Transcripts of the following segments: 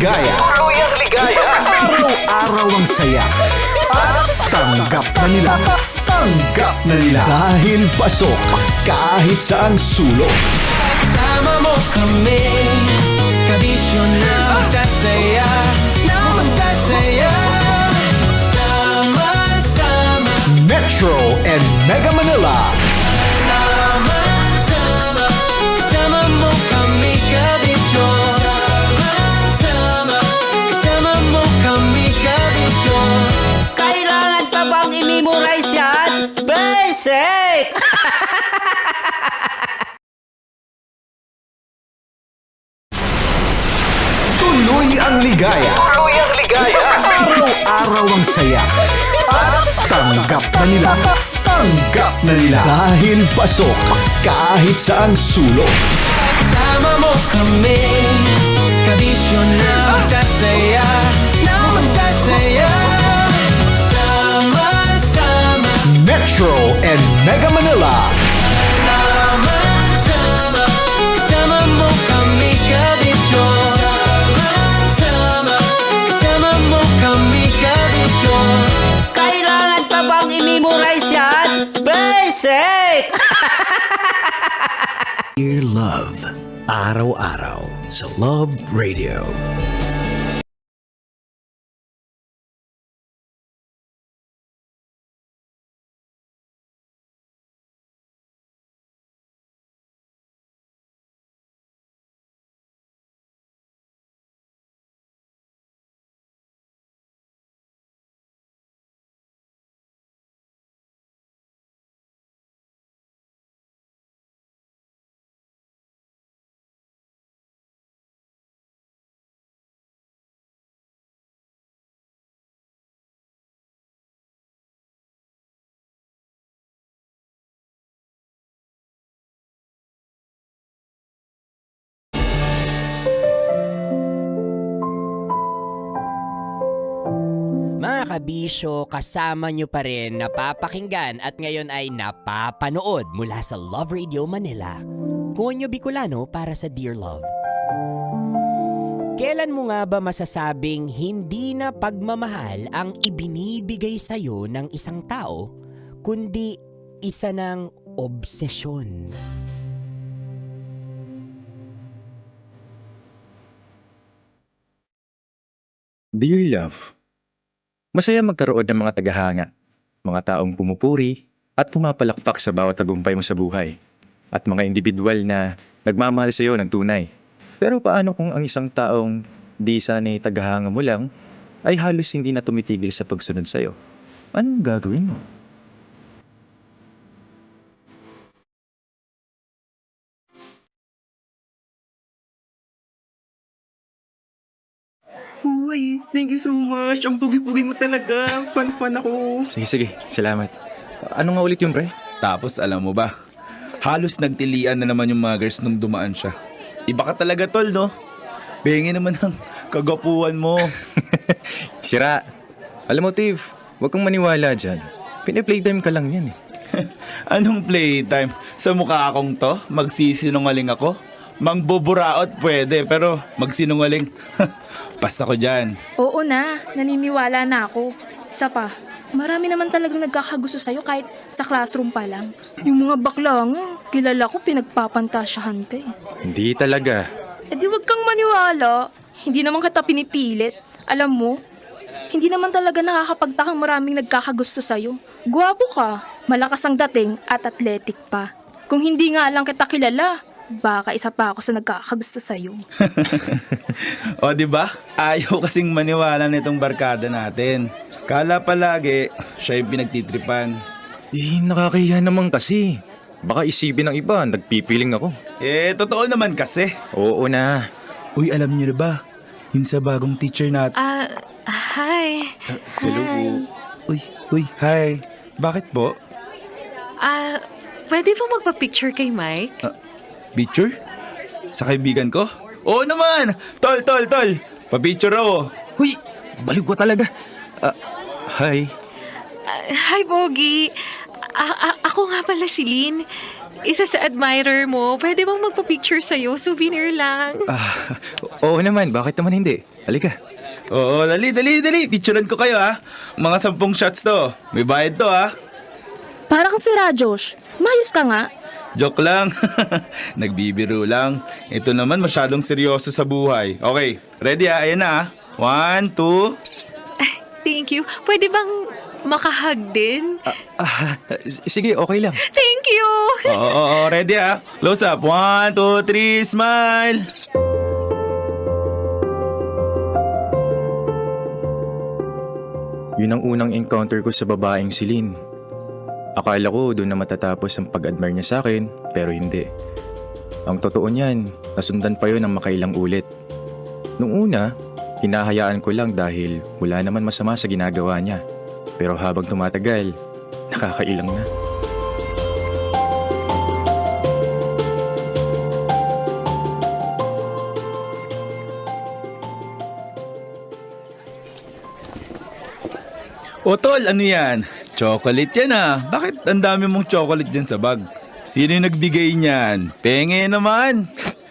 ligaya. Tuluyang ligaya. Araw-araw ang saya. At tanggap na nila. Tanggap na nila. Dahil pasok kahit saang sulok. Sama mo kami, kabisyo na magsasaya, sama-sama. Metro and Mega Manila. Sama-sama, kasama mo kami, kabisyo. Sama-sama, kasama mo kami, kabisyo. Kailangan pa bang i-memorize yan? Basic! Tuloy ang ligaya. Tuluyang ligaya. Araw-araw ang saya. At tanggap na nila. Tanggap na nila. Dahil pasok kahit saang sulok. Sama mo kami, kabisyo na magsasaya, sama-sama. Metro and Mega Manila. Sama-sama, kasama mo kami, kabisyo. Sama-sama, kasama mo kami, kabisyo. Kailangan pa bang i-memorize yan? Basic! Dear Love. Araw-araw sa Love Radio. Mga kabisyo, kasama nyo pa rin napapakinggan at ngayon ay napapanood mula sa Love Radio Manila. Konyo Bicolano para sa Dear Love. Kailan mo nga ba masasabing hindi na pagmamahal ang ibinibigay sa'yo ng isang tao, kundi isa ng obsesyon? Dear Love, masaya magkaroon ng mga tagahanga, mga taong pumupuri at pumapalakpak sa bawat tagumpay mo sa buhay, at mga individual na nagmamahal sa iyo ng tunay. Pero paano kung ang isang taong di sana'y tagahanga mo lang ay halos hindi na tumitigil sa pagsunod sa iyo? Anong gagawin mo? Uy, thank you so much. Ang pugi-pugi mo talaga. Fan ako. Sige, salamat. Ano nga ulit yun, pre? Tapos alam mo ba, halos nagtilian na naman yung mga girls nung dumaan siya. Iba ka talaga tol, no? Bengi naman ang kagapuan mo. Sira. Alam mo, Tiv, huwag kang maniwala dyan. Pini-playtime ka lang yan eh. Anong playtime? Sa mukha akong to, magsisinungaling ako? Mangbuburaot pwede, pero magsinungaling, basta ko dyan. Oo na, naniniwala na ako. Isa pa, marami naman talagang nagkakagusto sa'yo kahit sa classroom pa lang. Yung mga bakla nga, kilala ko pinagpapantasyahan ka eh. Hindi talaga. Eh di wag kang maniwala. Hindi naman kita pinipilit. Alam mo, hindi naman talaga nakakapagtakang maraming nagkakagusto sa'yo. Gwapo ka, malakas ang dating at athletic pa. Kung hindi nga lang kita kilala, baka isa pa ako sa nagkakagusto sa'yo. O di ba? Ayaw kasing maniwala nitong barkada natin. Kala palagi, siya yung pinagtitripan. Eh, nakakahiya naman kasi. Baka isipin ng iba, nagpipiling ako. Eh, totoo naman kasi. Oo na. Uy, alam niyo na ba? Yung sa bagong teacher natin. Hi. Hello po. Uy, hi. Bakit po? Pwede ba magpa-picture kay Mike? Picture? Sa kaibigan ko? Oo naman! Tol! Pa-picture ako. Huy, baliw ko talaga. Hi. Hi, Pogi. Ako nga pala si Lynn. Isa sa admirer mo. Pwede bang magpa-picture sa'yo? Souvenir lang. Oo naman, bakit naman hindi? Halika. Oo, dali. Picturean ko kayo ha. Mga 10 shots to. May bayad to ha. Para kang sira, Josh. Mayos ka nga. Joke lang. Nagbibiro lang. Ito naman masyadong seryoso sa buhay. Okay, ready ha? Ayan na ha. 1, 2. Thank you. Pwede bang makahag din? Sige, okay lang. Thank you! Oo, ready ha? Close up. 1, 2, 3, smile! Yun ang unang encounter ko sa babaeng si Lynn. Akala ko doon na matatapos ang pag-admire niya sa akin, pero hindi. Ang totoo niyan, nasundan pa yun ng makailang ulit. Nung una, hinahayaan ko lang dahil wala naman masama sa ginagawa niya. Pero habang tumatagal, nakakailang na. O tol, ano yan? Chocolate yan ah. Bakit ang dami mong chocolate dyan sa bag? Sino yung nagbigay niyan? Penge naman.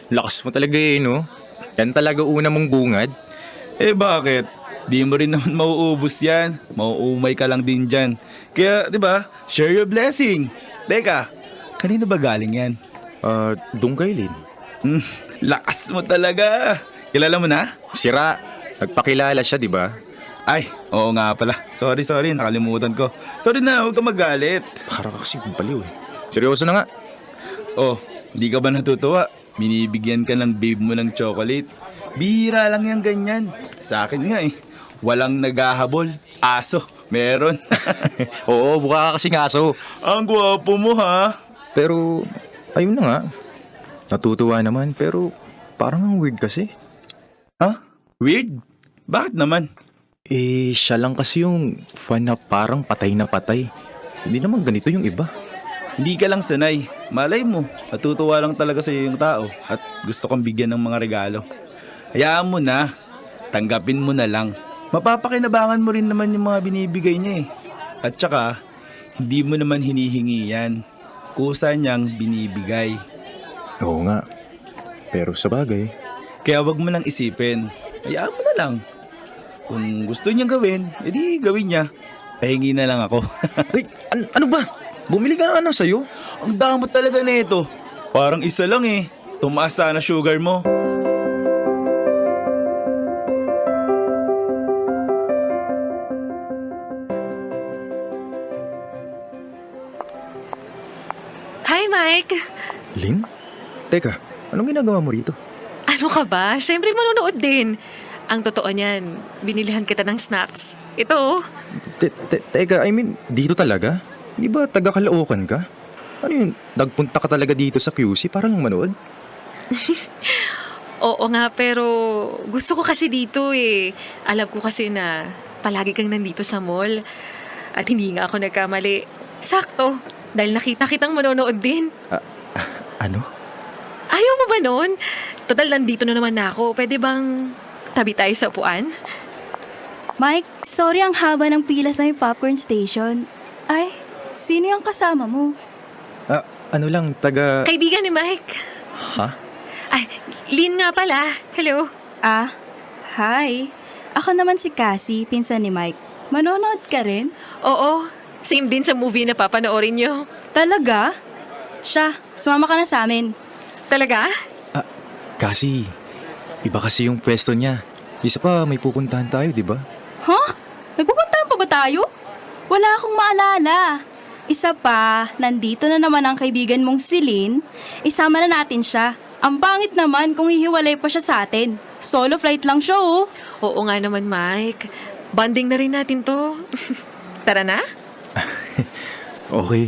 Lakas mo talaga no? Yan talaga una mong bungad. Eh bakit? Di mo rin naman mauubos yan. Mauumay ka lang din dyan. Kaya, di ba, share your blessing. Teka, kanino ba galing yan? Doon kay Lynn. Lakas mo talaga. Kilala mo na? Sira, nagpakilala siya, di ba? Ay, oo nga pala. Sorry, nakalimutan ko. Sorry na, huwag ka magalit. Para kasi baliw eh. Seryoso na nga. Oh, hindi ka ba natutuwa? Binibigyan ka ng babe mo ng chocolate. Bihira lang yung ganyan. Sa akin nga eh. Walang naghahabol. Aso, meron. Oo, buka ka kasing aso. Ang gwapo mo ha. Pero, ayun na nga. Natutuwa naman, pero parang ang weird kasi. Ha? Weird? Bakit naman? Siya lang kasi yung fan na parang patay na patay. Hindi naman ganito yung iba. Hindi ka lang sanay. Malay mo, natutuwa lang talaga sa yung tao at gusto kang bigyan ng mga regalo. Hayaan mo na. Tanggapin mo na lang. Mapapakinabangan mo rin naman yung mga binibigay niya eh. At saka, hindi mo naman hinihingi yan. Kusa niyang binibigay. Oo nga. Pero sa bagay. Kaya wag mo nang isipin. Hayaan mo na lang. Kung gusto niyang gawin, edi gawin niya. Pahingi na lang ako. Ay, ano ba? Bumili ka na ng sayo? Ang damot talaga nito. Parang isa lang eh. Tumaas sana sugar mo. Hi, Mike! Lynn? Teka, anong ginagawa mo rito? Ano ka ba? Siyempre manonood din. Ang totoo niyan, binilihan kita ng snacks. Ito. Teka, I mean, dito talaga? Di ba taga-Caloocan ka? Ano yun, nagpunta ka talaga dito sa QC para lang manood? Oo nga, pero gusto ko kasi dito eh. Alam ko kasi na palagi kang nandito sa mall. At hindi nga ako nagkamali. Sakto, dahil nakita kitang manonood din. Ano? Ayaw mo ba nun? Total, nandito na naman ako. Pwede bang tabi tayo sa upuan? Mike, sorry ang haba ng pila sa may popcorn station. Ay, sino yung kasama mo? Ano lang, taga... Kaibigan ni Mike. Ha? Ay, Lynn nga pala. Hello. Hi. Ako naman si Cassie, pinsan ni Mike. Manonood ka rin? Oo, same din sa movie na papanoorin nyo. Talaga? Siya, sumama ka na sa amin. Talaga? Kasi, iba kasi yung pwesto niya. Isa pa, may pupuntahan tayo, di ba? Huh? May pupuntahan pa ba tayo? Wala akong maalala. Isa pa, nandito na naman ang kaibigan mong si Lynn. Isama na natin siya. Ang pangit naman kung hihiwalay pa siya sa atin. Solo flight lang siya, oh. Oo nga naman, Mike. Bonding na rin natin to. Tara na? Okay.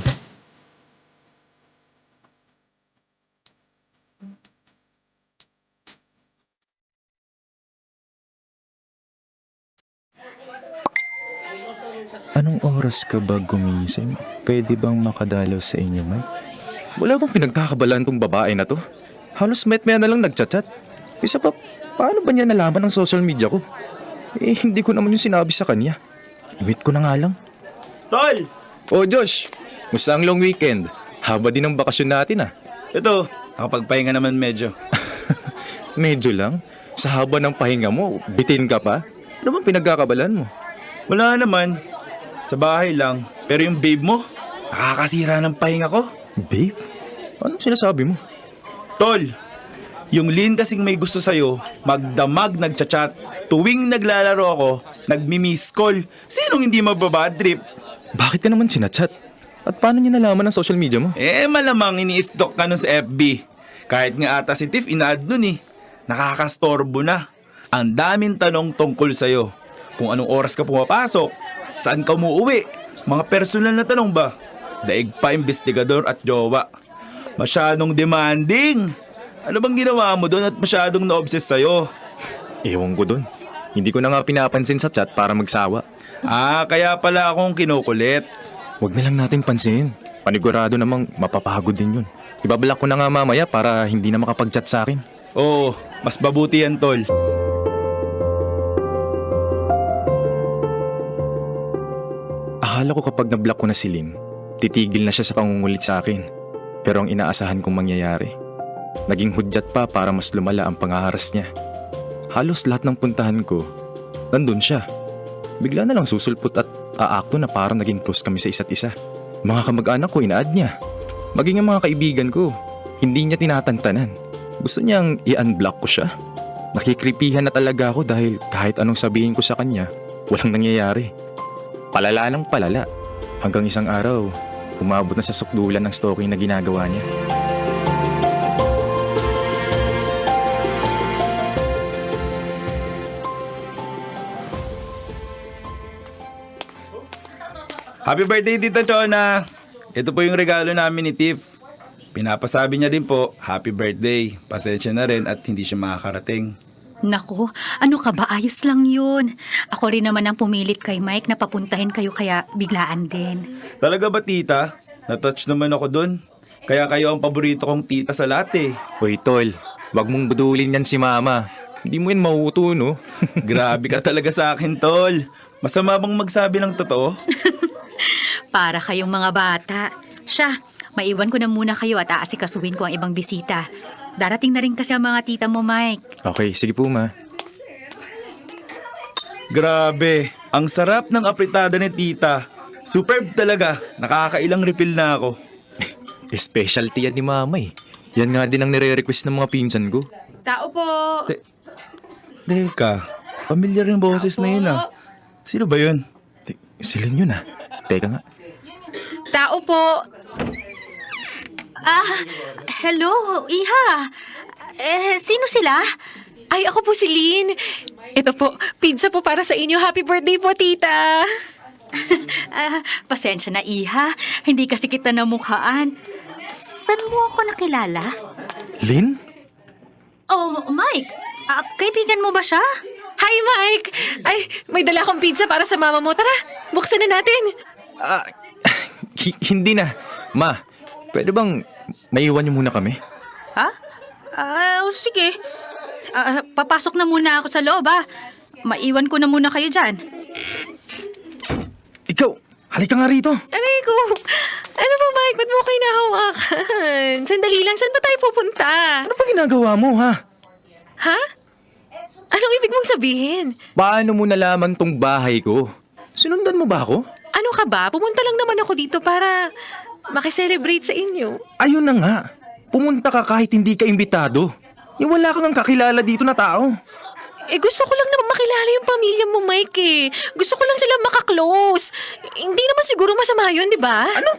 Anong oras ka ba gumising? Pwede bang makadalaw sa inyo, Mike? Wala bang pinagkakabalaan tong babae na to? Halos met-maya na lang nagchat-chat. Isa pa, paano ba niya nalaman ang social media ko? Hindi ko naman yung sinabi sa kanya. Wait ko na nga lang. Tol! Oh, Josh! Musta ang long weekend? Haba din ang bakasyon natin, ah. Ito, nakapagpahinga naman medyo. Medyo lang. Sa haba ng pahinga mo, bitin ka pa? Ano bang pinagkakabalan mo? Wala naman. Sa bahay lang. Pero yung babe mo, nakakasira ng pahinga ko. Babe? Anong sinasabi mo? Tol, yung Lynn kasing may gusto sa'yo, magdamag nagchat-chat. Tuwing naglalaro ako, nagmi-miss call. Sinong hindi mababad trip? Bakit ka naman sinachat? At paano niya nalaman ang social media mo? Malamang ini-stalk ka nun sa FB. Kahit nga ata si Tiff, ina-add nun eh. Nakakastorbo na. Ang daming tanong tungkol sa'yo. Kung anong oras ka pumapasok, saan ka umuwi, mga personal na tanong ba? Daig pa investigador at jowa. Masyadong demanding. Ano bang ginawa mo doon at masyadong na-obsess sa'yo? Ewan ko dun. Hindi ko na nga pinapansin sa chat para magsawa. Kaya pala akong kinukulit. Huwag na lang natin pansin. Panigurado namang mapapagod din yun. Ibablock ko na nga mamaya para hindi na makapag-chat sa akin. Oo, mas mabuti yan, tol. Akala ko kapag na-block ko na si Lynn, titigil na siya sa pangungulit sa akin. Pero ang inaasahan kong mangyayari, naging hudyat pa para mas lumala ang pangaharas niya. Halos lahat ng puntahan ko, nandun siya. Bigla na lang susulpot at aakto na parang naging close kami sa isa't isa. Mga kamag-anak ko ina-add niya. Maging ang mga kaibigan ko, hindi niya tinatantanan. Gusto niyang i-unblock ko siya. Nakikripihan na talaga ako dahil kahit anong sabihin ko sa kanya, walang nangyayari. Palala ng palala. Hanggang isang araw, umabot na sa sukdulan ng stalking na ginagawa niya. Happy birthday, Tita Chona! Ito po yung regalo namin ni Tiff. Pinapasabi niya din po, happy birthday. Pasensya na rin at hindi siya makakarating. Naku, ano ka ba? Ayos lang yun. Ako rin naman ang pumilit kay Mike na papuntahin kayo kaya biglaan din. Talaga ba, Tita? Natouch naman ako dun. Kaya kayo ang paborito kong tita sa lahat eh. Hoy tol, wag mong budulin yan si mama. Hindi mo yan mauuto, no? Grabe ka talaga sa akin, tol. Masama bang magsabi ng totoo? Para kayong mga bata. Siya, maiwan ko na muna kayo at aasikasuhin ko ang ibang bisita. Darating na rin kasi ang mga tita mo, Mike. Okay, sige po ma. Grabe, ang sarap ng apritada ni Tita. Superb talaga, nakakailang refill na ako. Specialty yan ni mama eh. Yan nga din ang nire-request ng mga pinsan ko. Tao po! Teka, pamilyar yung boses na yun ah. Sino ba yun? Sila yun ah. Teka nga. Tao po! Hello, Iha. Sino sila? Ay, ako po si Lynn. Ito po, pizza po para sa inyo. Happy birthday po, tita. Pasensya na, Iha. Hindi kasi kita namukhaan. Saan mo ako nakilala? Lynn? Oh, Mike. Kaibigan mo ba siya? Hi, Mike! Ay, may dala akong pizza para sa mama mo. Tara, buksan na natin. Hindi na. Ma, pwede bang maiwan niyo muna kami? Ha? Sige. Papasok na muna ako sa loob, ha? Maiwan ko na muna kayo dyan. Ikaw, halika nga rito. Aray ko. Ano ba, Mike? Ba't mo kayo nahawakan? Sandali lang, saan ba tayo pupunta? Ano ba ginagawa mo, ha? Ha? Anong ibig mong sabihin? Paano mo nalaman tong bahay ko? Sinundan mo ba ako? Ano ka ba? Pumunta lang naman ako dito para makiselebrate sa inyo. Ayun na nga. Pumunta ka kahit hindi ka imbitado. Wala kang kakilala dito na tao. Gusto ko lang naman makilala yung pamilya mo, Mike eh. Gusto ko lang sila makaklose. Hindi naman siguro masama yun, di ba? Ano?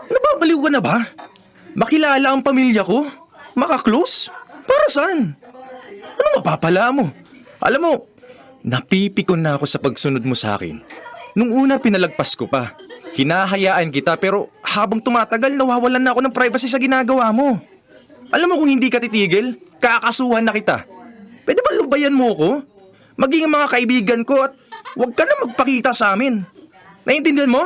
Nababaliw ka na ba? Makilala ang pamilya ko? Makaklose? Para saan? Ano mapapala mo? Alam mo, napipikon na ako sa pagsunod mo sa akin. Nung una pinalagpas ko pa. Hinahayaan kita pero habang tumatagal nawawalan na ako ng privacy sa ginagawa mo. Alam mo kung hindi ka titigil, kakasuhan na kita. Pwede ba lubayan mo ko? Maging mga kaibigan ko at huwag ka na magpakita sa amin. Naiintindihan mo?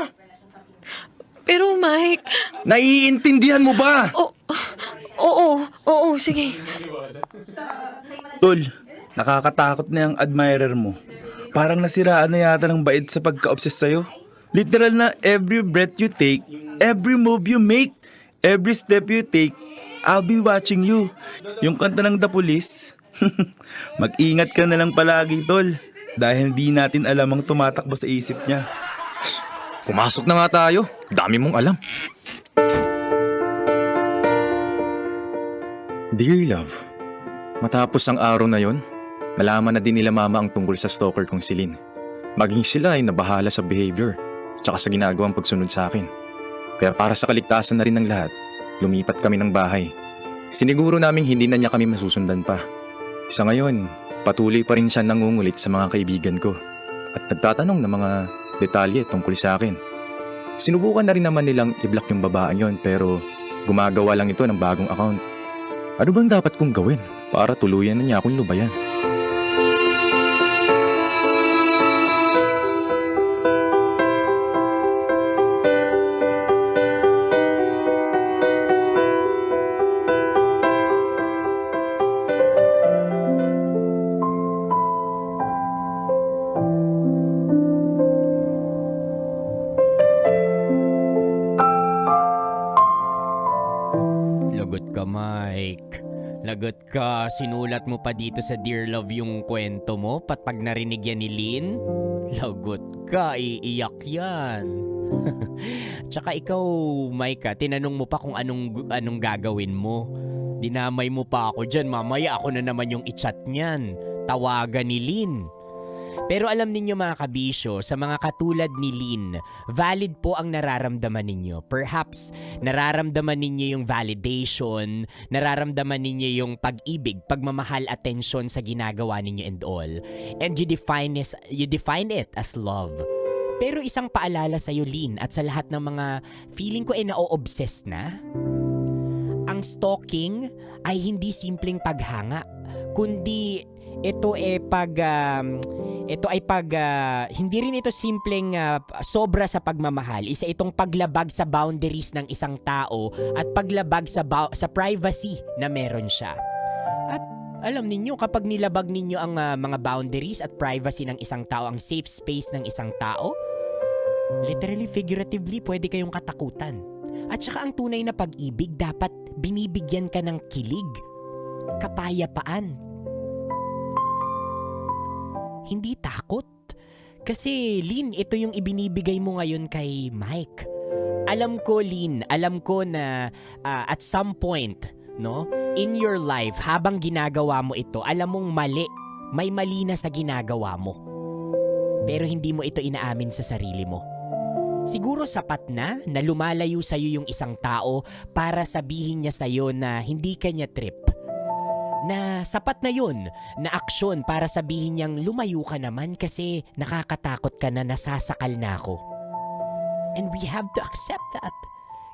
Pero Mike... Naiintindihan mo ba? Oo, sige. Tol, nakakatakot na yung admirer mo. Parang nasiraan na yata ng bait sa pagka-obsess sa'yo. Literal na every breath you take, every move you make, every step you take, I'll be watching you. Yung kanta ng The Police, Mag-ingat ka na lang palagi, tol. Dahil di natin alam ang tumatakbo sa isip niya. Pumasok na nga tayo. Dami mong alam. Dear love, matapos ang araw na yon, nalaman na din nila mama ang tungkol sa stalker kong si Lynn. Maging sila ay nabahala sa behavior, tsaka sa ginagawang pagsunod sa akin. Kaya para sa kaligtasan na rin ng lahat, lumipat kami ng bahay. Siniguro naming hindi na niya kami masusundan pa. Sa ngayon, patuloy pa rin siya nangungulit sa mga kaibigan ko at nagtatanong ng mga detalye tungkol sa akin. Sinubukan na rin naman nilang i-block yung babaeng yon pero gumagawa lang ito ng bagong account. Ano bang dapat kong gawin para tuluyan na niya akong lubayan? Lagot ka, Mike. Lagot ka. Sinulat mo pa dito sa Dear Love yung kwento mo pag narinig yan ni Lynn? Lagot ka. Iiyak yan. Tsaka ikaw, Mike, tinanong mo pa kung anong gagawin mo. Dinamay mo pa ako dyan. Mamaya ako na naman yung i-chat niyan. Tawagan ni Lynn. Pero alam ninyo mga kabisyo, sa mga katulad ni Lynn, valid po ang nararamdaman ninyo. Perhaps nararamdaman ninyo yung validation, nararamdaman ninyo yung pag-ibig, pagmamahal, atensyon sa ginagawa ninyo and all. And you define it as love. Pero isang paalala sa'yo, Lynn, at sa lahat ng mga feeling ko ay na-o-obsess na. Ang stalking ay hindi simpleng paghanga, kundi ito ay hindi rin ito simpleng sobra sa pagmamahal. Isa itong paglabag sa boundaries ng isang tao at paglabag sa privacy na meron siya. At alam ninyo, kapag nilabag ninyo ang mga boundaries at privacy ng isang tao, ang safe space ng isang tao, literally, figuratively, pwede kayong katakutan. At saka ang tunay na pag-ibig, dapat binibigyan ka ng kilig, kapayapaan. Hindi takot. Kasi, Lynn, ito yung ibinibigay mo ngayon kay Mike. Alam ko, Lynn, alam ko na at some point, no, in your life, habang ginagawa mo ito, alam mong mali. May mali na sa ginagawa mo. Pero hindi mo ito inaamin sa sarili mo. Siguro sapat na lumalayo sa'yo yung isang tao para sabihin niya sa'yo na hindi ka niya trip. Na sapat na yun na aksyon para sabihin niyang lumayo ka naman kasi nakakatakot ka na, nasasakal na ako. And we have to accept that.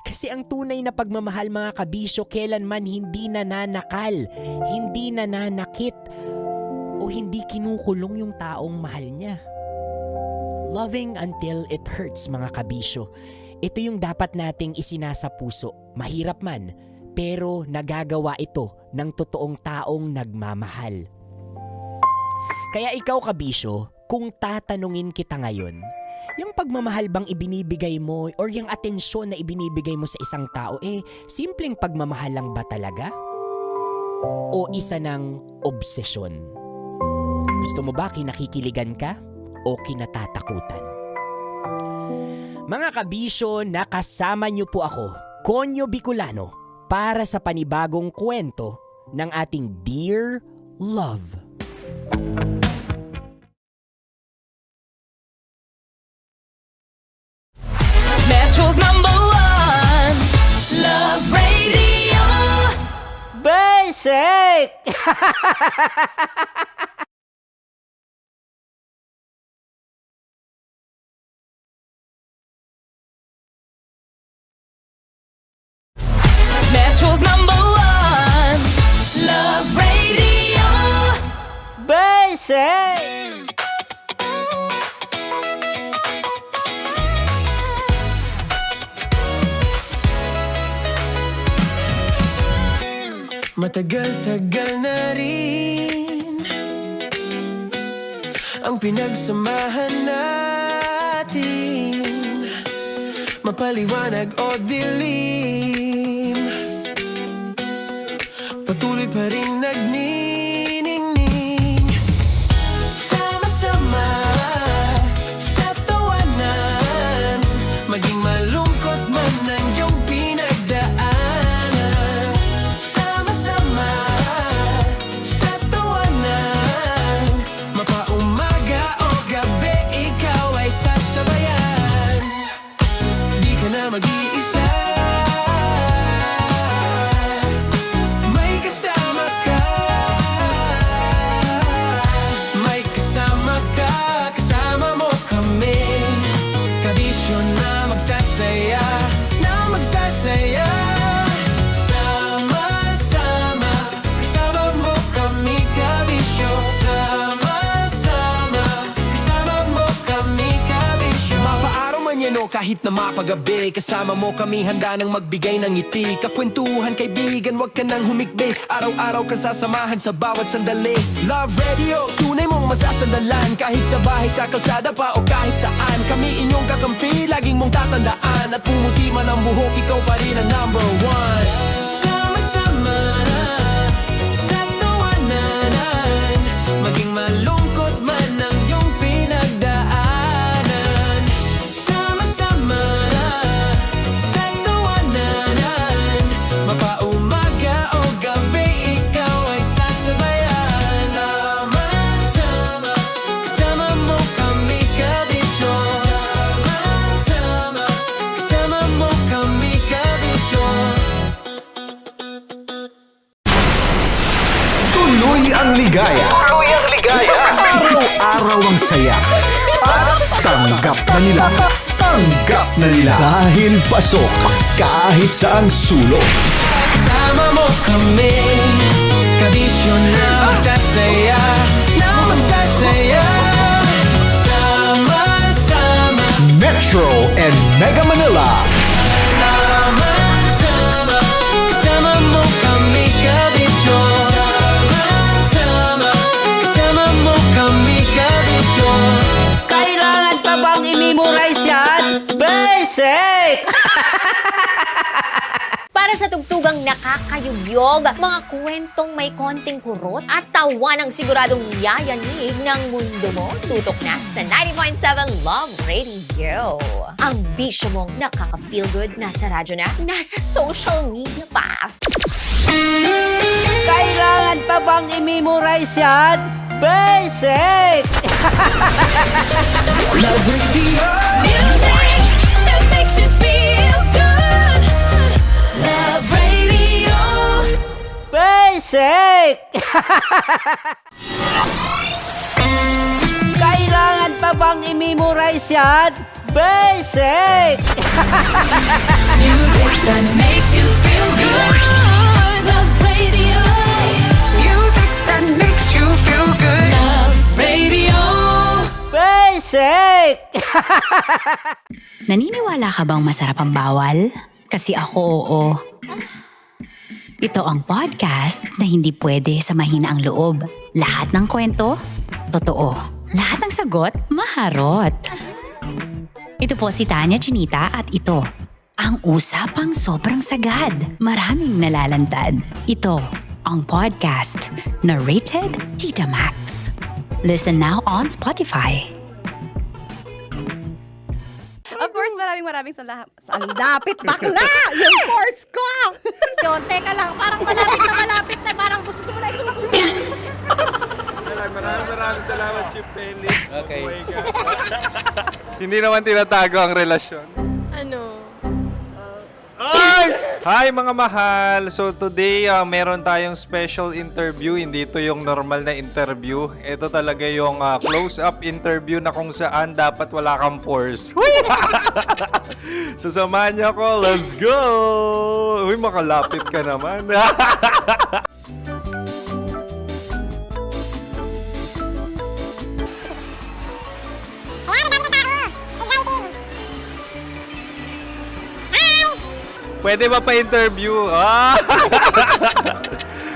Kasi ang tunay na pagmamahal, mga kabisyo, kailanman hindi nananakal, hindi nananakit, o hindi kinukulong yung taong mahal niya. Loving until it hurts, mga kabisyo. Ito yung dapat nating isinasa puso. Mahirap man, pero nagagawa ito ng totoong taong nagmamahal. Kaya ikaw, kabisyo, kung tatanungin kita ngayon, yung pagmamahal bang ibinibigay mo or yung atensyon na ibinibigay mo sa isang tao, simpleng pagmamahal lang ba talaga? O isa ng obsesyon? Gusto mo ba kinakikiligan ka o kinatatakutan? Mga kabisyo, nakasama niyo po ako, Konyo Bicolano, para sa panibagong kwento ng ating Dear Love. Metro's #1 Love Radio. Basic! Metro's #1 Love Radio. Basic! Matagal-tagal na rin ang pinagsamahan natin, mapaliwanag o dilim, patuloy pa rin nagniningning ganyan o kahit na mapagabi, kasama mo kami handa nang magbigay ng ngiti. Kakwentuhan kaibigan, wag ka nang humikbi. Araw-araw ka sasamahan sa bawat sandali. Love Radio, tunay mong masasandalan. Kahit sa bahay, sa kalsada pa o kahit saan, kami inyong kakampi, laging mong tatandaan. At pumuti man ang buhok, ikaw pa rin ang number one. Sama-sama na sa tawanan, maging malungkot man ang iyong pinagdaanan. Sama-sama na sa tawanan, mapaumaga o gabi, ikaw ay sasabayan. Sama-sama, kasama mo kami kabisyon. Sama-sama, kasama mo kami kabisyon. Tuloy ang ligaya. Tuloy ang ligaya. Araw-araw ang saya. At tanggap na nila. Tanggap na nila. Dahil pasok kahit saang sulok. Sama mo kami, kabisyon na magsasaya, na magsasaya. Sama-sama, Metro and Mega Manila. sama-sama, kasama mo kami kabisyon. Sama-sama, kasama mo kami kabisyon. Kailangan pa bang i-memorize yan? Basic! Para sa tugtugang nakakayugyog, mga kwentong may konting kurot at tawa ng siguradong yayanig ng mundo mo, tutok na sa 90.7 Love Radio. Ang bisyo mong nakaka-feel good, nasa radyo na, nasa social media pa. Kailangan pa bang i-memorize yan? Basic! Love Radio. Music that makes you feel good. Love Radio. Basic! Kailangan pa bang i-memorize yan? Basic! Music that makes you feel good. Love Radio. Music that makes you feel good. Love Radio. Basic! Naniniwala ka bang masarap ang bawal? Kasi ako oo. Ito ang podcast na hindi pwede samahin ang loob. Lahat ng kwento, totoo. Lahat ng sagot, maharot. Ito po si Tanya Chinita at ito, ang usapang sobrang sagad. Maraming nalalantad. Ito, ang podcast na rated Tita Max. Listen now on Spotify. Of course, maraming salamat. Ang lapit bakla! Yung course ko! Yun, teka lang, parang malapit na, parang gusto mo na isumakulit. Maraming salamat, Chief Felix. Okay. Oh my God. Hindi naman tinatago ang relasyon. Ano? Hi mga mahal! So today, meron tayong special interview. Hindi ito yung normal na interview. Ito talaga yung close-up interview na kung saan dapat wala kang pores. So samahan niyo ako. Let's go! Uy, makalapit ka naman. Pwede ba pa-interview?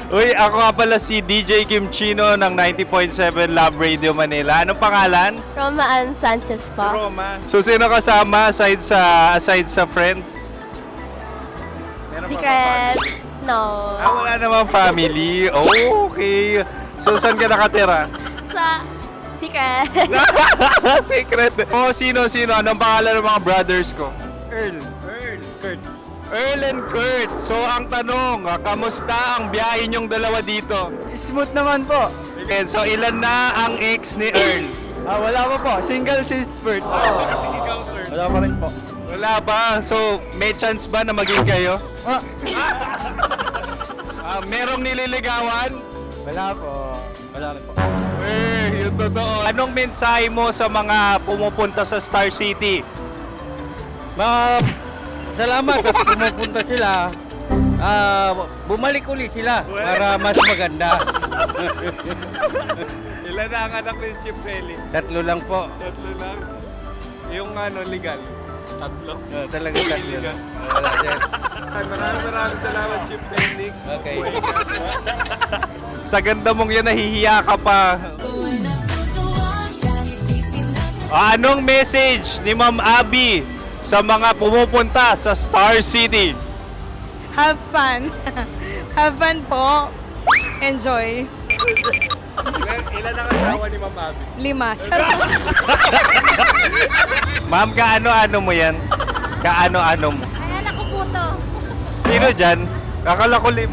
Uy, ako nga pala si DJ Kim Chino ng 90.7 Love Radio Manila. Anong pangalan? Roma Ann Sanchez po. Roma. So, sino kasama aside sa friends? Meron ba Secret. No. wala namang family. Oh, okay. So, saan ka nakatira? Sa Secret. Secret. Oh, sino? Anong pangalan ng mga brothers ko? Earl, Kurt. Earl and Kurt. So, ang tanong, kamusta ang biyahe niyong dalawa dito? Smooth naman po. Okay, so, ilan na ang ex ni Earl? Wala pa po. Single since birth. Ikaw, sir. Wala pa rin po. Wala pa. So, may chance ba na maging kayo? Merong nililigawan? Wala po. Wala rin po. Yung totoo. Anong mensahe mo sa mga pumupunta sa Star City? Salamat at pumupunta sila. Bumalik uli sila para mas maganda. Ilan na ang anak ni Chief Felix? 3 lang po. 3 lang? Yung legal? Tatlo. Talaga tatlo. Wala dyan. Maraming salamat, Chief Felix. Okay. Sa ganda mong yan, nahihiya ka pa. Anong message ni Ma'am Abby sa mga pumupunta sa Star City? Have fun. Have fun po. Enjoy. Ilan ang asawa ni Ma'am Abby? 5. Charot. Ma'am, kaano-ano mo yan? Kaano-ano mo? Ay, anak ko po to. Sino dyan? Akala ko 5.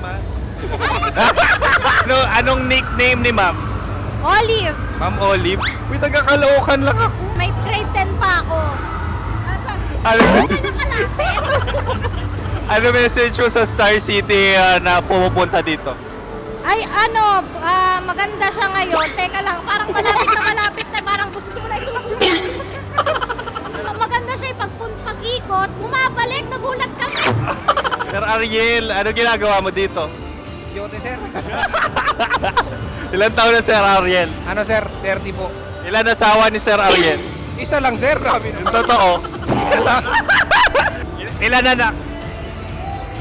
Anong nickname ni Ma'am? Olive. Ma'am Olive? Uy, taga-Caloocan lang ako. May grade 10 pa ako. Ano message mo sa Star City na pumupunta dito? Ay, maganda siya ngayon. Teka lang, parang malapit na, parang gusto mo na isuot. Maganda siya pag-ikot, bumabalik, nagulat kami. Sir Ariel, ano ginagawa mo dito? Yote, sir. Ilan taon na Sir Ariel? Ano, sir? 30 po. Ilan asawa ni Sir Ariel? Isa lang, sir. Grabe Yung totoo. Isa lang. Ilan anak?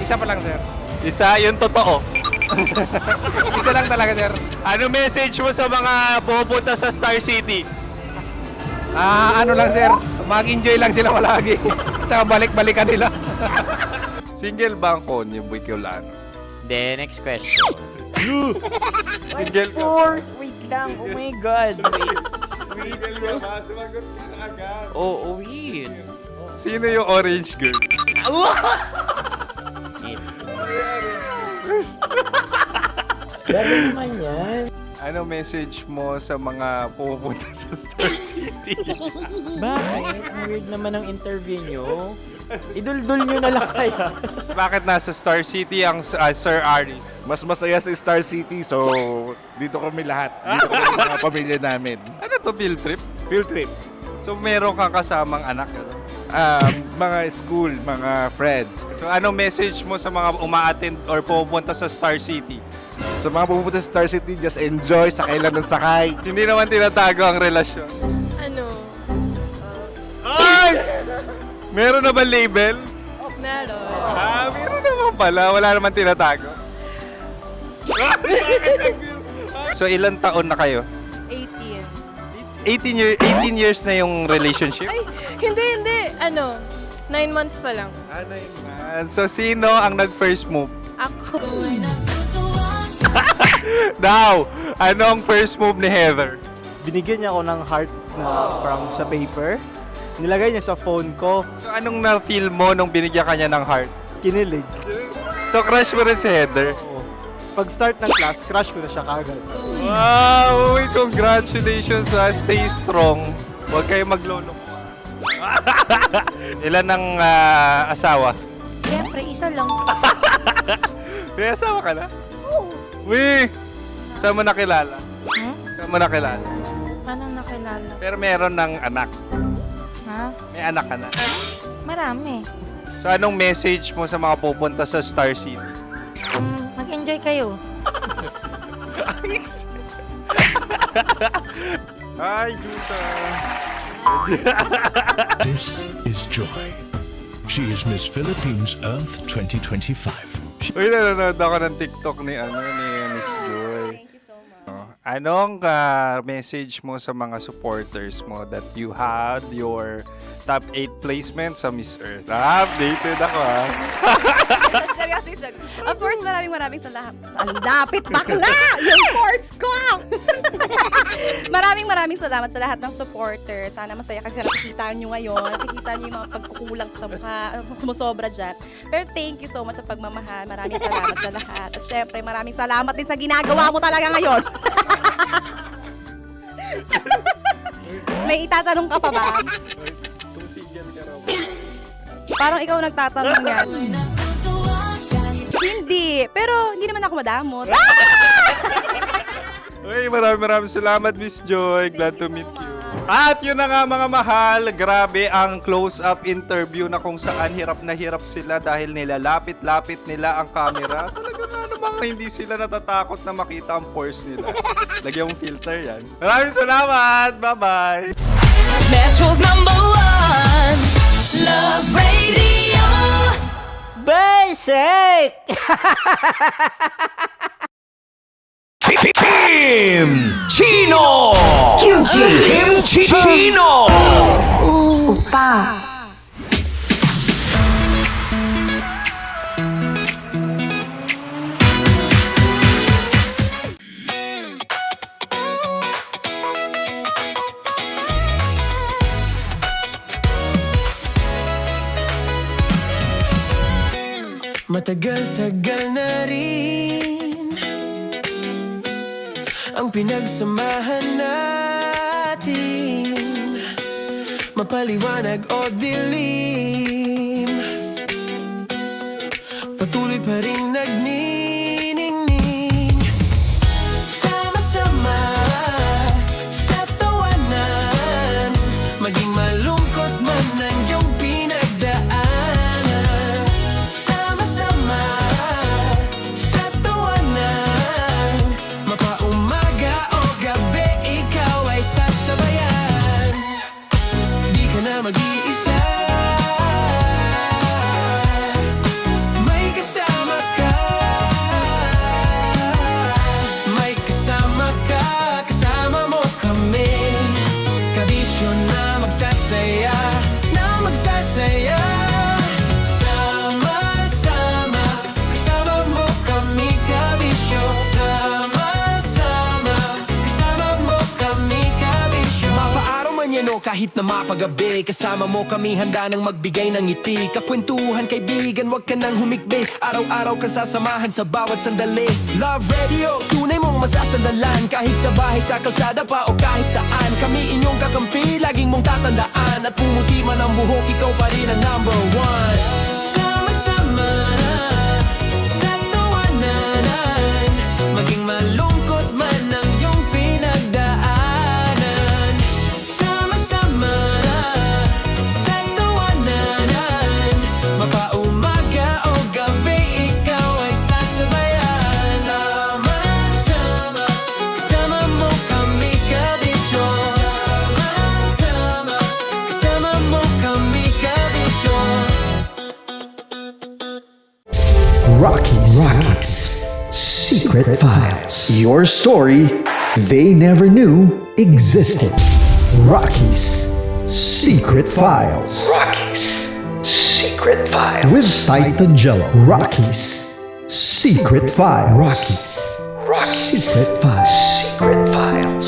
Isa pa lang, sir. Isa, yung totoo. Isa lang talaga, sir. Ano message mo sa mga pumupunta sa Star City? Ano lang, sir. Mag-enjoy lang sila palagi. Tsaka balik-balikan nila. Single ba ang konyo, Bicolano? Then, next question. Single ka? course! Wait lang. Oh my God. Single ka ba? Sumagot ka na agad. Oh, wait. Sino yung orange girl? Grabe naman yan. Ano message mo sa mga pumupunta sa Star City? Bakit? Ang weird naman ang interview nyo. Iduldul nyo na lang kaya. Bakit nasa Star City ang Sir Aris? Mas masaya sa Star City, so dito kami lahat. Dito kami mga pamilya namin. Ano to, field trip? Field trip. So meron kang kasamang anak? Ano? Mga school, mga friends. So ano message mo sa mga uma-attend or pupunta sa Star City? Sa mga pupunta sa Star City, just enjoy, sakay lang ng sakay. Hindi naman tinatago ang relasyon. Ano? Ay! Meron na ba label? Meron. Meron naman pala. Wala naman tinatago. So ilan taon na kayo? 18. 18 years na yung relationship? Ay, hindi. 9 months pa lang. 9 months. So sino ang nag-first move? Ako. Now, ano ang first move ni Heather? Binigyan niya ako ng heart na from sa paper. Nilagay niya sa phone ko. So anong na-feel mo nung binigyan ka niya ng heart? Kinilig. So crush mo rin si Heather? Pag start ng class, crush ko na siya kagad. Wow! Uy, congratulations! Stay strong. Huwag kayo maglolo. Ilan ang asawa? Siyempre, isa lang. May asawa ka na? Oo. Uy! Saan mo nakilala? Saan mo nakilala? Paano nakilala? Pero meron ng anak. Ha? May anak ka na. Marami. So anong message mo sa mga pupunta sa Star City? Mag-enjoy kayo. Hi, Jusa! This is Joy. She is Miss Philippines Earth 2025. Uy, nanonood ako ng TikTok ni Miss Joy. Thank you so much. Anong message mo sa mga supporters mo that you had your top 8 placement sa Miss Earth? Updated ako Of course, maraming salamat. Ang lapit bakla! Yung course ko! maraming salamat sa lahat ng supporters. Sana masaya kasi nakikita nyo ngayon. Nakikita nyo yung mga pagkukulang sa mukha, sumusobra dyan. Pero thank you so much sa pagmamahal. Maraming salamat sa lahat. At syempre, maraming salamat din sa ginagawa mo talaga ngayon. May itatanong ka pa ba? Parang ikaw nagtatanong yan. Hindi. Pero hindi naman ako madamot. Uy, maraming salamat, Miss Joy. Glad to meet you. At yun na nga mga mahal, grabe ang close-up interview na kung saan hirap na hirap sila dahil nilalapit-lapit nila ang camera. Talaga na namang hindi sila natatakot na makita ang pores nila. Lagyan mong filter yan. Maraming salamat! Bye-bye! Metro's #1 Love Basic! Chino! Kimchi Chino! Opa! Matagal-tagal na rin ang pinagsamahan natin, mapaliwanag o dilim, patuloy pa rin nagniningning, sama-sama sa tawanan, maging malungkot man ang iyong pinagdaanan. Sama-sama sa tawanan, mapaumaga o gabi, ikaw ay sasabayan. Di ka na mag-iisa, may kasama ka. May kasama ka, kasama mo kami. Kabisyo na magsasaya, na magsasaya. Sama-sama, kasama mo kami, kabisyo. Sama-sama, kasama mo kami, kabisyo. Mapaaraw man yan o kahit na mapagabi, kasama mo kami, handa nang magbigay ng ngiti. Kakwentuhan, kaibigan, wag ka nang humikbi. Araw-araw ka sasamahan sa bawat sandali. Love Radio, tunay mong masasandalan. Kahit sa bahay, sa kalsada pa o kahit saan, kami inyong kakampi, laging mong tatandaan. At pumuti man ang buhok, ikaw pa rin ang number one. Sama-sama sa tawanan, maging malungkot man ang iyong pinagdaanan. Sama-sama sa tawanan, mapaumaga o gabi, ikaw ay sasabayan. Sama-sama, kasama mo kami, kabisyo. Sama-sama, kasama mo kami, kabisyo. Rockies. Secret Files. Your story they never knew existed. Rockies. Secret Files. Secret Files. With Titan Jello. Rockies. Secret Files. Rockies. Secret Files. Secret Files.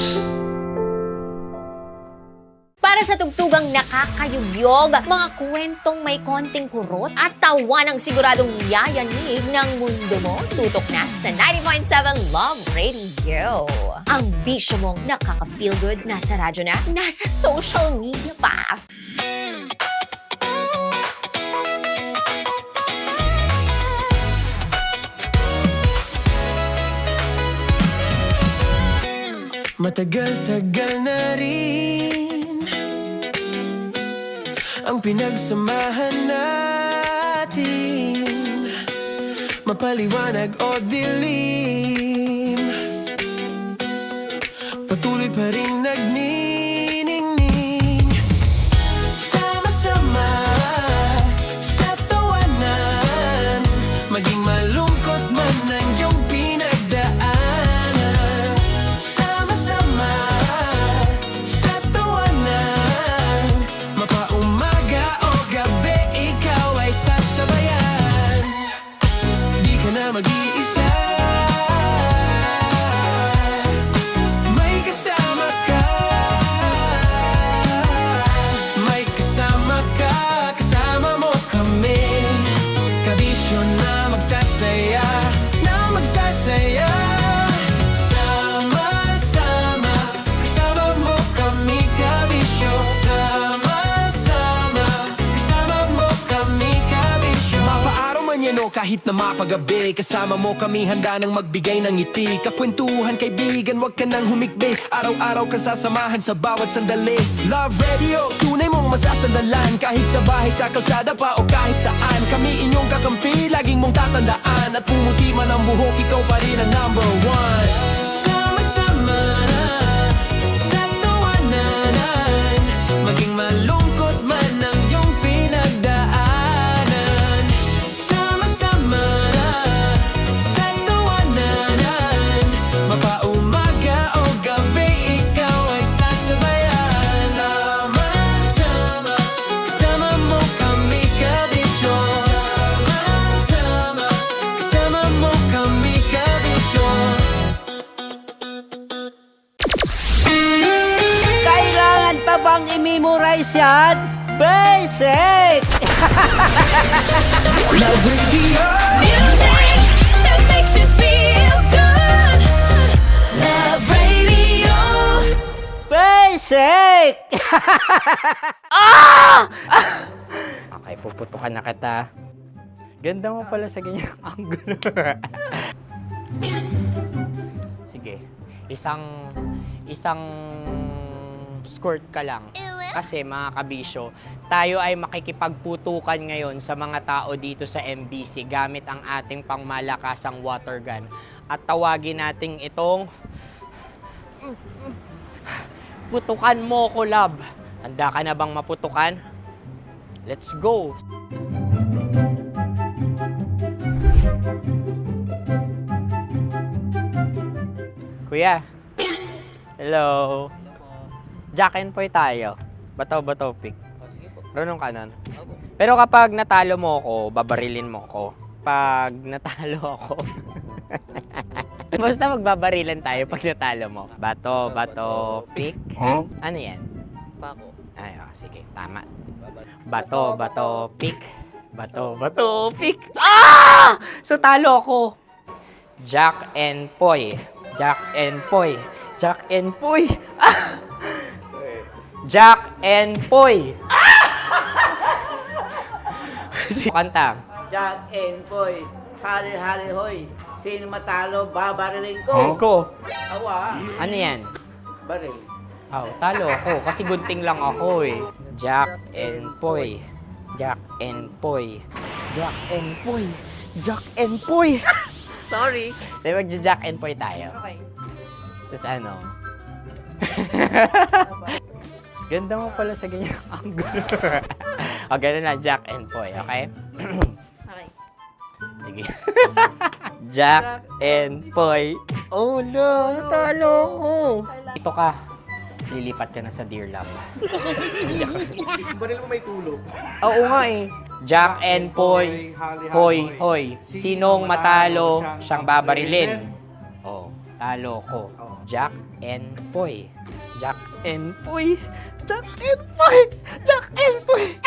Para sa tugtugang nakakayugyog, mga kwentong may konting kurot at tawa ng siguradong yayanig ng mundo mo, tutok na sa 90.7 Love Radio. Ang bisyo mong nakaka-feel good, nasa radyo na, nasa social media pa. Matagal-tagal na rin ang pinagsamahan natin, mapaliwanag o dilim, patuloy pa rin nagniningning. Sama-sama sa tawanan, maging malungkot man ang iyong pinagdaanan. Sama-sama sa tawanan, mapaumaga o gabi, ikaw ay sasabayan. Di ka na mag-iisa, may kasama ka. May kasama ka, kasama mo kami. Kabisyo na magsasaya, na magsasaya. Sama-sama, kasama mo kami, kabisyo. Sama-sama, kasama mo kami, kabisyo. Mapaaraw man yan o kahit na mapagabi, kasama mo kami, handa nang magbigay ng ngiti. Kakwentuhan, kaibigan, wag ka nang humikbi. Araw-araw ka sasamahan sa bawat sandali. Love Radio, tunay mong masasandalan. Kahit sa bahay, sa kalsada pa o kahit saan, kami inyong kakampi, laging mong tatandaan. At pumuti man ang buhok, ikaw pa rin ang number one. Sama-sama sa tawanan, maging malungkot man ang iyong pinagdaanan. Sama-sama Basic! Love Radio. Music that makes you feel good. Love Radio. Basic! Okay, puputukan na kita. Ganda mo pala sa ganyang angulo. Sige, isang skirt ka lang. Kasi mga kabisyo, tayo ay makikipagputukan ngayon sa mga tao dito sa MBC gamit ang ating pangmalakasang water gun. At tawagin natin itong putukan mo ko, love. Handa ka na bang maputukan? Let's go! Kuya. Hello. Jack and Poy tayo. Bato-bato pick. Runong ka nun. Pero kapag natalo mo ako, babarilin mo ako. Pag natalo ako, basta magbabarilan tayo pag natalo mo. Bato, pick. Ano yan? Pako. Ay, sige, tama. Bato, pick. Bato, pick. So talo ako. Jack and Poy. Jack and Poy. Jack and Poy. Jack and Poy. Kanta. Jack and Poy, hali-hali hoy. Sino matalo, babariling ko. Ko. Awa. Ano yan? Baril. Oh, talo ako kasi gunting lang ako eh. Jack and Poy. Jack and Poy. Jack and Poy. Jack and Poy. Sorry. Di ba Jack and Poy tayo? Okay. Tapos ano? Ganda mo pala sa ganyang angulo. O, ganun lang, Jack and Poy, okay? Okay. Sige. Jack and Poy. Oh no, natalo ko. Ito ka. Lilipat ka na sa Dear Love. Baril mo may tulog. Oo nga eh. Jack and Poy. Hoy, hoy. Sinong matalo, siyang babarilin. Oh, talo ko. Jack and Poy. Jack and Poy. Jack and Poy. Jack and Poy.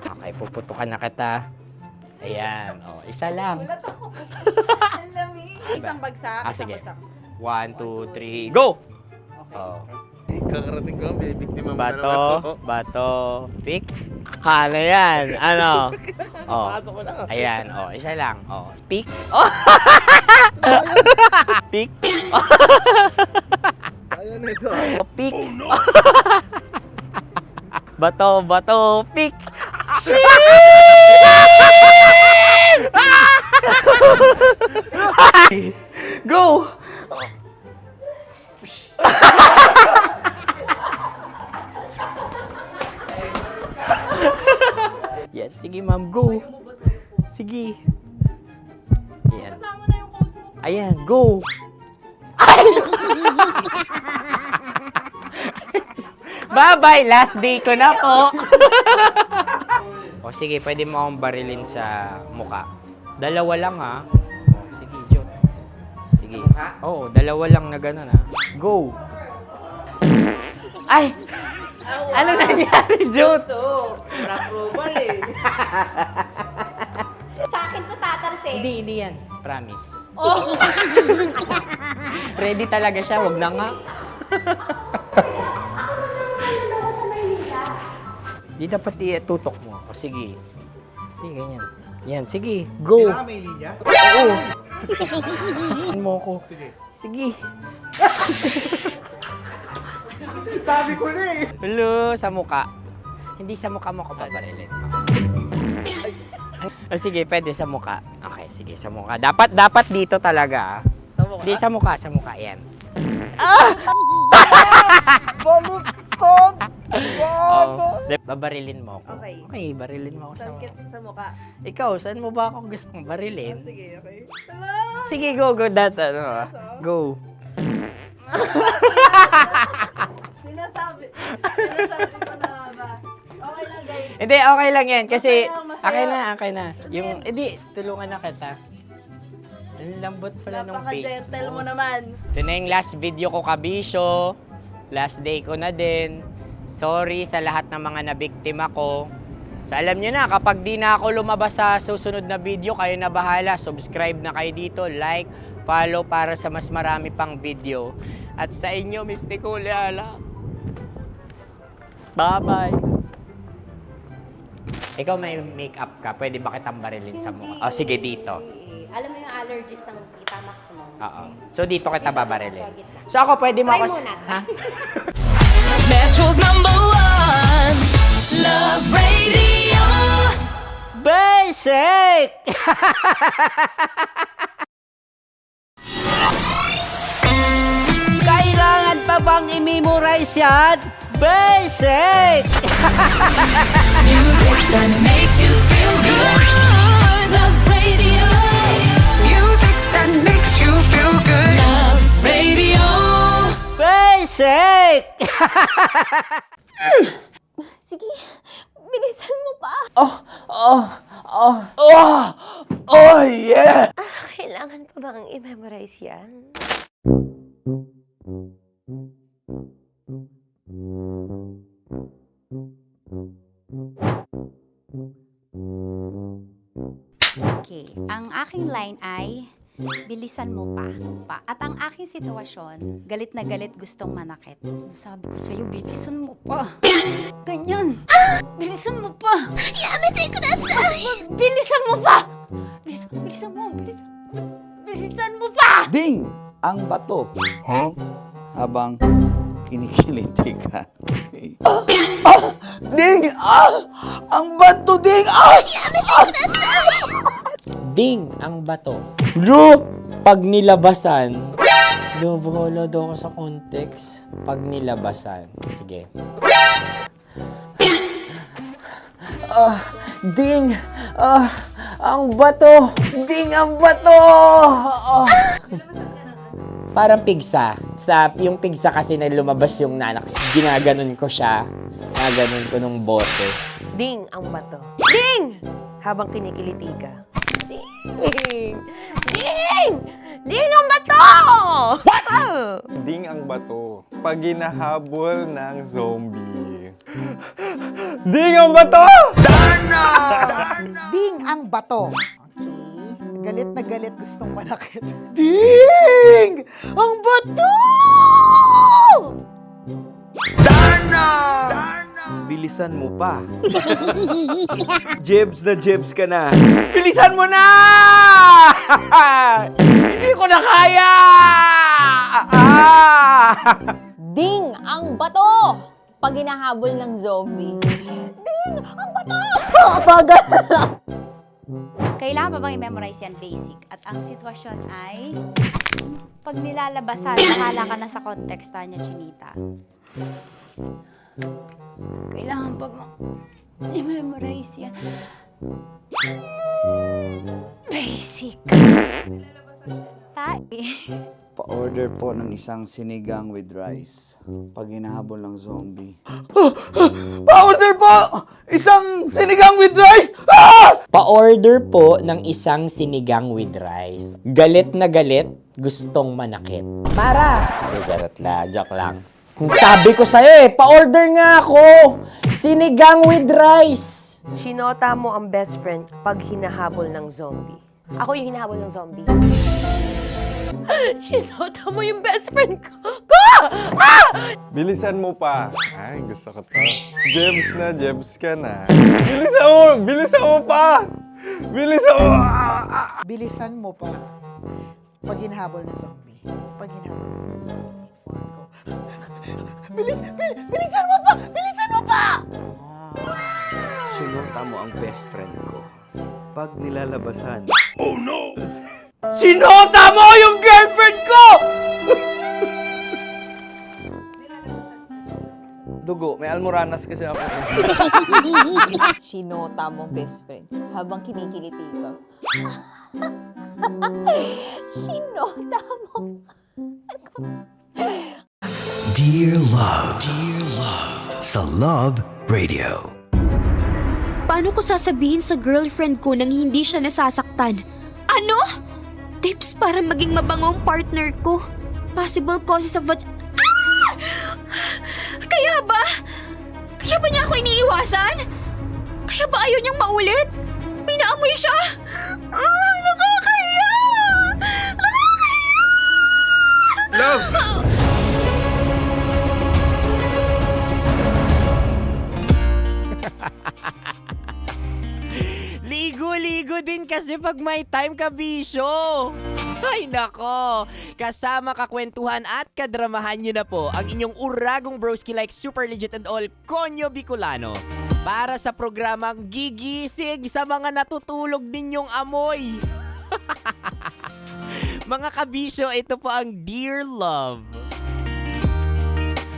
Okay, puputukan na kita. Ayan. Oh, isa lang. Isang bagsak. Sige. 1, 2, 3, go! Oh. Kakarating ko lang, binibiktima mo Bato, pick. Ano yan? Ano? Oh. Pasok ko na. Ayan, oh, isa lang. Oh, pick. Oh. Pick. Ayaw na ito. Oh, pick. Bato, pick. Go! Yan, sige ma'am, go. Sige. Ayan. Ayan, go. Bye-bye, last day ko na po. O sige, pwede mo akong barilin sa muka. Dalawa lang ha. O, sige, Jot. Sige. Oo, dalawa lang na gano'n ha. Go. Ay! Ano nangyari, Jot? Approval eh. Sa akin to tatalsik. Hindi yan. Promise. Oh. Ready talaga siya, wag na nga. Di dapat itutok mo. O sige. Sige, ganyan. Yan, sige. Go. Kailangan may linya? Oo. Mo ko. Sige. Sabi ko na eh. Hello, sa muka. Hindi sa muka mo ko paparilin. O sige, pwede sa muka. Okay, sige, sa muka. Dapat dito talaga. Sa mukha? Hindi, sa muka. Yan. Baluktot! Oh, babarilin mo ako. Okay. Okay, barilin mo ako sa muka. Sa mukha. Ikaw, saan mo ba ako gustong barilin? Sige, okay. Sige, go. Go. Sinasabi ko na nga ba? Okay lang, guys. Hindi, okay lang yan. Kasi, Masaya. okay na. Yung, hindi, tulungan na kita. Ang lambot pala ng face Napaka-gentle mo. mo naman. Ito na yung last video ko, kabisyo. Last day ko na din. Sorry sa lahat ng mga nabiktima ko. So alam nyo na, kapag di na ako lumabas sa susunod na video, kayo na bahala. Subscribe na kayo dito, like, follow para sa mas marami pang video. At sa inyo, Mystiko Leala. Bye-bye. Ikaw may makeup ka, pwede ba kitang barilin sa mukha? Oh, sige, dito. Alam mo yung allergies ng Tita Max mo. Oo. So dito kita babarilin. So ako pwede mo Try ako... muna. Ha? Metro's #1 Love Radio. Basic! Kailangan pa bang i-memorize yan? Basic! Music that makes you feel good. Love Radio. Music that makes you feel good. Love Radio. Basic! Sige, bilisan mo pa. Oh, yeah! Kailangan pa bang i-memorize yan? Okay, ang aking line ay, bilisan mo pa. At ang aking sitwasyon, galit na galit gustong manakit. Sabi ko sa'yo, bilisan mo pa. Ganyan. Bilisan mo pa. Yamitay ko na sa... Bilisan mo pa! Bilisan mo pa! Ding! Ang bato. Habang kinikiliti ka. Okay. Ding! Ang bato, Ding! Ding ang bato. Bro, pag nilabasan. Wala daw ako sa context. Pag nilabasan. Sige. Ding! Ang bato! Ding ang bato! Parang pigsa. Yung pigsa kasi na lumabas yung nanak. Ginaganon ko siya. Ginaganon ko nung bote. Ding ang bato. Ding! Habang kinikiliti ka. Ding! Ding! Ding ang bato! What? Ding ang bato. Pag hinahabol ng zombie. Ding ang bato! Ding ang bato. Okay. Galit na galit gustong manakit. Ding! Ang bato! Bilisan mo pa. Jebs na jebs ka na. Bilisan mo na! Hindi ko na kaya! Ding ang bato! Pag hinahabol ng zombie. Ding ang bato! Bagal! Kailangan pa bang i-memorize yan basic? At ang sitwasyon ay, pag nilalabasan, bahala ka na sa konteksta niya, Chinita. Kailangan pa bang i-memorize yan? Basic. Pa-order po ng isang sinigang with rice. Pag hinahabol ng zombie. Pa-order po! Isang sinigang with rice! Pa-order po ng isang sinigang with rice. Galit na galit, gustong manakit. Para! Charot na, joke lang. Sabi ko sa'yo pa-order nga ako! Sinigang with rice! Sinota mo ang best friend pag hinahabol ng zombie. Ako yung hinahabol ng zombie. Sinota mo yung best friend ko! Bilisan mo pa. Ay, gusto ko to. Jebs na jebs ka na. Bilisan mo pa! Bilisan mo! Bilisan mo pa. Pag hinahabol ng zombie. Pag hinahabol ng zombie. Bilisan mo pa! Bilisan mo pa! Sinota mo ang best friend ko. Pag nilalabasan. Oh no! Sinota mo yung girlfriend ko! Dugo, may almoranas kasi ako. Sinota mo best friend habang kinikiliti ka. Sinota mo. Dear Love sa Love Radio. Paano ko sasabihin sa girlfriend ko nang hindi siya nasasaktan? Ano? Tips para maging mabangong partner ko. Possible causes of Kaya ba? Kaya ba niya ako iniiwasan? Kaya ba ayaw niyang maulit? May naamoy siya! Nakakahiya! Nakakahiya! Love! Ligo-ligo din kasi pag may time, kabisyo. Ay nako, kasama kakwentuhan at kadramahan nyo na po ang inyong uragong broski like super legit and all, Konyo Bicolano. Para sa programang gigising sa mga natutulog ninyong amoy. Mga kabisyo, ito po ang Dear Love.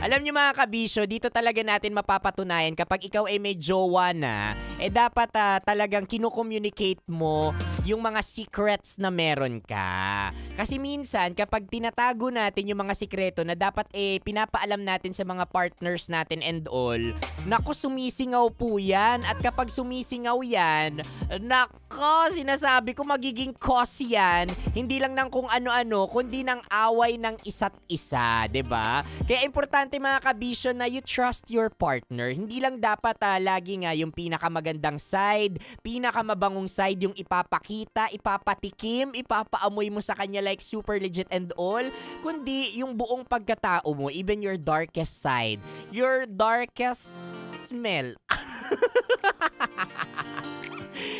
Alam niyo mga kabisyo, dito talaga natin mapapatunayan kapag ikaw ay may jowa na, dapat talagang kino-communicate mo yung mga secrets na meron ka. Kasi minsan, kapag tinatago natin yung mga sikreto na dapat pinapaalam natin sa mga partners natin and all, naku, sumisingaw po yan. At kapag sumisingaw yan, nako, sinasabi ko magiging cause yan, hindi lang ng kung ano-ano, kundi ng away ng isa't isa, 'di ba? Kaya importante mga kabisyo na you trust your partner. Hindi lang dapat lagi nga yung pinakamagandang side, pinakamabangong side yung ipapakita, ipapatikim, ipapaamoy mo sa kanya like super legit and all, kundi yung buong pagkatao mo, even your darkest side, your darkest smell.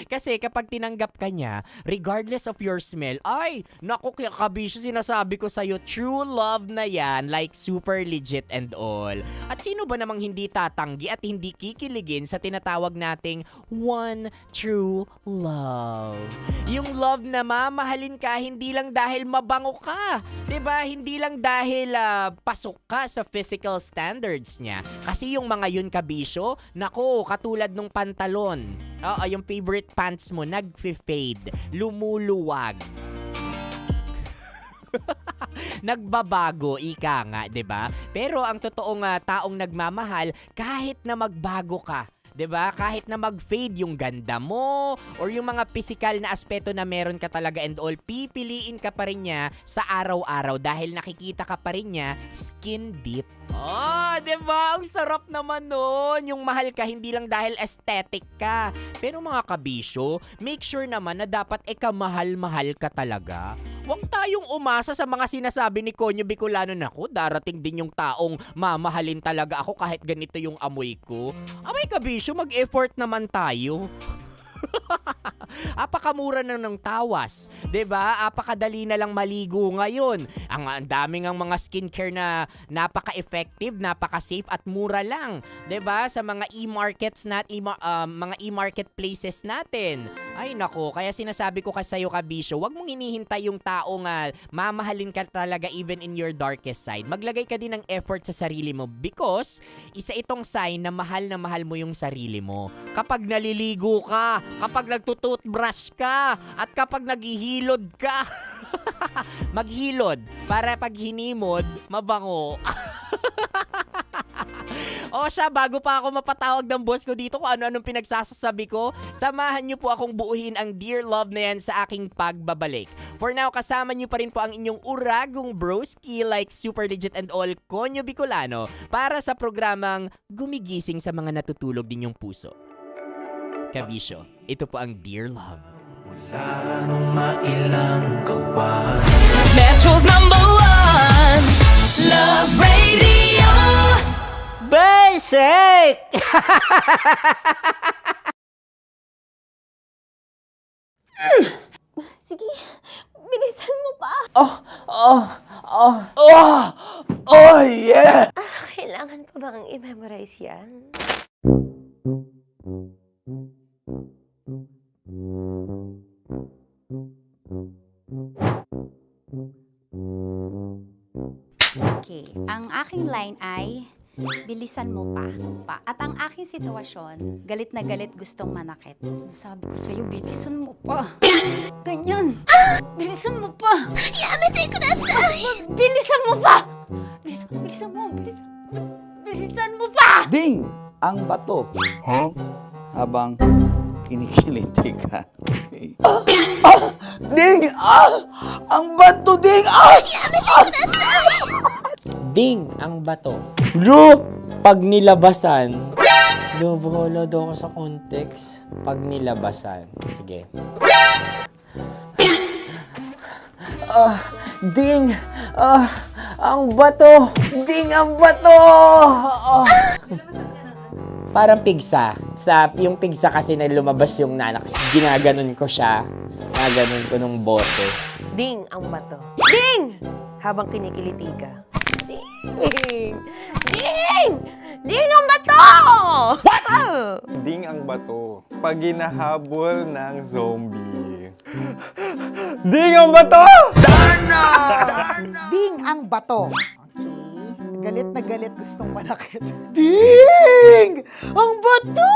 Kasi kapag tinanggap ka niya, regardless of your smell, ay, naku, kaya kabisyo, sinasabi ko sa'yo, true love na yan, like super legit and all. At sino ba namang hindi tatanggi at hindi kikiligin sa tinatawag nating one true love? Yung love na mamahalin ka hindi lang dahil mabango ka, 'di ba? Hindi lang dahil pasok ka sa physical standards niya. Kasi yung mga yun kabisyo, naku, katulad nung pantalon. Yung favorite pants mo nagfe-fade, lumuluwag. Nagbabago, ika nga, 'di ba? Pero ang totoong taong nagmamahal, kahit na magbago ka, 'di ba? Kahit na mag-fade yung ganda mo or yung mga physical na aspeto na meron ka talaga and all, pipiliin ka pa rin niya sa araw-araw dahil nakikita ka pa rin niya skin deep. Oh, 'di ba? Ang sarap naman nun. Yung mahal ka hindi lang dahil aesthetic ka. Pero mga kabisyo, make sure naman na dapat kamahal-mahal ka talaga. Huwag tayong umasa sa mga sinasabi ni Konyo Bicolano na ko, darating din yung taong mamahalin talaga ako kahit ganito yung amoy ko. Abay kabisyo, mag-effort naman tayo. Apakamura na ng tawas, 'di ba? Apakadali na lang maligo ngayon. Ang daming ang mga skincare na napaka-effective, napaka-safe at mura lang, 'di ba? Sa mga e-markets mga e-marketplaces natin. Ay nako, kaya sinasabi ko kasi sa'yo kabisyo, wag mong hinihintay yung taong mamahalin ka talaga even in your darkest side. Maglagay ka din ng effort sa sarili mo because isa itong sign na mahal mo yung sarili mo. Kapag naliligo ka, kapag nagtututbrush ka, at kapag naghihilod ka. Maghilod para pag hinimod, mabango. O siya, bago pa ako mapatawag ng boss ko dito kung ano-anong pinagsasasabi ko, samahan niyo po akong buuhin ang Dear Love na yan sa aking pagbabalik. For now, kasama niyo pa rin po ang inyong uragong broski like super legit and all, Konyo Bicolano, para sa programang gumigising sa mga natutulog din yung puso. Kabisyo, ito po ang Dear Love. Metro's #1 Love Radio Basic! Sige, bilisan mo pa. Oh, yeah! Kailangan pa bang i-memorize yan? Okay, ang aking line ay, bilisan mo pa. At ang aking sitwasyon, galit na galit gustong manakit. Sabi ko sa'yo, bilisan mo pa. Ganyan. Bilisan mo pa. Yamitay ko na sa... Bilisan mo pa! Bilisan mo pa! Ding! Ang bato. Habang kinikiliti ka. Okay. Ding! Ang bato, Ding! Yamitay ko na sa... Ding ang bato. Pag nilabasan, Bahala daw ako sa context. Pag nilabasan. Sige. Ding! Ang bato! Ding, ang bato! Parang pigsa. Yung pigsa kasi na lumabas yung nanak. Ginaganon ko siya. Ginaganon ko nung bote. Ding ang bato. Ding! Habang kinikiliti ka. Ding! Ding! Ding ang bato! What? Ding ang bato. Pag hinahabol ng zombie. Ding ang bato! Ding ang bato. Okay. Galit na galit, gustong manakit. Ding! Ang bato!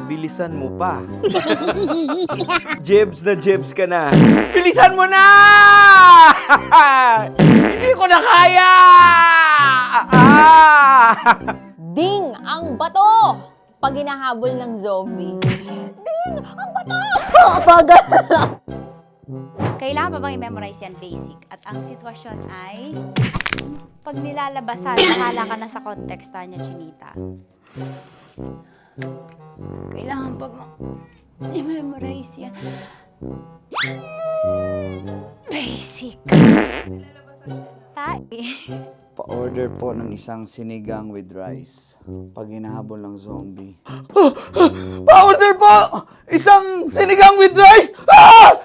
Bilisan mo pa. Jebs na jebs ka na. Bilisan mo na! Hindi ko na kaya! Ding ang bato! Pag hinahabol ng zombie. Ding ang bato! Papagal! Kailangan pa bang i-memorize yan basic? At ang sitwasyon ay, pag nilalabasan, nakala ka na sa konteksta niya, Chinita. Kailangan pa bang i-memorize yan? Basic. Pa-order po ng isang sinigang with rice. Pag hinahabol ng zombie. Pa-order po! Isang sinigang with rice!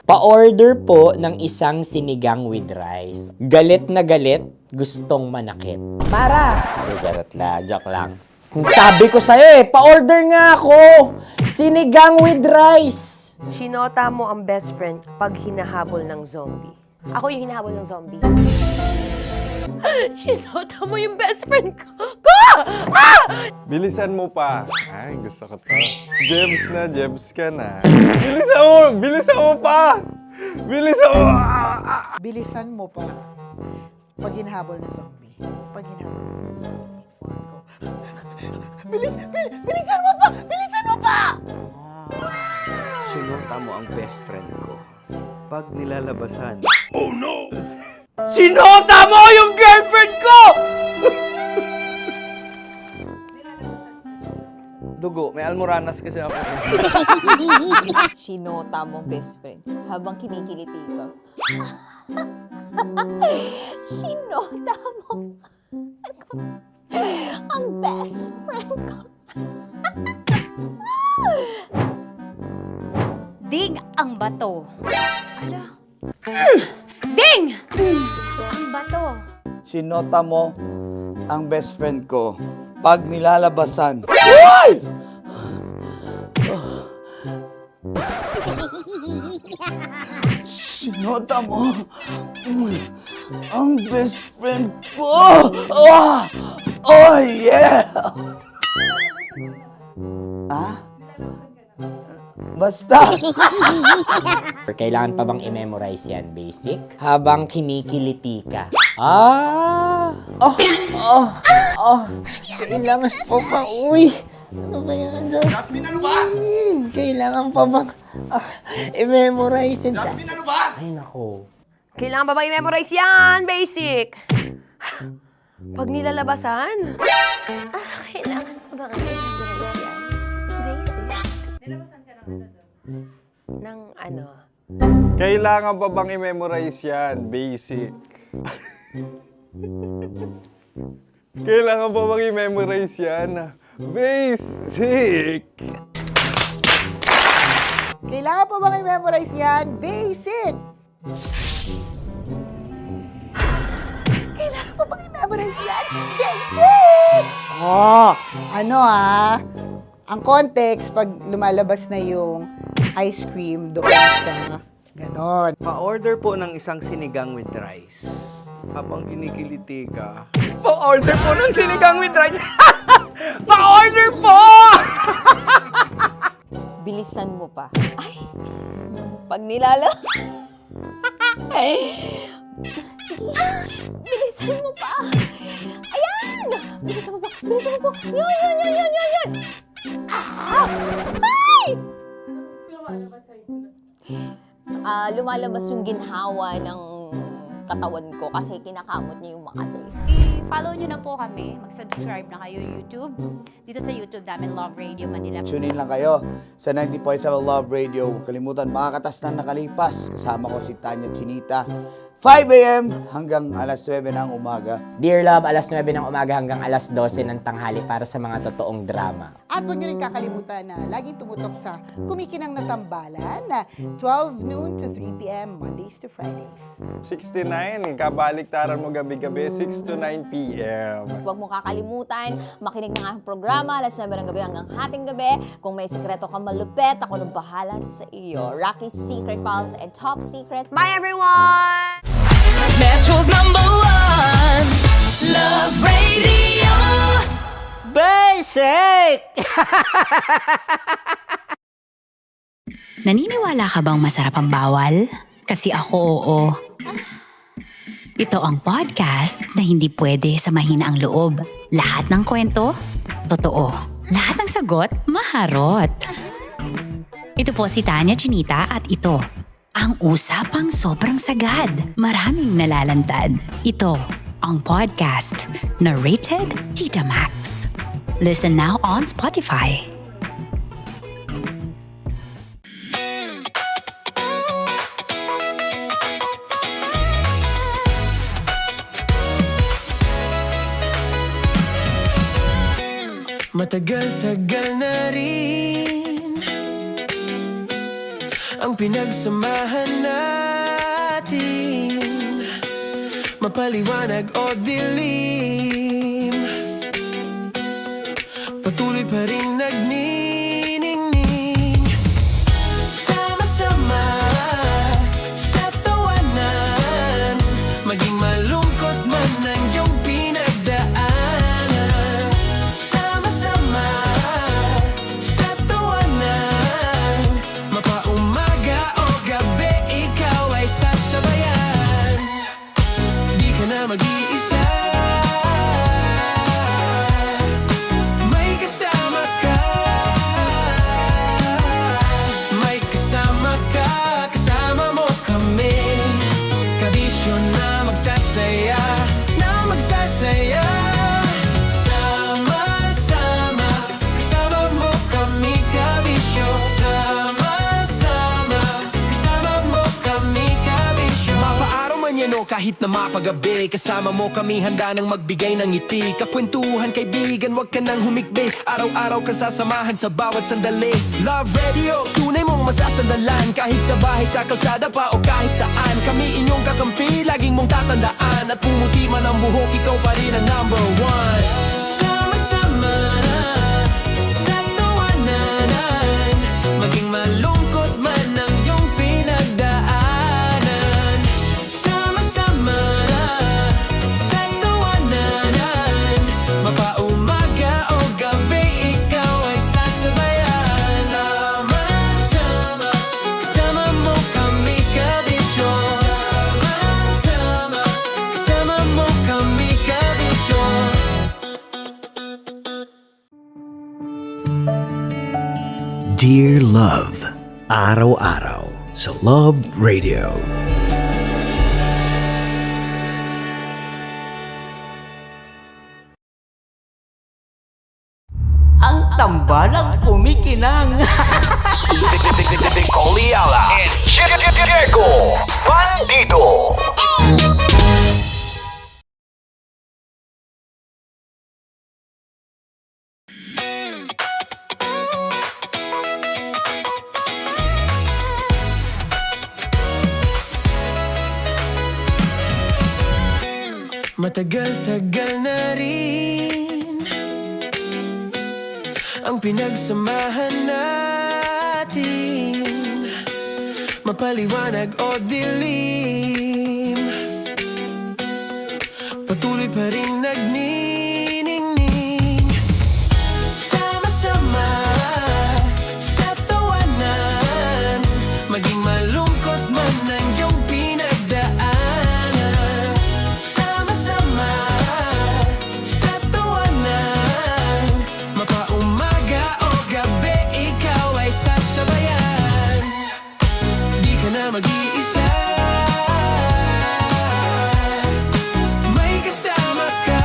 Pa-order po ng isang sinigang with rice. Galit na galit, gustong manakit. Para! Charot na, joke lang. Sabi ko sa'yo pa-order nga ako! Sinigang with rice! Sinota mo ang best friend pag hinahabol ng zombie. Ako yung hinahabol ng zombie. Sinota mo yung best friend ko! Bilisan mo pa. Ay, gusto ko to. Jebs na, jebs ka na. Bilisan mo! Bilisan mo pa! Bilisan mo! Bilisan mo pa. Pag hinahabol ng zombie. Pag hinahabol ng zombie. Bilisan mo pa! Bilisan mo pa! Sinota mo ang best friend ko. Pag nilalabasan. Oh no! Sinota mo yung girlfriend ko! Dugo, may almoranas kasi ako. Sinota mo best friend habang kinikiliti ka. Sinota mo ang best friend ko. Ding ang bato. Ala. Ding! Ang bato. Sinota mo ang best friend ko. Pag nilalabasan. Sinota mo ang best friend ko. Oh yeah! Basta! Kailangan pa bang i-memorize yan, basic? Habang kinikiliti ka. Kailangan pa ba? Uy! Ano ba yan, Jasmine, ano ba? Kailangan pa bang i-memorize yan? Jasmine, ano ba? Ay, nako. Kailangan ba i-memorize yan? Basic. Pag nilalabasan? Kailangan pa ba i-memorize yan? Basic. Nilalabasan ka ng ano? Kailangan pa bang i-memorize yan? Basic. Kailangan pa bang i-memorize yan? Basic. Kailangan pa bang i-memorize yan? Basic! Kailangan pa bang i-memorize yan? Basic! Ang context, pag lumalabas na yung ice cream doon sa ganon. Pa-order po ng isang sinigang with rice. Habang kinikiliti ka. Pa-order po ng sinigang with rice! Pa-order po! Bilisan mo pa. Ay! Pag nilala... Bilisan mo pa! Ayan! Bilisan mo pa! Bilisan mo pa! Yan! Ay! Lumalabas yung ginhawa ng katawan ko kasi kinakamot niya yung Makati. follow nyo na po kami. Mag-subscribe na kayo YouTube. Dito sa YouTube namin, Love Radio Manila. Tune in lang kayo sa 90.7 Love Radio. Huwag kalimutan, makakatas na nakalipas. Kasama ko si Tanya Chinita. 5 a.m. hanggang alas 9 ng umaga. Dear Love, alas 9 ng umaga hanggang alas 12 ng tanghali para sa mga totoong drama. At huwag niyo rin kakalimutan na laging tumutok sa Kumikinang na Tambalan na 12 noon to 3 p.m. Mondays to Fridays. 69, kabaliktaran mo gabi-gabi, 6 to 9 p.m. Huwag mo kakalimutan, makinig ng aking programa, alas 9 ng gabi hanggang hating gabi. Kung may sekreto kang malupet, ako nang bahala sa iyo. Rocky's Secret Files and Top Secret. Bye everyone! Metro's #1 Love Radio Basic! Naniniwala ka bang masarap ang bawal? Kasi ako oo. Ito ang podcast na hindi pwede samahin ang loob. Lahat ng kwento, totoo. Lahat ng sagot, maharot. Ito po si Tanya Chinita at ito, ang usapang sobrang sagad. Maraming nalalantad. Ito, ang podcast na rated Tita Max. Listen now on Spotify. Matagal-tagal na rin ang pinagsamahan natin, mapaliwanag o dilim, patuloy pa rin nagniningning. Sama-sama sa tawanan, maging malungkot man ang iyong pinagdaanan. Sama-sama sa tawanan, mapaumaga o gabi, ikaw ay sasabayan. Di ka na mag-iisa, may kasama ka. May kasama ka, kasama mo kami. Kabisyo na magsasaya, na magsasaya. Sama-sama, kasama mo kami, kabisyo. Sama-sama, kasama mo kami, kabisyo. Mapaaraw man yan o kahit na mapagabi, kasama mo kami, handa nang magbigay ng ngiti. Kakwentuhan, kaibigan, wag ka nang humikbi. Araw-araw ka sasamahan sa bawat sandali. Love Radio, tunay mong masasandalan. Kahit sa bahay, sa kalsada pa o kahit saan, kami inyong kakampi, laging mong tatandaan. At pumuti man ang buhok, ikaw pa rin ang #1. Sama-sama sa tawanan, maging malungkot man ang iyong pinagdaanan. Sama-sama sa tawanan, mapaumaga o gabi, ikaw ay sasabayan. Sama-sama, kasama mo kami, kabisyo. Sama-sama, kasama mo kami, kabisyo. Dear Love, araw-araw sa Love Radio. Ang tambalang kumikinang. Coliala and Diego Bandido. Matagal-tagal na rin ang pinagsamahan natin, mapaliwanag o dilim, patuloy pa rin nagniningning. Sama-sama sa tawanan, maging malungkot man ang iyong pinagdaanan. Sama-sama sa tawanan, mapaumaga o gabi, ikaw ay sasabayan. Di ka na mag-iisa, may kasama ka.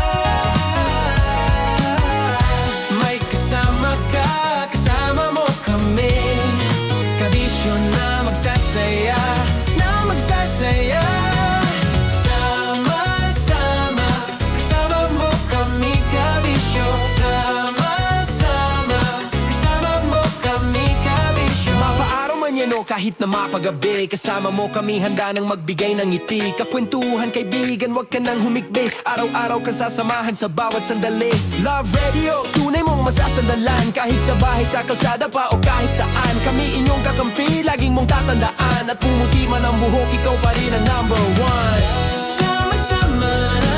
kahit na mapagabi. Kasama mo kami handa nang magbigay ng ngiti. Kakwentuhan kaibigan, wag ka nang humikbi. Araw-araw ka sasamahan sa bawat sandali. Love Radio, tunay mong masasandalan. Kahit sa bahay, sa kalsada pa o kahit saan. Kami inyong kakampi, laging mong tatandaan. At pumuti man ang buhok, ikaw pa rin ang number one. Sama-sama na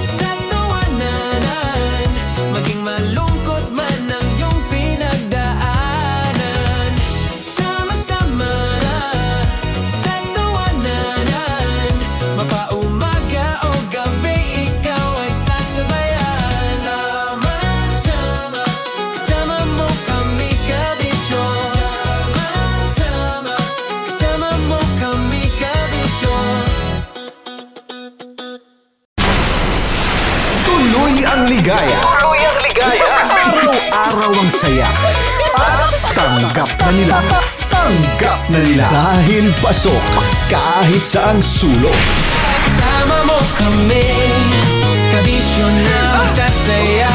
sa tawanan, maging malungkot man ang iyong pinagdaanan. Sama-sama na sa tawanan, mapaumaga o gabi, ikaw ay sasabayan. Sama-sama, kasama mo kami kabisyon. Sama-sama, kasama mo kami kabisyon. Tuloy ang ligaya. Araw-araw ang saya. At tanggap na nila. Tanggap na nila. Dahil pasok kahit saan sulok. Sama mo kami, kabisyon na magsasaya,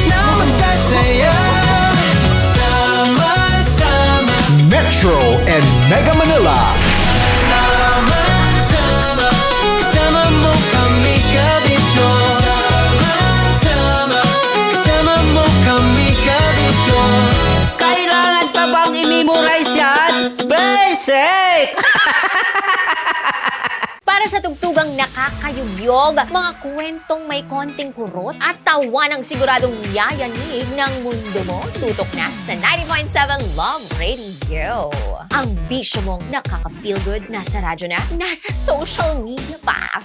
na magsasaya. Sama-sama, Metro and Mega Manila. sama-sama, kasama mo kami kabisyon. Sama-sama, kasama mo kami kabisyon. Kailangan pa bang i-memorize yan? Basic! Para sa tugtugang nakakayugyog, mga kwentong may konting kurot at tawa ng siguradong yayanig ng mundo mo, tutok na sa 90.7 Love Radio. Ang bisyo mong nakaka-feel good, nasa radyo na, nasa social media pa.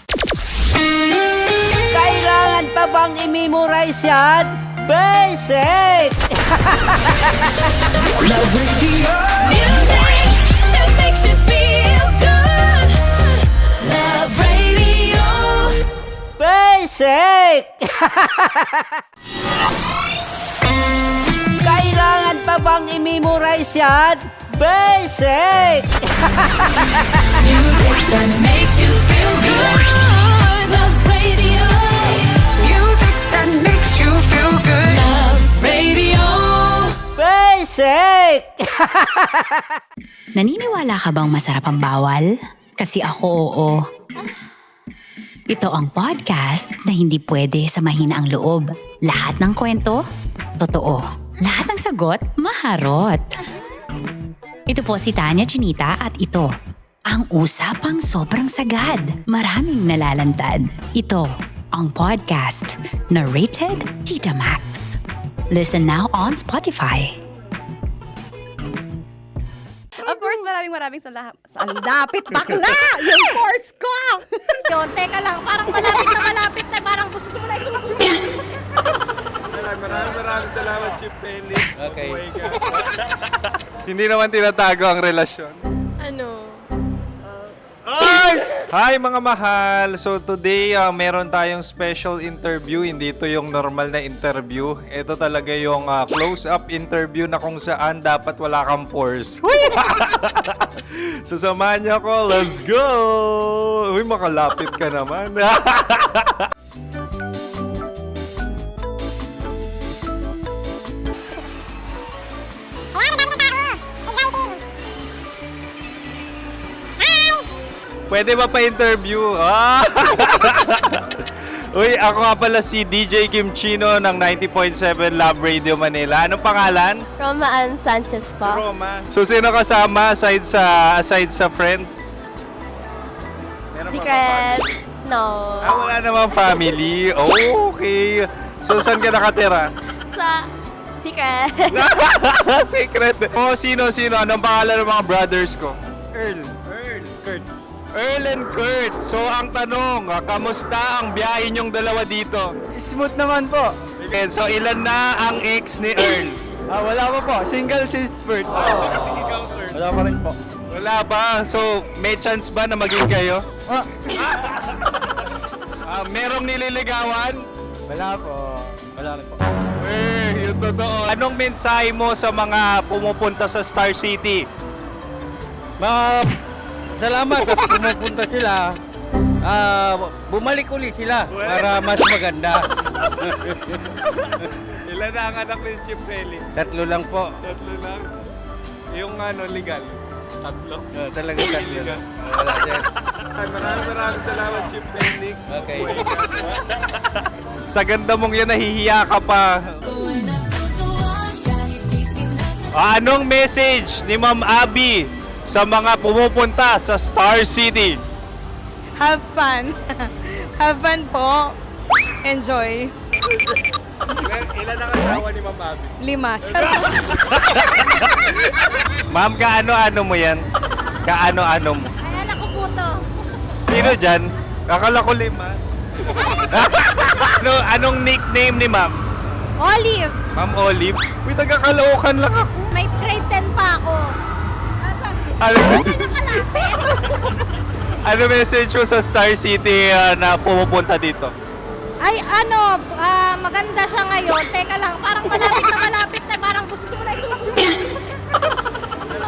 Kailangan pa bang i-memorize yan? Basic! Love Radio. Music that makes you feel good. Love Radio. Basic! Kailangan pa bang i-memorize yan? Basic! Music that makes you feel good. Love Radio. Music that makes you feel good. Love Radio. Basic! Naniniwala ka bang masarap ang bawal? Kasi ako oo. Ito ang podcast na hindi pwede sa mahina ang loob. Lahat ng kwento, totoo. Lahat ng sagot, maharot. Ito po si Tanya Chinita at ito, ang usapang sobrang sagad. Maraming nalalantad. Ito, ang podcast na Rated Tita Max. Listen now on Spotify. Of course, maraming salamat. Ang lapit bakla! Yung course ko! Yun, teka lang, parang malapit na, parang gusto mo na isulat. Maraming salamat, Chip Felix. Okay. Oh my God. Hindi naman tinatago ang relasyon. Ano? Hi mga mahal! So today, meron tayong special interview. Hindi ito yung normal na interview. Ito talaga yung close-up interview na kung saan dapat wala kang pores. So samahan niyo ako. Let's go! Uy, makalapit ka naman. Pwede ba pa-interview? Uy, ako nga pala si DJ Kim Chino ng 90.7 Love Radio Manila. Anong pangalan? Roma Ann Sanchez po. Roma. So, sino kasama aside sa friends? Meron ba Secret. No. wala namang family. Oh, okay. So, saan ka nakatira? Sa Secret. Secret. Oh, sino? Anong pangalan ng mga brothers ko? Earl, Kurt. Earl and Kurt. So, ang tanong, kamusta ang biyahe niyong dalawa dito? Smooth naman po. Okay, so, ilan na ang ex ni Earl? Wala pa po. Single since birth. Ikaw, Kurt. Wala pa rin po. Wala pa. So, may chance ba na maging kayo? Merong nililigawan? Wala po. Wala rin po. Yung totoo. Anong mensahe mo sa mga pumupunta sa Star City? Salamat at pumupunta sila. Bumalik ulit sila para mas maganda. Ilan na ang anak ni Chip Felix? 3 lang po. 3 lang? Yung legal? Tatlo. Talaga tatlo. Wala dyan. Maraming salamat, Chief Felix. Okay. Sa ganda mong yan, nahihiya ka pa. Anong message ni Ma'am Abby sa mga pumupunta sa Star City? Have fun. Have fun po. Enjoy. Ilan ang asawa ni Ma'am Abby? 5. Charot. Ma'am, kaano-ano mo yan? Kaano-ano mo? Ay, anak ko po to. Sino dyan? Kakala ko 5. Anong nickname ni Ma'am? Olive. Ma'am Olive? Uy, taga-Caloocan lang ako. May grade 10 pa ako. Ano message mo sa Star City na pumupunta dito? Ay, maganda siya ngayon. Teka lang, parang malapit na, parang gusto mo na isulat.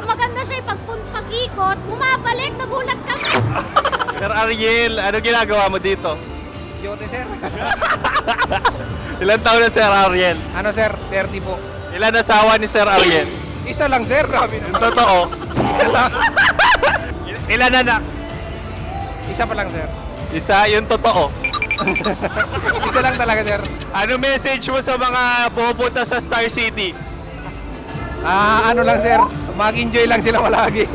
Maganda siya pag-ikot, bumabalik, nagulat kami. Sir Ariel, ano ginagawa mo dito? Yote, sir. Ilan taon na Sir Ariel? Ano, sir? 30 po. Ilan asawa ni Sir Ariel? Isa lang, sir. Grabe Yung totoo? Isa lang. Ilan anak? Isa pa lang, sir. Isa, yung totoo. Isa lang talaga, sir. Ano message mo sa mga pumupunta sa Star City? Ano lang, sir. Mag-enjoy lang sila palagi.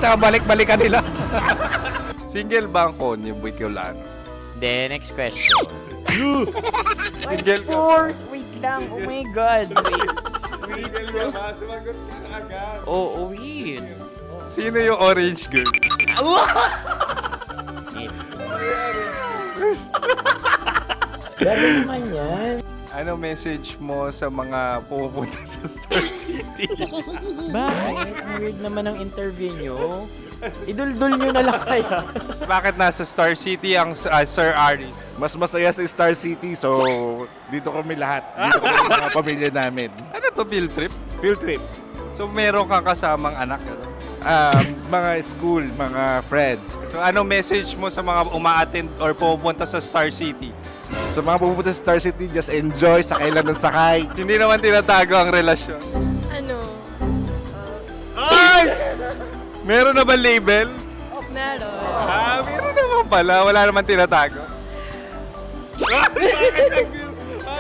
Tsaka balik-balikan nila. Single ba ang Connie Bicolano? Then, next question. Single ka? course! Wait lang. Oh my God. Single ka ba? Sumagot ka na agad. Oo, wait. Sino yung orange girl? Gano'n naman yan. Ano message mo sa mga pumupunta sa Star City? Bakit? Ang weird naman ang interview nyo. Idul-dul nyo na lang kaya. Bakit nasa Star City ang Sir Aris? Mas masaya sa Star City, so dito kami lahat. Dito kami mga pamilya namin. Ano to, field trip? Field trip. So meron kang kasamang anak? Ano? Mga school, mga friends. So ano message mo sa mga uma-attend or pumupunta sa Star City? Sa mga pupunta sa Star City, just enjoy, sakay lang ng sakay. Hindi naman tinatago ang relasyon. Ano? Ay! Meron na ba label? Meron. Meron naman pala. Wala naman tinatago.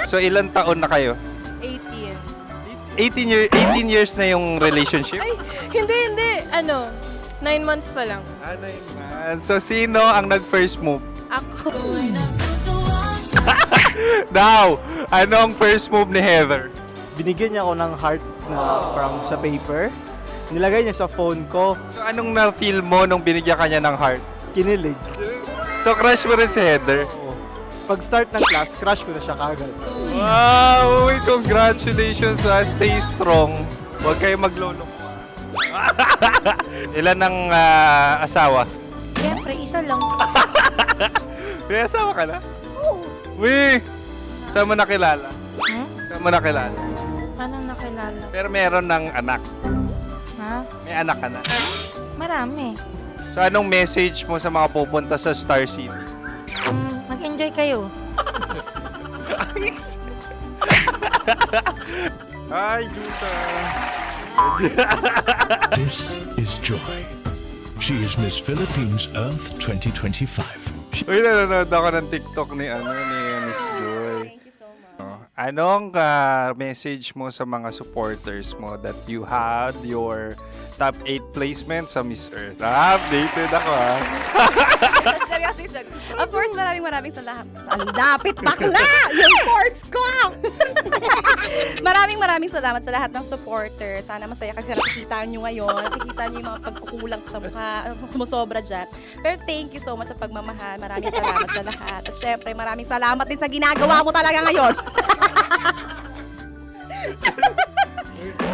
So ilan taon na kayo? 18. 18 years na yung relationship? Ay, hindi. 9 months pa lang. 9 months. So sino ang nag-first move? Ako. Daw, anong first move ni Heather? Binigyan niya ako ng heart na from sa paper. Nilagay niya sa phone ko. So anong na-feel mo nung binigyan kanya ng heart? Kinilig. So crush mo rin si Heather? Pag start ng class, crush ko na siya kagad. Wow! Uy, congratulations! Stay strong. Huwag kayo maglolong. Ilan ang asawa? Siyempre, isa lang. May asawa ka na? Oo. Uy! Saan mo nakilala? Saan mo nakilala? Paano nakilala? Pero meron ng anak. Ha? May anak ka na. Marami. So anong message mo sa mga pupunta sa Star City? Mag-enjoy kayo. Hi, Jusa! This is Joy. She is Miss Philippines Earth 2025. Uy, nanonood ako ng TikTok ni Miss Joy. Thank you so much. Anong message mo sa mga supporters mo that you had your top 8 placement sa Miss Earth? Updated ako Seryoso, of course, maraming salamat. Ang lapit bakla! Yung force ko! maraming salamat sa lahat ng supporters. Sana masaya kasi nakikita nyo ngayon. Nakikita nyo yung mga pagkukulang sa mukha, sumusobra dyan. Pero thank you so much sa pagmamahal. Maraming salamat sa lahat. At syempre, maraming salamat din sa ginagawa mo talaga ngayon.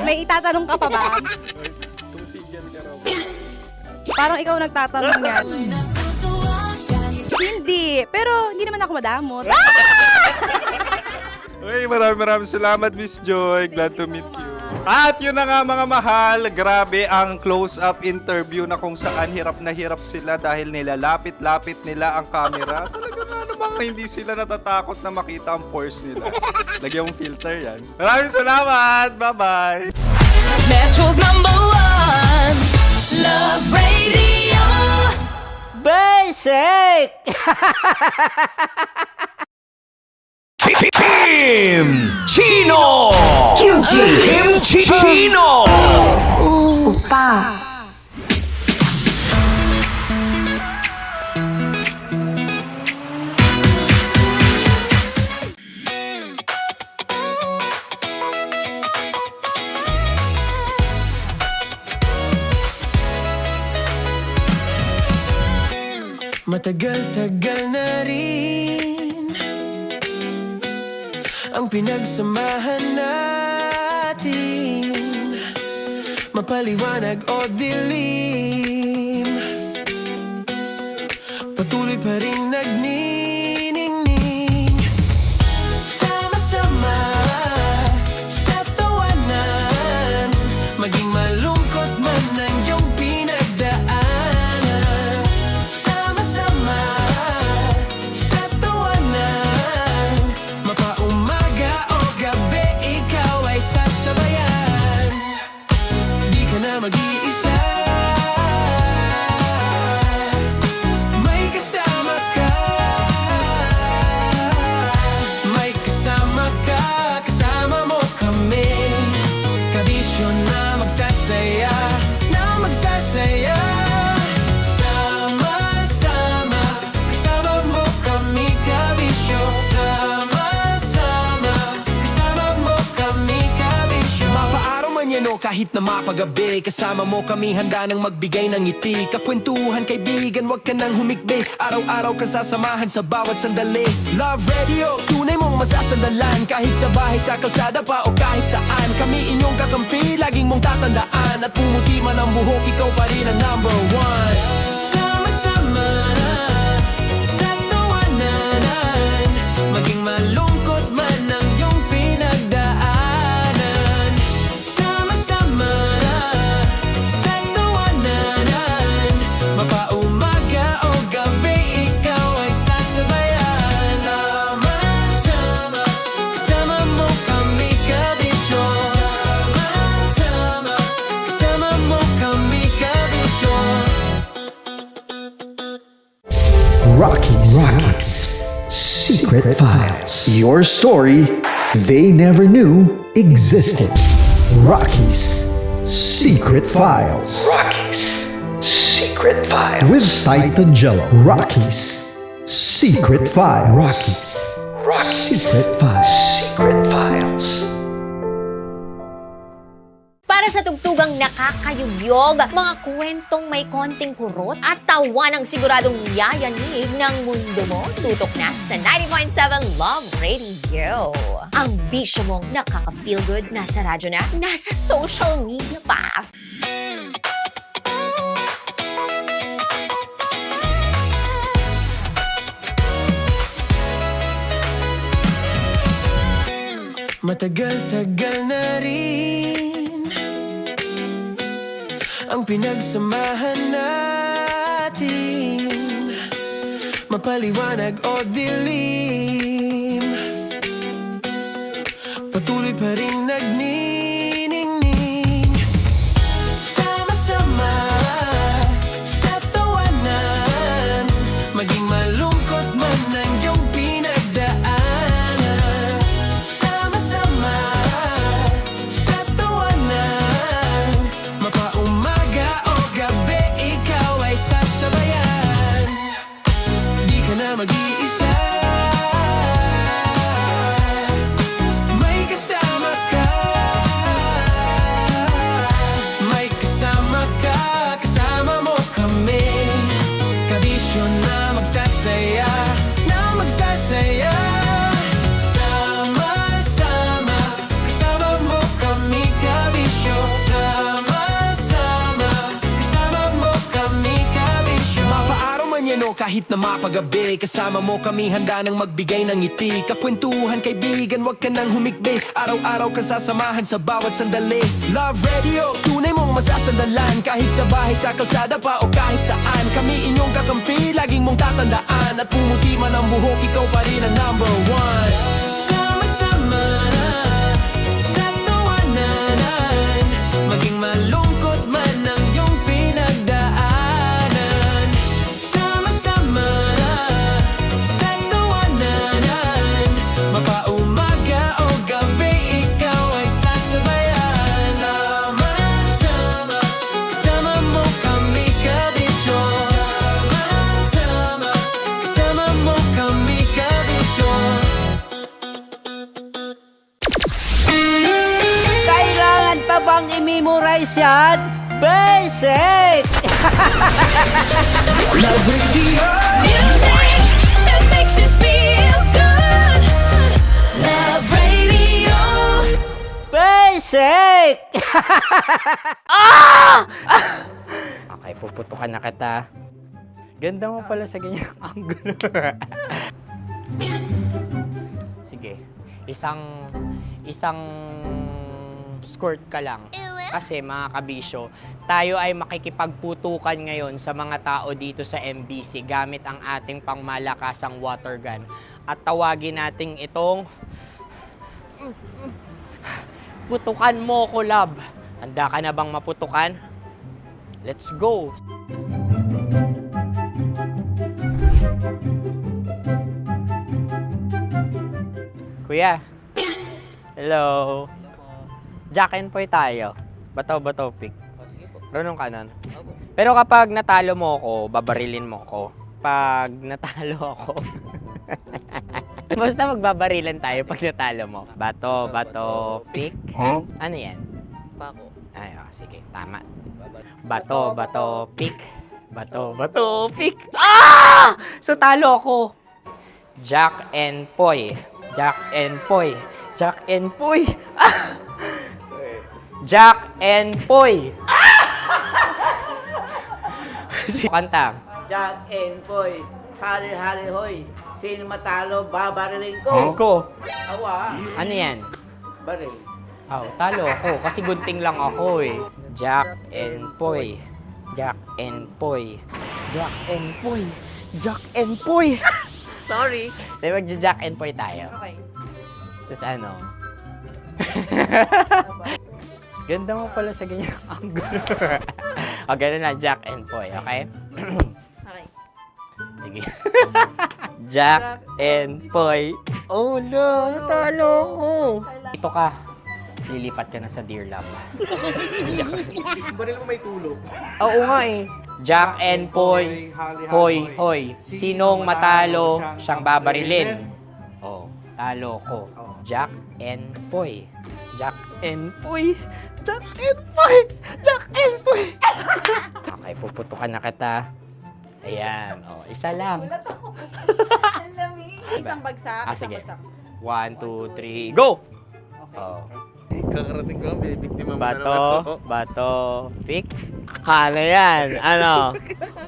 May itatanong ka pa ba? Parang ikaw nagtatanong yan. Hindi. Pero hindi naman ako madamot. Uy, maraming salamat, Miss Joy. Glad to meet you. At yun na nga mga mahal, grabe ang close-up interview na kung saan hirap na hirap sila dahil nilalapit-lapit nila ang camera. Talaga ano bang hindi sila natatakot na makita ang pores nila. Lagyan mong filter yan. Maraming salamat! Bye-bye! Metro's #1 Love Radio. Basic! Kim Chino. Kim Chino. Upa. Matagal-tagal na rin ang pinagsamahan natin, mapaliwanag o dilim, patuloy pa rin nagniningning. Sama-sama sa tawanan, maging malungkot man ang iyong pinagdaanan. Sama-sama sa tawanan, mapaumaga o gabi, ikaw ay sasabayan. Di ka na mag-iisa, may kasama ka. May kasama ka, kasama mo kami. Kabisyo na magsasaya, na magsasaya. Sama-sama, kasama mo kami, kabisyo. Sama-sama, kasama mo kami, kabisyo. Mapaaraw man yan o kahit na mapagabi, kasama mo kami, handa nang magbigay ng ngiti. Kakwentuhan, kaibigan, wag ka nang humikbi. Araw-araw ka sasamahan sa bawat sandali. Love Radio, tunay mong masasandalan. Kahit sa bahay, sa kalsada pa o kahit saan, kami inyong kakampi, laging mong tatandaan. At pumuti man ang buhok, ikaw pa rin ang number one. Sama-sama sa tawanan, maging malungkot man ang iyong pinagdaanan. Sama-sama sa tawanan, mapaumaga o gabi, ikaw ay sasabayan. Sama-sama, kasama mo kami, kabisyo. Sama-sama, kasama mo kami, kabisyo. Rockies. Secret Files. Your story they never knew existed. Rockies. Secret Files. Secret Files. With Titan Jello. Rockies. Secret Files. Rockies. Secret Files. Secret Files. Para sa tugtugang nakakayugyog, mga kwentong may konting kurot at tawa ng siguradong yayanig ng mundo mo, tutok na sa 90.7 Love Radio. Ang bisyo mong nakaka-feel good, nasa radyo na, nasa social media pa. Matagal-tagal na rin ang pinagsamahan natin, mapaliwanag o dilim, patuloy pa rin nagniningning. Sama-sama sa tawanan, maging malungkot man ang iyong pinagdaanan. Sama-sama sa tawanan, mapaumaga o gabi, ikaw ay sasabayan. Di ka na mag-iisa, may kasama ka. May kasama ka, kasama mo kami. Kabisyo na magsasaya, na magsasaya. Sama-sama, kasama mo kami, kabisyo. Sama-sama, kasama mo kami, kabisyo. Mapaaraw man yan o kahit na mapagabi, kasama mo kami, handa nang magbigay ng ngiti. Kakwentuhan, kaibigan, wag ka nang humikbi. Araw-araw ka sasamahan sa bawat sandali. Love Radio, tunay mong masasandalan. Kahit sa bahay, sa kalsada pa o kahit saan, kami inyong kakampi, laging mong tatandaan. At pumuti man ang buhok, ikaw pa rin ang number one. Sama-sama sa tawanan, maging malungkot man ang iyong pinag bang i-memorize yan? Basic! Love Radio. Music that makes you feel good. Love Radio. Basic! Okay, puputukan na kita. Ganda mo pala sa ganyang angulo. Sige, isang skirt ka lang. Kasi mga kabisyo, tayo ay makikipagputukan ngayon sa mga tao dito sa MBC gamit ang ating pangmalakasang water gun. At tawagin natin itong putukan mo ko, love. Handa ka na bang maputukan? Let's go! Kuya. Hello. Jack and Poy tayo. Bato-bato pick. Runong ka nun. Pero kapag natalo mo ako, babarilin mo ako. Pag natalo ako, basta magbabarilan tayo pag natalo mo. Bato, pick. Huh? Ano yan? Pako. Ay, sige, tama. Bato, pick. Bato, pick. So talo ako. Jack and Poy. Jack and Poy. Jack and Poy. Jack and Poy. Kanta. Jack and Poy, hali-hali hoy. Sino matalo, babariling ko. Ko. Awa. Ano yan? Baril. Oh, talo ako kasi gunting lang ako eh. Jack and Poy. Jack and Poy. Jack and Poy. Jack and Poy. Sorry. Di ba Jack and Poy tayo? Okay. Tapos ano? Ganda mo pala sa ganyang angulo. O, ganun lang, Jack and Poy, okay? Okay. Sige. Jack and Poy. Oh no, natalo ko. Ito ka. Lilipat ka na sa Dear Love. Baril mo may tulog. Oo nga eh. Jack and Poy. Hoy, hoy. Sinong matalo, siyang babarilin. Oh, talo ko. Jack and Poy. Jack and Poy. Jack and Poy. Jack and Poy. Okay, puputukan na kita. Ayan. Oh, isa lang. Isang bagsak. Sige. 1, 2, 3, go! Oh. Kakarating ko lang, binibiktima mo Bato, pick. Ano yan? Ano?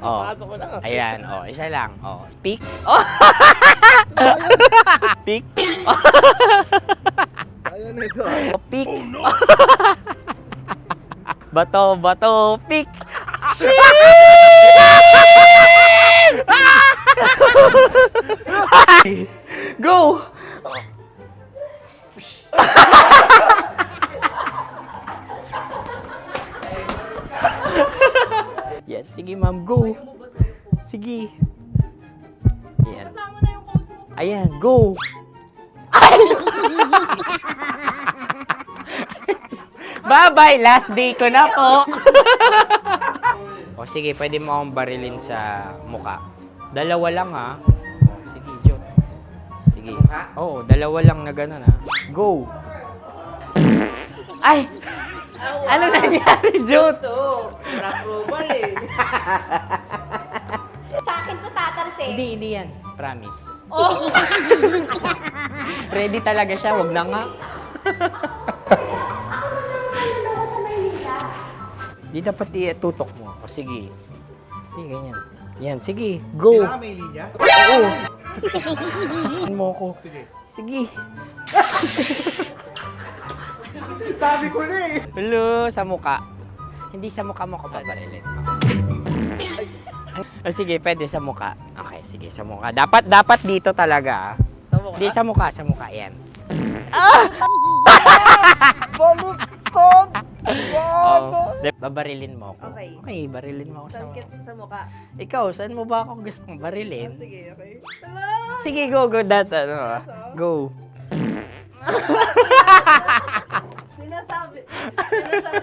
Oh. Pasok ko na. Ayan, oh, isa lang. Oh, pick. Oh. Pick. Ayaw na ito. Oh, pick. Bato, pick. Go! Yan, sige ma'am, go. Sige. Ayan. Ayan, go. Bye-bye, last day ko na po. O sige, pwede mo akong barilin sa muka. Dalawa lang ha. O, sige, Jo. Sige. Oo, dalawa lang na gano'n ha. Go. Ay! Ano nangyari, Jo? Approval eh. Sa akin to tatalsik. Hindi yan. Promise. Oh. Ready talaga siya, wag na nga. Di dapat itutok mo. O sige. Sige, ganyan. Yan, sige. Go. Kailangan may linya? Oo. Mo ko. Sige. Sabi ko na eh. Hello, sa muka. Hindi sa muka mo ko paparilin. O sige, pwede sa muka. Okay, sige, sa muka. Dapat dito talaga. Sa mukha? Hindi, sa muka. Yan. Baluktot! Oh, babarilin mo ako. Okay. Okay, barilin mo ako sa muka. Sa mukha. Ikaw, saan mo ba ako gustong barilin? Sige, okay. Sige, go. Go. Sinasabi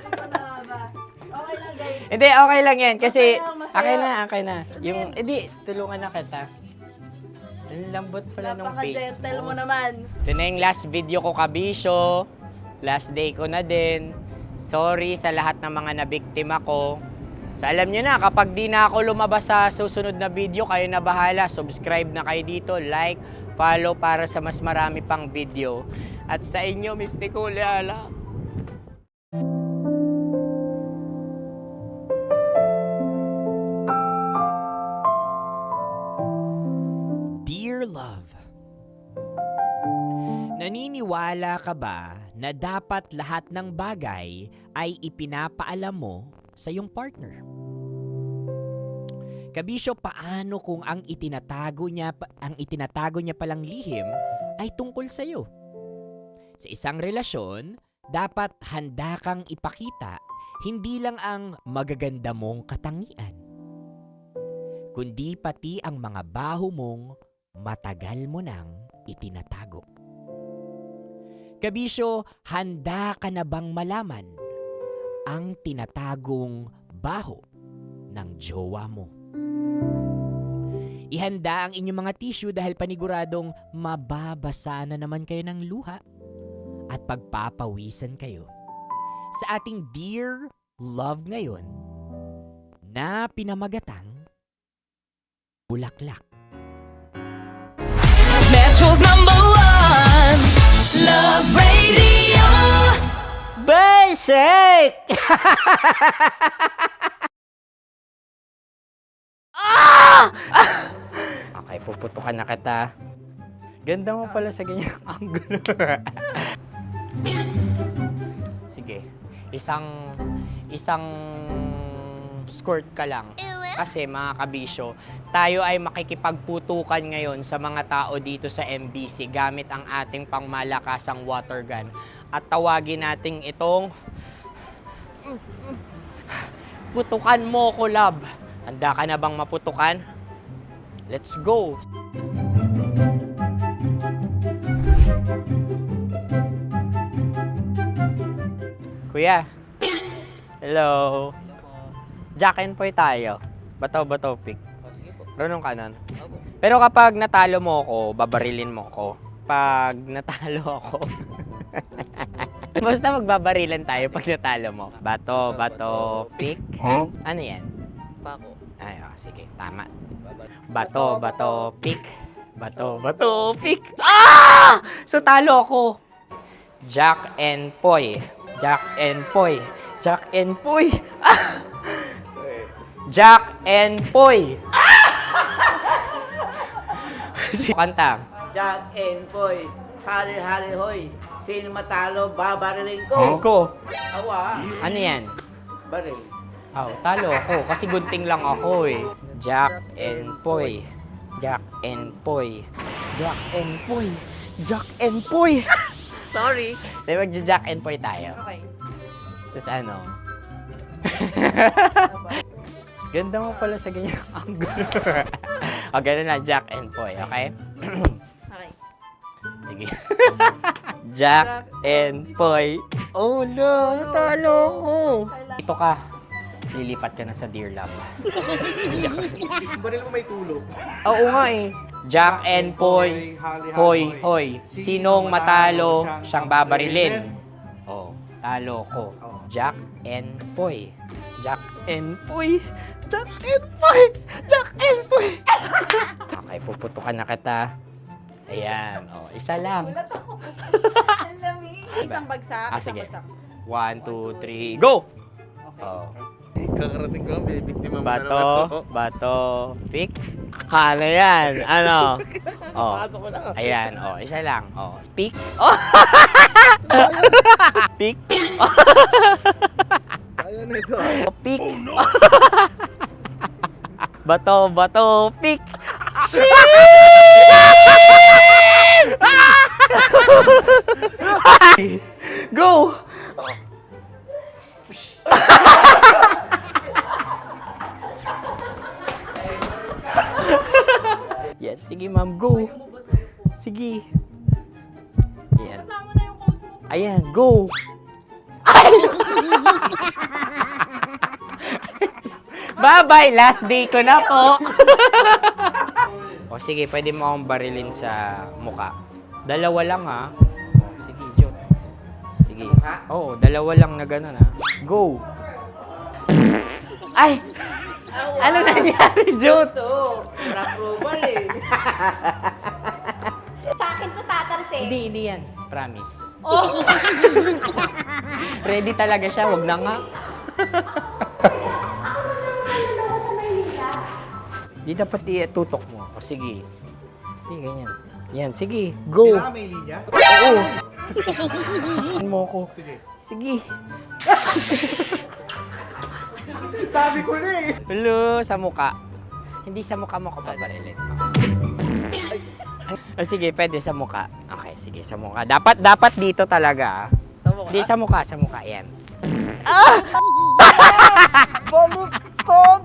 ko na nga ba? Okay lang, guys. Hindi, okay lang yan. Kasi, Masaya, masaya. okay na. Yung, hindi, tulungan na kita. Ang lambot pala ng face Napaka-gentle mo. mo naman. Ito na yung last video ko, kabisyo. Last day ko na din. Sorry sa lahat ng mga nabiktima ko. So alam nyo na, kapag di na ako lumabas sa susunod na video, kayo na bahala. Subscribe na kayo dito, like, follow para sa mas marami pang video. At sa inyo, Mistiko Leala. Dear Love, naniniwala ka ba na dapat lahat ng bagay ay ipinapaalam mo sa iyong partner? Kabisyo, paano kung ang itinatago niya palang lihim ay tungkol sa iyo? Sa isang relasyon, dapat handa kang ipakita hindi lang ang magaganda mong katangian, kundi pati ang mga baho mong matagal mo nang itinatago. Kabisyo, handa ka na bang malaman ang tinatagong baho ng jowa mo? Ihanda ang inyong mga tissue dahil paniguradong mababasa na naman kayo ng luha at pagpapawisan kayo sa ating Dear Love ngayon na pinamagatang Bulaklak. Metro's #1 Love Radio. Basic! Okay, puputukan na kita. Ganda mo pala sa ganyang angulo. Sige, isang skirt ka lang. Kasi mga kabisyo, tayo ay makikipagputukan ngayon sa mga tao dito sa MBC gamit ang ating pangmalakasang water gun. At tawagin natin itong putukan mo ko, love. Handa ka na bang maputukan? Let's go! Kuya. Hello. Jack and Poy tayo. Bato-bato pick. Runong kanan. Pero kapag natalo mo ako, babarilin mo ako. Pag natalo ako, basta magbabarilan tayo pag natalo mo. Bato, pick. Huh? Ano yan? Bako. Ay, sige, tama. Bato, pick. Bato, pick. Ah! So talo ako. Jack and Poy. Jack and Poy. Jack and Poy. Ah! Jack and Poy. Kanta. Jack and Poy, hali-hali hoy. Sino matalo, babariling ko. Ko. Awa. Ano yan? Baril. Oh, talo ako kasi gunting lang ako eh. Jack and Poy. Jack and Poy. Jack and Poy. Jack and Poy. Sorry. Dahil magja-Jack and Poy tayo. Okay. Tapos ano? Ganda mo pala sa ganyang angulo. O, ganun na, Jack and Poy, okay? Okay. Sige. Jack and Poy. Oh no, natalo ko. Ito ka. Lilipat ka na sa Dear Love. Baril mo may tulog. Oo nga eh. Jack and Poy. Hoy, hoy. Sinong matalo, siyang babarilin. Oh, talo ko. Jack and Poy. Jack and Poy. Jack and Poy. Jack and Poy. Okay, puputukan na kita. Ayan. Oh, isa lang. Isang bagsak. Sige. 1, 2, 3, go! Oh. Kakarating ko, binibiktima mo Bato, pick. Ano yan? Ano? Oh. Ayan, oh, isa lang. Oh, pick. Oh. Pick. Ayan ito. Oh, pick. Bato, pick. Go! Yan, sige ma'am, go. Sige. Ayan. Ayan, go. Bye-bye, last day ko na po. O sige, pwede mo akong barilin sa muka. Dalawa lang ha. O, sige, Jot. Sige. Oo, dalawa lang na gano'n ha. Go! Ay! Ano nangyari, Jot? Approval eh. Sa akin to tatalsik. Hindi yan. Promise. Oh. Ready talaga siya, wag na nga. Di dapat tutok mo. O sige. Sige, ganyan. Yan, sige. Go. Kailangan may linya? Oo. mo ko. Sige. Sabi ko na eh. Hello, sa muka. Hindi sa muka mo ko paparilin. O sige, pwede sa muka. Okay, sige, sa muka. Dapat dito talaga. Hindi sa muka, yan. Baluktot!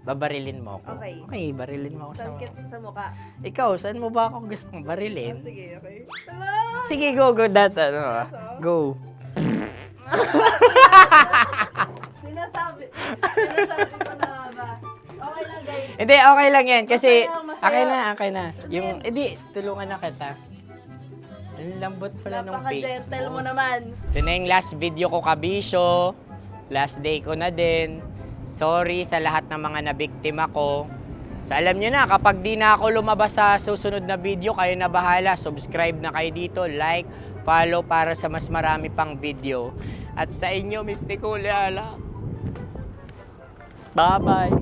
Babarilin mo ako. Okay. Okay, barilin mo ako sa muka. Sa mukha. Ikaw, saan mo ba ako gustong barilin? Sige, okay. Sige, go. Go. Sinasabi ko na nga ba? Okay lang, guys. Hindi, okay lang yan. Kasi, Masaya. okay na. Yung, hindi, tulungan na kita. Ang lambot pala nung face Napaka-gentle mo mo. naman. Ito na yung last video ko, kabisyo. Last day ko na din. Sorry sa lahat ng mga nabiktima ko. So alam nyo na, kapag di na ako lumabas sa susunod na video, kayo na bahala. Subscribe na kayo dito, like, follow para sa mas marami pang video. At sa inyo, Mistiko Leala. Bye-bye.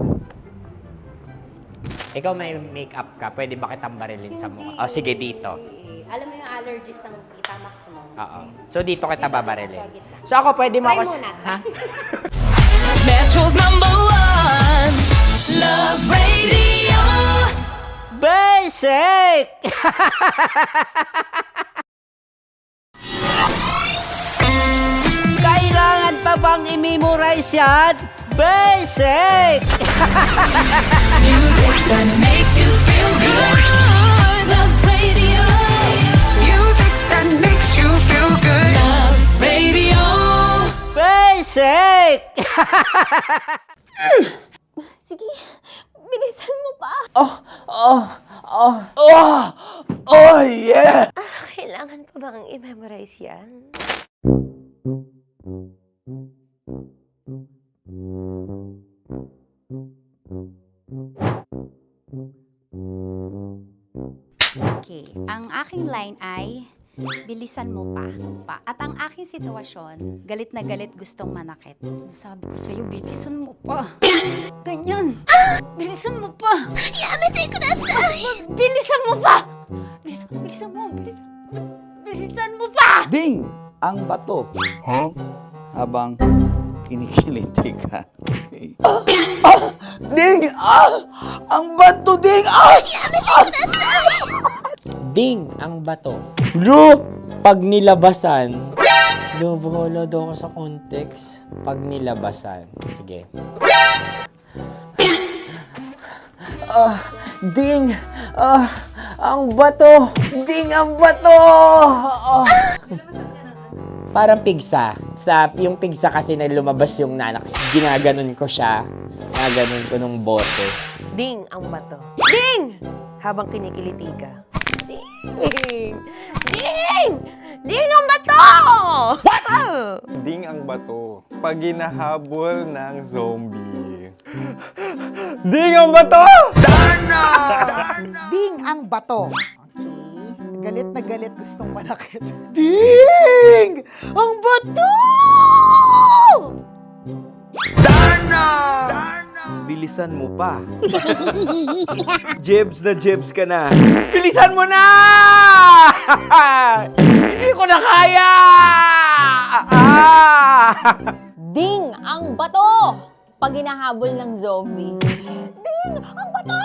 Ikaw may makeup ka, pwede ba kitang barilin sa mukha? O sige, dito. Alam mo yung allergies ng Tita Max mo? Oo. So dito kita babarilin. So ako, pwede mo Try ako... muna. Ha? Metro's #1 Love Radio. Basic! Kailangan pa bang i-memorize yan? Basic! Music that makes you feel good. Love Radio. Music that makes you feel good. Love Radio. Basic! Sige, bilisan mo pa. Oh, yeah! Kailangan pa bang i-memorize yan? Okay, ang aking line ay, bilisan mo pa. At ang aking sitwasyon, galit na galit gustong manakit. Sabi ko sa'yo, bilisan mo pa. Ganyan. Bilisan mo pa. Yamitay ko na sa... Bilisan mo pa! Bilisan mo pa! Ding! Ang bato. Habang kinikiliti ka. Okay. Ding! Ang bato, Ding! Ding ang bato. Bro! Pag nilabasan. Wala daw ako sa context. Pag nilabasan. Sige. Ding! Ang bato! Ding ang bato! Parang pigsa. Yung pigsa kasi na lumabas yung nanak. Ginaganon ko siya. Ginaganon ko nung bote. Ding ang bato. Ding! Habang kinikiliti ka. Ding! Ding! Ding ang bato! What? Ding ang bato. Pag hinahabol ng zombie. Ding ang bato! Ding ang bato. Okay. Galit na galit gustong manakit. Ding! Ang bato! Bilisan mo pa. Jebs ka na. Bilisan mo na! Hindi ko na kaya! Ding ang bato! Pag hinahabol ng zombie. Ding ang bato!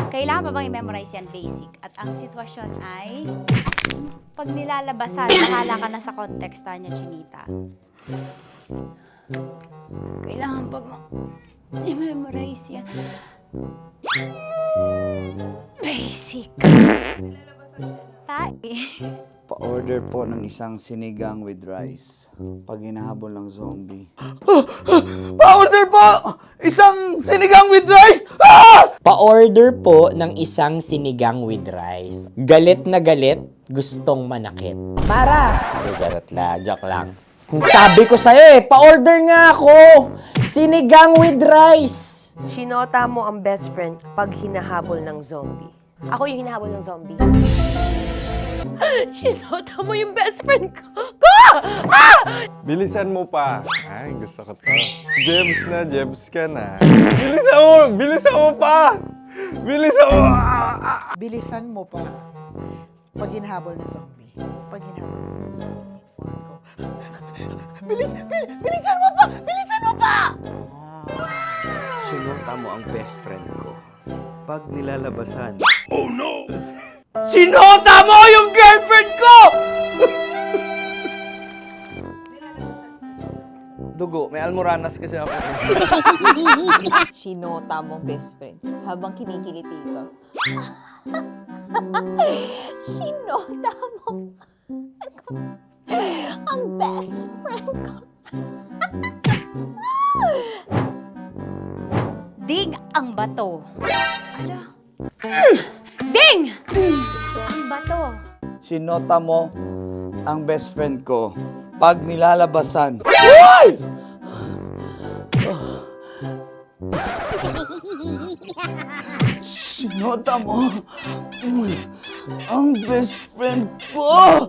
Kailangan pa bang i-memorize yan basic? At ang sitwasyon ay, pag nilalabasan, nakala ka na sa context niya, Chinita. Kailangan pa bang i-memorize yan? Basic. Pa-order po ng isang sinigang with rice. Pag hinahabol ng zombie. Pa-order po! Isang sinigang with rice! Pa-order po ng isang sinigang with rice. Galit na galit, gustong manakit. Para! Joke lang. Sabi ko sa'yo pa-order nga ako! Sinigang with rice! Sinota mo ang best friend pag hinahabol ng zombie. Ako yung hinahabol ng zombie. Sinota mo yung best friend ko! Bilisan mo pa. Ay, gusto ko to. Jebs ka na. Bilisan mo pa! Bilisan mo! Bilisan mo pa. Pag hinahabol ng zombie. Pag hinahabol ng zombie. Bilisan mo pa! Bilisan mo pa! Sinota mo ang best friend ko. Pag nilalabasan. Oh no! Sinota mo yung girlfriend ko! Dugo, may almoranas kasi ako. Sinota mo best friend habang kinikiliti ka. Sinota mo ang best friend ko. Ding ang bato. Ding! Ang bato. Sinota mo ang best friend ko. Pag nilalabasan. Uy! Sinota mo ang best friend ko.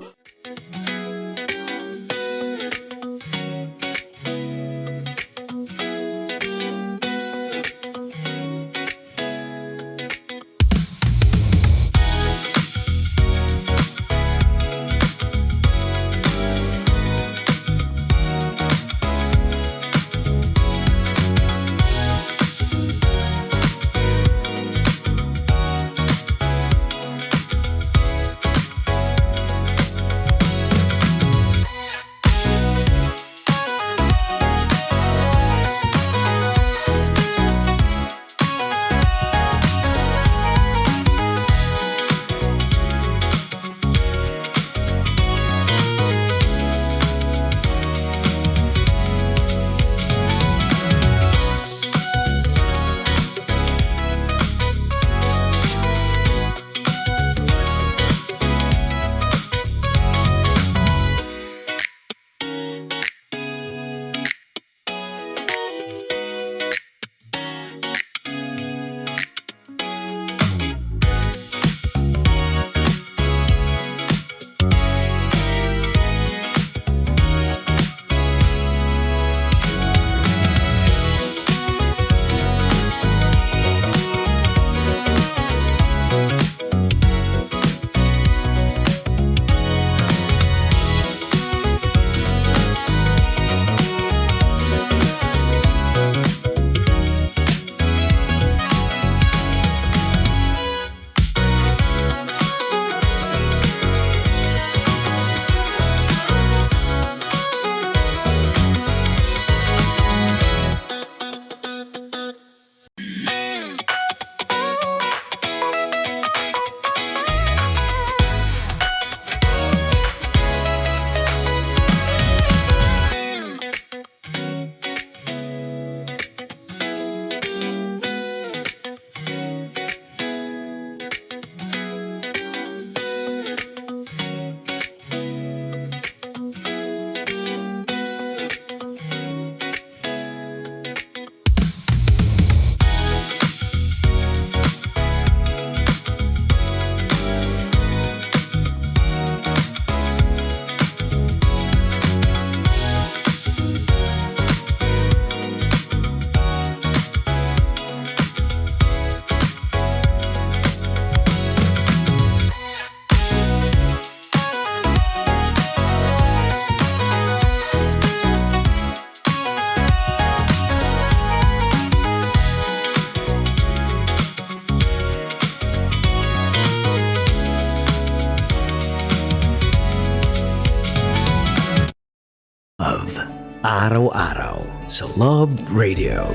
Araw-araw sa Love Radio.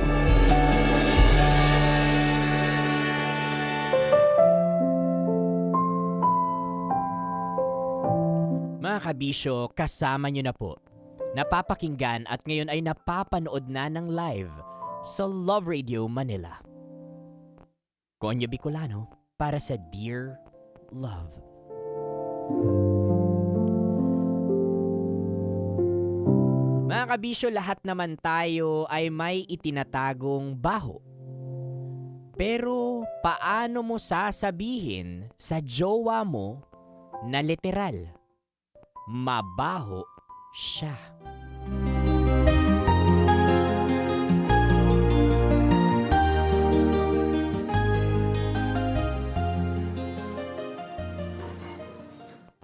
Mga kabisyo, kasama nyo na po. Napapakinggan at ngayon ay napapanood na ng live sa Love Radio Manila. Konyo Bicolano para sa Dear Love. Mga kabisyo, lahat naman tayo ay may itinatagong baho. Pero paano mo sasabihin sa jowa mo na literal? Mabaho siya.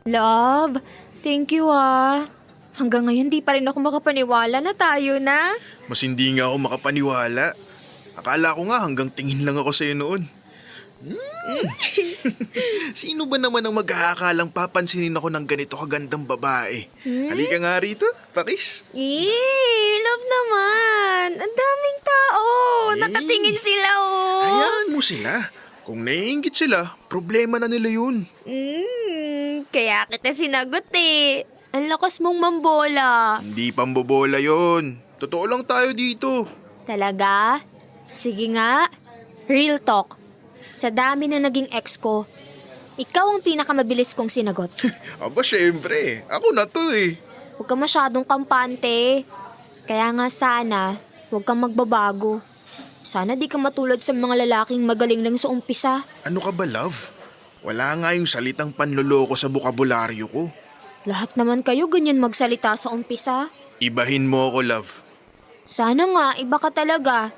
Love, thank you Hanggang ngayon di pa rin ako makapaniwala na tayo na. Mas hindi nga ako makapaniwala. Akala ko nga hanggang tingin lang ako sa'yo noon. Sino ba naman ang mag-aakalang papansinin ako ng ganito kagandang babae? Halika nga rito, pakis. Love naman. Ang daming tao. Nakatingin sila Hayaan mo sila. Kung naiinggit sila, problema na nila yun. Kaya kita sinagot Ang lakas mong mambola. Hindi pambobola yun. Totoo lang tayo dito. Talaga? Sige nga. Real talk. Sa dami na naging ex ko, ikaw ang pinakamabilis kong sinagot. Aba, syempre. Ako na to Huwag ka masyadong kampante. Kaya nga sana, huwag kang magbabago. Sana di ka matulad sa mga lalaking magaling lang sa umpisa. Ano ka ba, love? Wala nga yung salitang panloloko sa bukabularyo ko. Lahat naman kayo ganyan magsalita sa umpisa. Ibahin mo ako, love. Sana nga, iba ka talaga.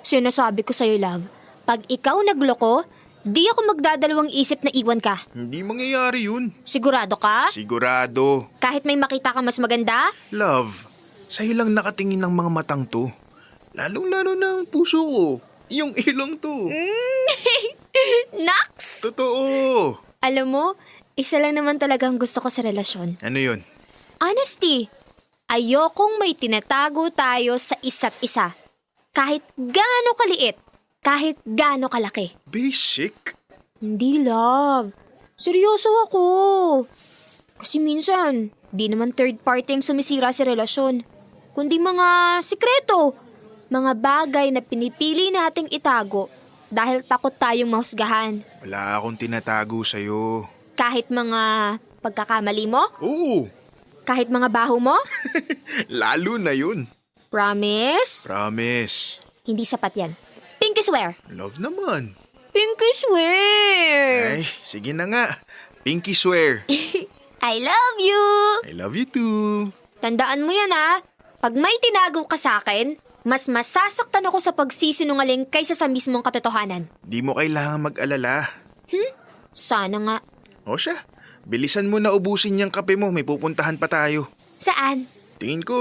Sinasabi ko sa'yo, love. Pag ikaw nagloko, di ako magdadalawang isip na iwan ka. Hindi mangyayari yun. Sigurado ka? Sigurado. Kahit may makita ka mas maganda? Love, sa'yo lang nakatingin ng mga matang to. Lalong-lalo na ang puso ko. Yung ilong to. Naks! Totoo. Alam mo, isa lang naman talagang gusto ko sa relasyon. Ano yun? Honesty. Ayokong may tinatago tayo sa isa't isa. Kahit gaano kaliit, kahit gaano kalaki. Basic? Hindi, love. Seryoso ako. Kasi minsan, di naman third party ang sumisira sa relasyon. Kundi mga sikreto. Mga bagay na pinipili nating itago dahil takot tayong mahusgahan. Wala akong tinatago sa'yo. Kahit mga pagkakamali mo? Oo. Kahit mga baho mo? Lalo na yun. Promise? Promise. Hindi sapat yan. Pinky swear. Love naman. Pinky swear. Ay, sige na nga. Pinky swear. I love you. I love you too. Tandaan mo yan Pag may tinago ka sa akin, mas masasaktan ako sa pagsisinungaling kaysa sa mismong katotohanan. Di mo kailangan mag-alala. Sana nga. O siya, bilisan mo na ubusin yung kape mo. May pupuntahan pa tayo. Saan? Tingin ko,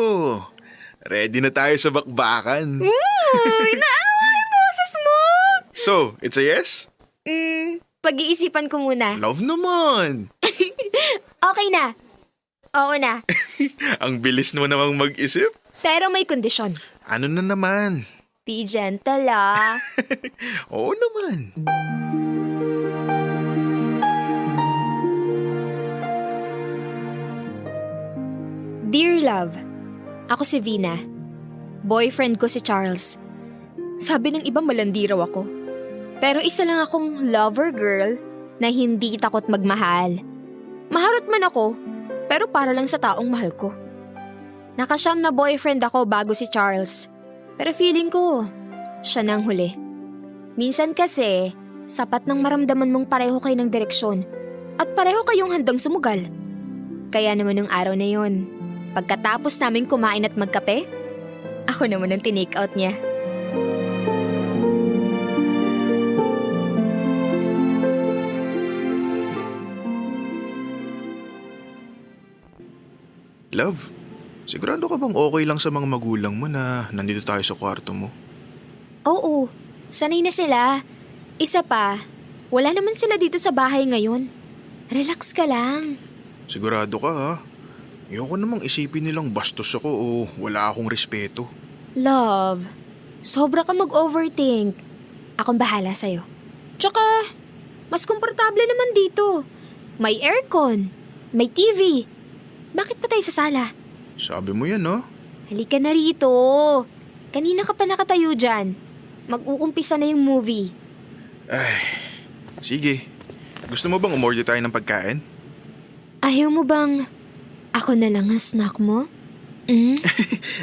ready na tayo sa bakbakan. Inaano yung boses mo? So, it's a yes? Pag-iisipan ko muna. Love naman. Okay na. Oo na. Ang bilis mo namang mag-isip. Pero may kondisyon. Ano na naman? Be gentle Oo naman. Dear Love, ako si Vina. Boyfriend ko si Charles. Sabi ng iba malandi raw ako. Pero isa lang akong lover girl na hindi takot magmahal. Maharot man ako, pero para lang sa taong mahal ko. Nakasyam na boyfriend ako bago si Charles. Pero feeling ko, siya nang huli. Minsan kasi, sapat nang maramdaman mong pareho kayo ng direksyon at pareho kayong handang sumugal. Kaya naman nung araw na yon, pagkatapos namin kumain at magkape, ako naman ang tinake out niya. Love, sigurado ka bang okay lang sa mga magulang mo na nandito tayo sa kwarto mo? Oo, sanay na sila. Isa pa, wala naman sila dito sa bahay ngayon. Relax ka lang. Sigurado ka ha? Ayoko namang isipin nilang bastos ako o wala akong respeto. Love, sobra ka mag-overthink. Akong bahala sa'yo. Tsaka, mas komportable naman dito. May aircon, May TV. Bakit pa tayo sa sala? Sabi mo yan, no? Halika na rito. Kanina ka pa nakatayo dyan. Mag-uumpisa na yung movie. Ay, sige. Gusto mo bang umorder tayo ng pagkain? Ayaw mo bang ako na lang ang snack mo?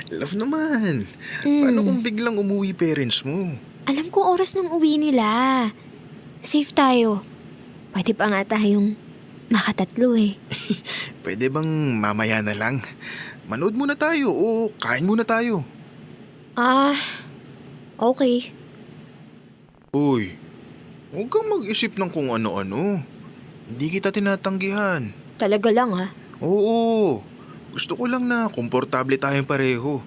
Love naman. Paano kung biglang umuwi parents mo? Alam ko oras ng uwi nila. Safe tayo. Pwede pa nga tayong makatatlo eh. Pwede bang mamaya na lang? Manood muna tayo o kain muna tayo. Okay. Uy, huwag kang mag-isip ng kung ano-ano. Hindi kita tinatanggihan. Talaga lang ha? Oo. Gusto ko lang na komportable tayong pareho.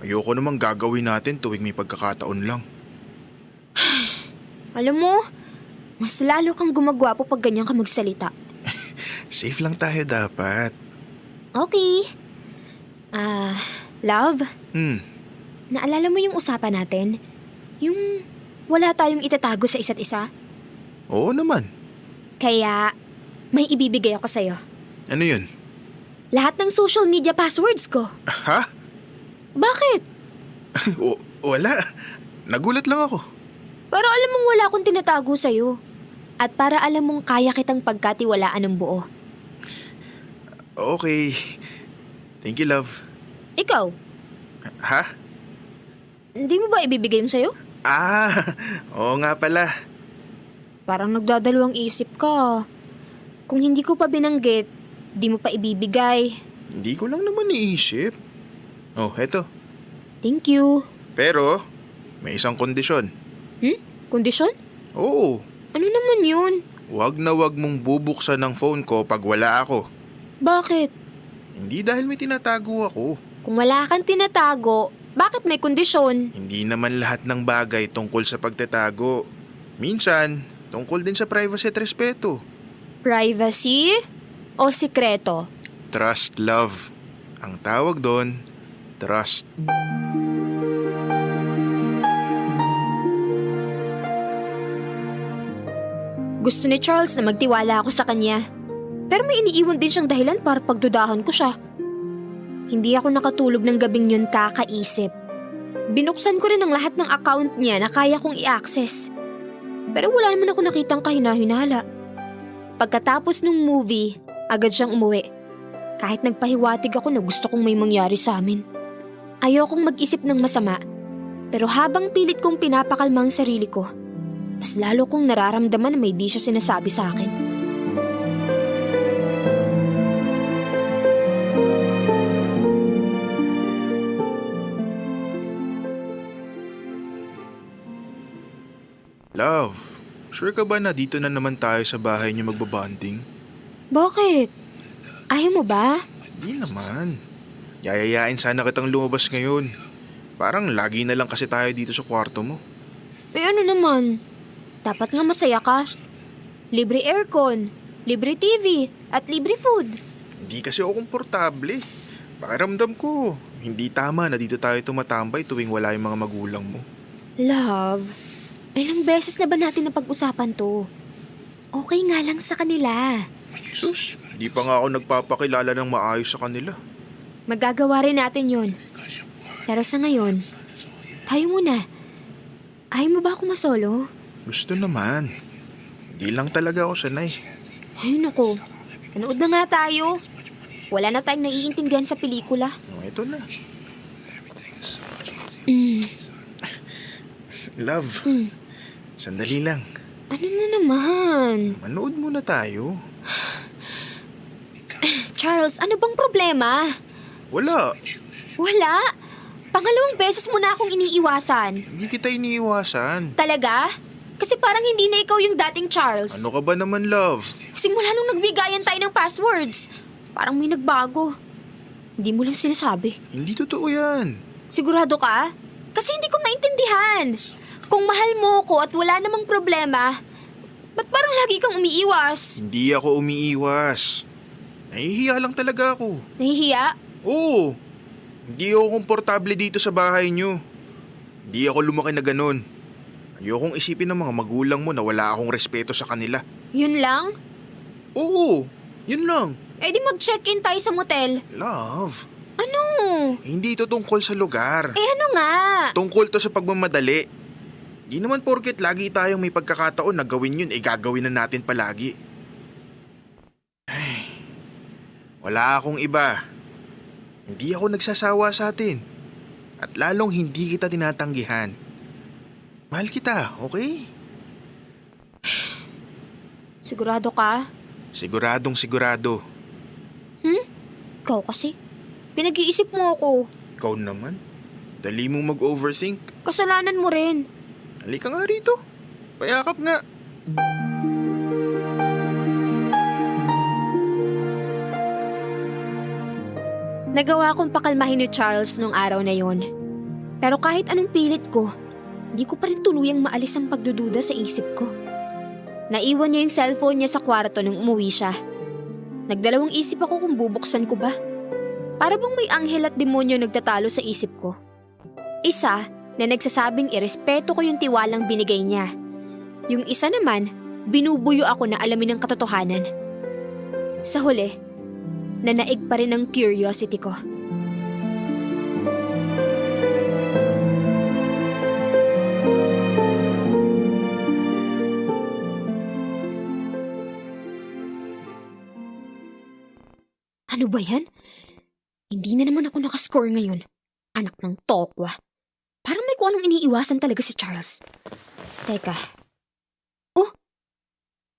Ayoko namang gagawin natin tuwing may pagkakataon lang. Alam mo, mas lalo kang gumagwapo pag ganyan ka magsalita. Safe lang tayo dapat. Okay. Love? Naalala mo yung usapan natin? Yung wala tayong itatago sa isa't isa? Oo naman. Kaya, may ibibigay ako sa'yo. Ano yun? Lahat ng social media passwords ko. Ha? Bakit? Wala. Nagulat lang ako. Pero alam mong wala akong tinatago sa'yo. At para alam mong kaya kitang pagkatiwalaan ng buo. Okay. Thank you, love. Ikaw, Ha? hindi mo ba ibibigay yung sa'yo? Oo nga pala. Parang nagdadalawang isip ka. Kung hindi ko pa binanggit, di mo pa ibibigay. Hindi ko lang naman iisip. Oh, eto. Thank you. Pero, may isang kondisyon. Kondisyon? Oo. Ano naman yun? Huwag na huwag mong bubuksan ng phone ko pag wala ako. Bakit? Hindi dahil may tinatago ako. Kung wala kang tinatago, bakit may kondisyon? Hindi naman lahat ng bagay tungkol sa pagtatago. Minsan, tungkol din sa privacy at respeto. Privacy o sikreto? Trust, love. Ang tawag doon, trust. Gusto ni Charles na magtiwala ako sa kanya. Pero may iniiwan din siyang dahilan para pagdudahan ko siya. Hindi ako nakatulog ng gabing yun kakaisip. Binuksan ko rin ang lahat ng account niya na kaya kong i-access. Pero wala naman ako nakitang kahina-hinala. Pagkatapos ng movie, agad siyang umuwi. Kahit nagpahiwatig ako na gusto kong may mangyari sa amin. Ayokong mag-isip ng masama. Pero habang pilit kong pinapakalma ang sarili ko, mas lalo kong nararamdaman na may di siya sinasabi sa akin. Love, sure ka ba na dito na naman tayo sa bahay niyo magbabanding? Bakit? Ayaw mo ba? Di naman. Yayayain sana kitang lumabas ngayon. Parang lagi na lang kasi tayo dito sa kwarto mo. Ano naman? Dapat nga masaya ka. Libre aircon, libre TV, at libre food. Hindi kasi ako komportable. Pakiramdam ko, hindi tama na dito tayo tumatambay tuwing wala yung mga magulang mo. Love, ilang beses na ba natin napag-usapan to? Okay nga lang sa kanila. Sus, di pa nga ako nagpapakilala ng maayos sa kanila. Magagawa rin natin yun. Pero sa ngayon, tayo muna. Ayaw mo ba ako masolo? Gusto naman. Di lang talaga ako sanay. Ay naku, nanood na nga tayo. Wala na tayong naiintindihan sa pelikula. Ito na. Love, sandali lang. Ano na naman? Manood muna tayo. Charles, ano bang problema? Wala. Wala? Pangalawang beses mo na akong iniiwasan. Hindi kita iniiwasan. Talaga? Kasi parang hindi na ikaw yung dating Charles. Ano ka ba naman, love? Simula nung nagbigayan tayo ng passwords, parang may nagbago. Hindi mo lang sinasabi. Hindi totoo yan. Sigurado ka? Kasi hindi ko maintindihan. Kung mahal mo ko at wala namang problema, ba't parang lagi kang umiiwas? Hindi ako umiiwas. Nahihiya lang talaga ako. Nahihiya? Oo. Hindi ako komportable dito sa bahay niyo. Hindi ako lumaki na ganun. Ayokong isipin ng mga magulang mo na wala akong respeto sa kanila. Yun lang? Oo, yun lang. Eh di mag-check-in tayo sa motel. Love, Ano? hindi ito tungkol sa lugar. Eh ano nga? Tungkol to sa pagmamadali. Di naman porket lagi tayong may pagkakataon na gawin yun, gagawin na natin palagi. Ay, wala akong iba. Hindi ako nagsasawa sa atin. At lalong hindi kita tinatanggihan. Mahal kita, okay? Sigurado ka? Siguradong sigurado. Ikaw kasi. Pinag-iisip mo ako. Ikaw naman. Dali mong mag-overthink. Kasalanan mo rin. Halika nga rito. Payakap nga. Nagawa kong pakalmahin ni Charles nung araw na yon. Pero kahit anong pilit ko, di ko pa rin tuluyang maalis ang pagdududa sa isip ko. Naiwan niya yung cellphone niya sa kwarto nung umuwi siya. Nagdalawang isip ako kung bubuksan ko ba. Para bang may anghel at demonyo nagtatalo sa isip ko. Isa na nagsasabing irespeto ko yung tiwalang binigay niya. Yung isa naman, binubuyo ako na alamin ang katotohanan. Sa huli, nanaig pa rin ang curiosity ko. Ano ba yan? Hindi na naman ako nakascore ngayon. Anak ng tokwa. Parang may kung anong iniiwasan talaga si Charles. Teka. Oh!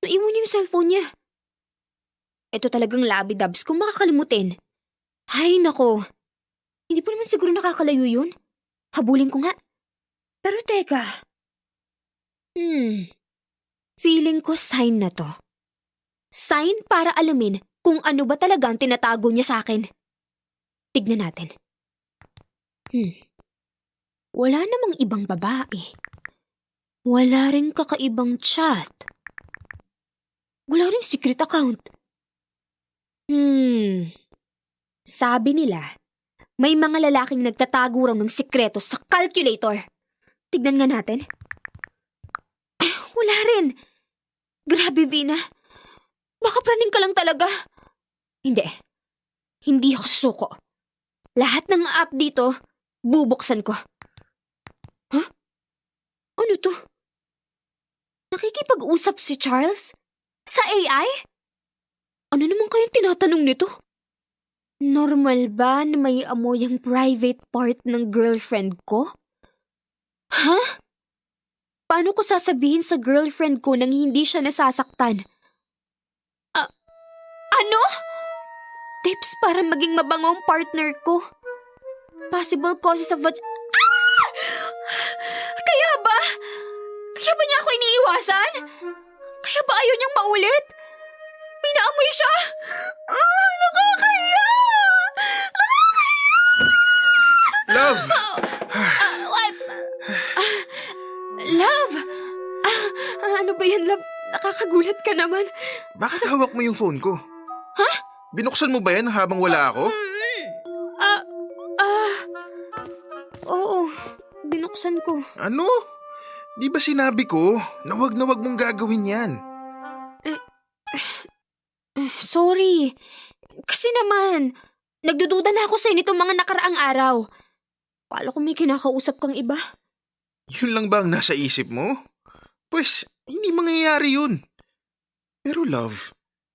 Naiwan niya yung cellphone niya. Ito talagang labi-dabs kung makakalimutin. Ay, nako. Hindi pa naman siguro nakakalayo yun. Habulin ko nga. Pero teka. Feeling ko sign na to. Sign para alamin kung ano ba talaga ang tinatago niya sa akin. Tignan natin. Wala namang ibang babae. Wala rin kakaibang chat. Wala rin secret account. Sabi nila, may mga lalaking nagtatago raw ng sikreto sa calculator. Tignan nga natin. Wala rin. Grabe, Vina. Baka praning ka lang talaga. Hindi. Hindi ako susuko. Lahat ng app dito, bubuksan ko. Huh? Ano to? Nakikipag-usap si Charles? Sa AI? Ano naman kayang tinatanong nito? Normal ba na may amoy ang private part ng girlfriend ko? Ha? Paano ko sasabihin sa girlfriend ko nang hindi siya nasasaktan? Ano? Tips para maging mabango ang partner ko. Possible causes of Kaya ba? Kaya ba niya ako iniiwasan? Kaya ba ayaw niyang maulit? May naamoy siya? Nakakaya! Love! Love! Ano ba yan, love? Nakakagulat ka naman. Bakit hawak mo yung phone ko? Ha? Binuksan mo ba yan habang wala ako? Oo. Binuksan ko. Ano? Di ba sinabi ko na wag mong gagawin yan? Sorry. Kasi naman, nagdududa na ako sa nitong mga nakaraang araw. Kala ko may kinakausap kang iba. Yun lang ba ang nasa isip mo? Pues, hindi mangyayari yun. Pero love,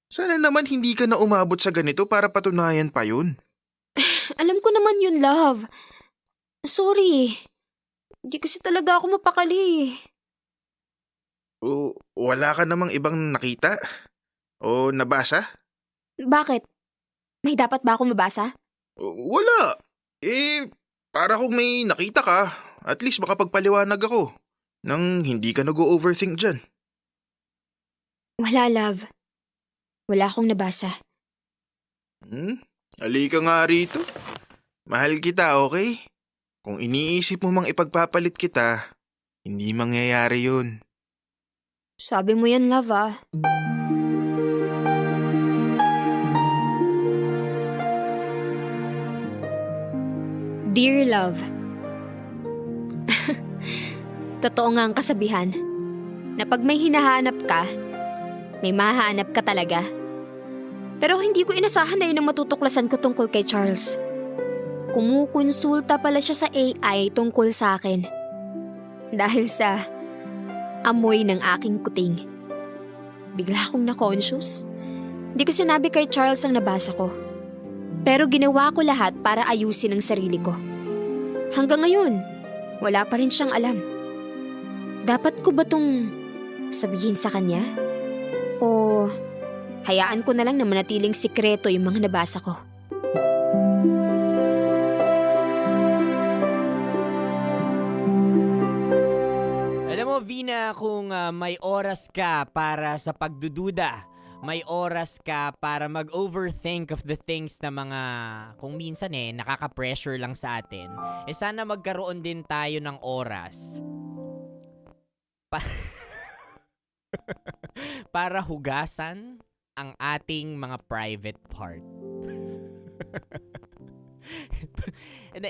sana naman hindi ka na umabot sa ganito para patunayan pa yun. Alam ko naman yun, love. Sorry. Hindi kasi talaga ako mapakali. Wala ka namang ibang nakita? O nabasa? Bakit? May dapat ba ako mabasa? Wala. Para kung may nakita ka, at least makapagpaliwanag ako nang hindi ka nag-overthink dyan. Wala, love. Wala akong nabasa. Halika nga rito. Mahal kita, okay? Kung iniisip mo mang ipagpapalit kita, hindi mangyayari yun. Sabi mo yan, love, ah. Dear love, totoo nga ang kasabihan na pag may hinahanap ka, may mahanap ka talaga. Pero hindi ko inasahan na yun ang matutuklasan ko tungkol kay Charles. Kumukonsulta pala siya sa AI tungkol sa akin. Dahil sa amoy ng aking kuting. Bigla akong na-conscious. Hindi ko sinabi kay Charles ang nabasa ko. Pero ginawa ko lahat para ayusin ang sarili ko. Hanggang ngayon, wala pa rin siyang alam. Dapat ko ba tong sabihin sa kanya? O hayaan ko na lang na manatiling sikreto yung mga nabasa ko? Alam mo, Vina, kung may oras ka para sa pagdududa, may oras ka para mag-overthink of the things na mga, kung minsan nakaka-pressure lang sa atin, sana magkaroon din tayo ng oras para hugasan ang ating mga private part.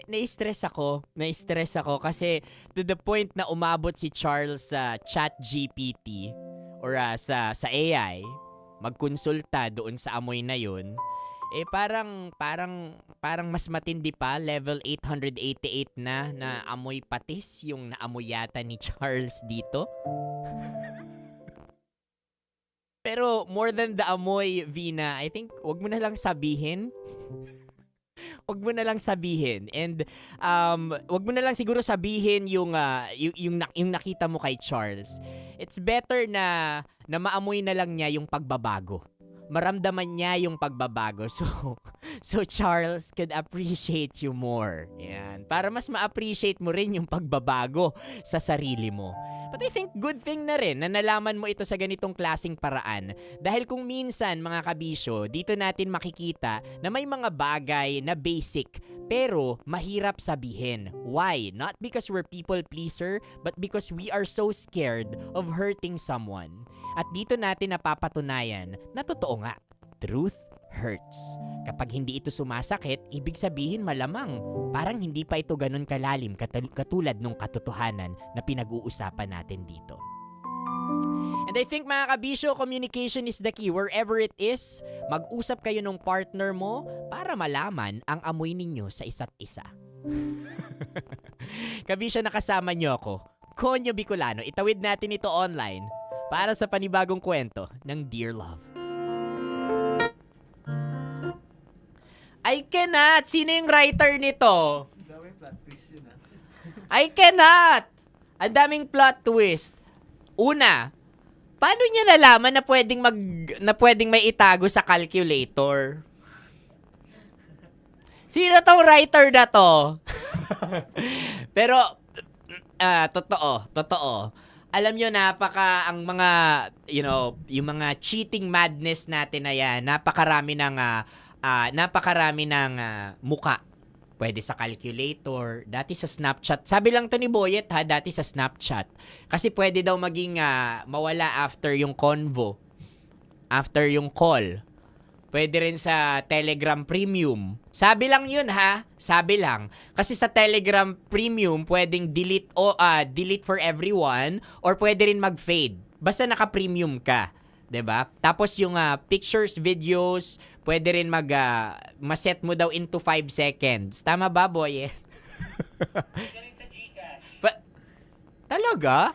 Na-stress ako kasi to the point na umabot si Charles sa ChatGPT or sa AI, magkonsulta doon sa amoy na yun, parang mas matindi pa, level 888 na amoy patis yung naamoy yata ni Charles dito. Pero more than the amoy, Vina, I think wag mo na lang sabihin. Wag mo na lang sabihin. And wag mo na lang siguro sabihin yung nakita mo kay Charles. It's better na maamoy na lang niya yung pagbabago. Maramdaman niya yung pagbabago. So Charles could appreciate you more. Yan. Para mas ma-appreciate mo rin yung pagbabago sa sarili mo. But I think good thing na rin na nalaman mo ito sa ganitong klaseng paraan. Dahil kung minsan, mga kabisyo, dito natin makikita na may mga bagay na basic pero mahirap sabihin. Why? Not because we're people pleaser, but because we are so scared of hurting someone. At dito natin napapatunayan na totoo nga, truth hurts. Kapag hindi ito sumasakit, ibig sabihin malamang parang hindi pa ito ganun kalalim katulad nung katotohanan na pinag-uusapan natin dito. And I think, mga kabisyo, communication is the key. Wherever it is, mag-usap kayo ng partner mo para malaman ang amoy ninyo sa isa't isa. Kabisyo, nakasama nyo ako, Konyo Bicolano. Itawid natin ito online para sa panibagong kwento ng Dear Love. I cannot! Sino yung writer nito? I cannot! Ang daming plot twist. Una, paano niya nalaman na pwedeng may itago sa calculator? Sino tong writer na to? Pero totoo. Alam nyo, ang mga, yung mga cheating madness natin na yan, napakarami ng muka. Pwede sa calculator, dati sa Snapchat. Sabi lang to ni Boyet dati sa Snapchat. Kasi pwede daw maging mawala after yung convo. After yung call. Pwede rin sa Telegram Premium. Sabi lang yun sabi lang. Kasi sa Telegram Premium, pwedeng delete for everyone or pwede rin mag-fade. Basta naka-premium ka. 'Di ba? Tapos yung pictures, videos, pwede rin ma-set mo daw into 5 seconds. Tama ba, boy? Talaga?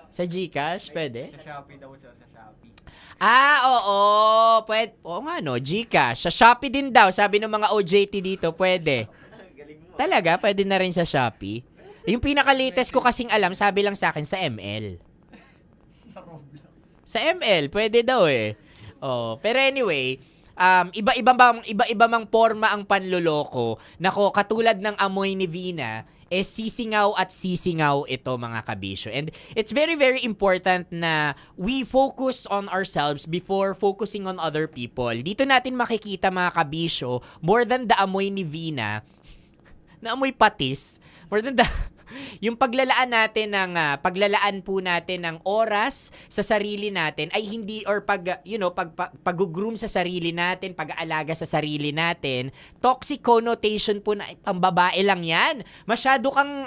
Sa GCash, pwede? Sa Shopee daw, sir. Sa Shopee. Oo. Pwede. Oo nga, no? GCash. Sa Shopee din daw. Sabi ng mga OJT dito, pwede. Talaga? Pwede na rin sa Shopee? Yung pinaka-latest ko kasing alam, sabi lang sa akin, sa ML. Sa ML, pwede daw pero anyway, iba-iba mang forma ang panloloko. Nako, katulad ng amoy ni Vina, sisingaw at sisingaw ito, mga kabisyo. And it's very, very important na we focus on ourselves before focusing on other people. Dito natin makikita, mga kabisyo, more than the amoy ni Vina, na amoy patis, more than the yung paglalaan po natin ng oras sa sarili natin ay hindi, or pag-groom sa sarili natin, pag-aalaga sa sarili natin, toxic connotation po na pambabae lang yan. Masyado kang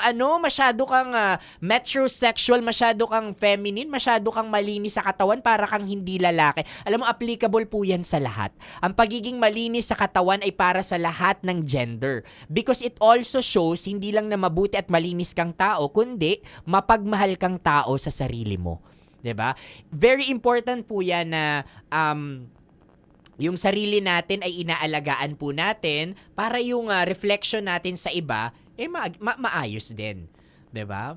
metrosexual, masyado kang feminine, masyado kang malinis sa katawan para kang hindi lalaki. Alam mo, applicable po yan sa lahat. Ang pagiging malinis sa katawan ay para sa lahat ng gender. Because it also shows hindi lang na mabuti at malinis kang tao, kundi mapagmahal kang tao sa sarili mo. 'Di ba? Very important po 'yan na yung sarili natin ay inaalagaan po natin para yung reflection natin sa iba maayos din. 'Di ba?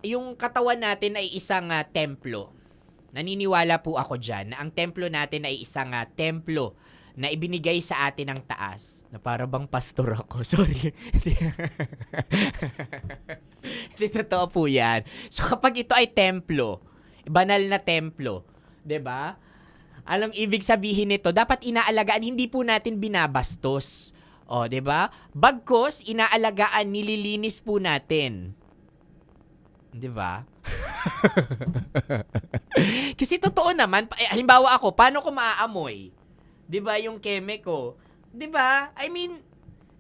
Yung katawan natin ay isang templo. Naniniwala po ako diyan na ang templo natin ay isang templo na ibinigay sa atin ng taas. Na para bang pastor ako. Sorry. Hindi totoo po yan. So kapag ito ay templo, banal na templo, 'di ba? Alam ibig sabihin nito, dapat inaalagaan, hindi po natin binabastos. O, 'di ba? Bagkos inaalagaan, nililinis po natin. 'Di ba? Kasi totoo naman, halimbawa ako, paano ko maaamoy? 'Di ba yung keme ko? 'Di ba? I mean,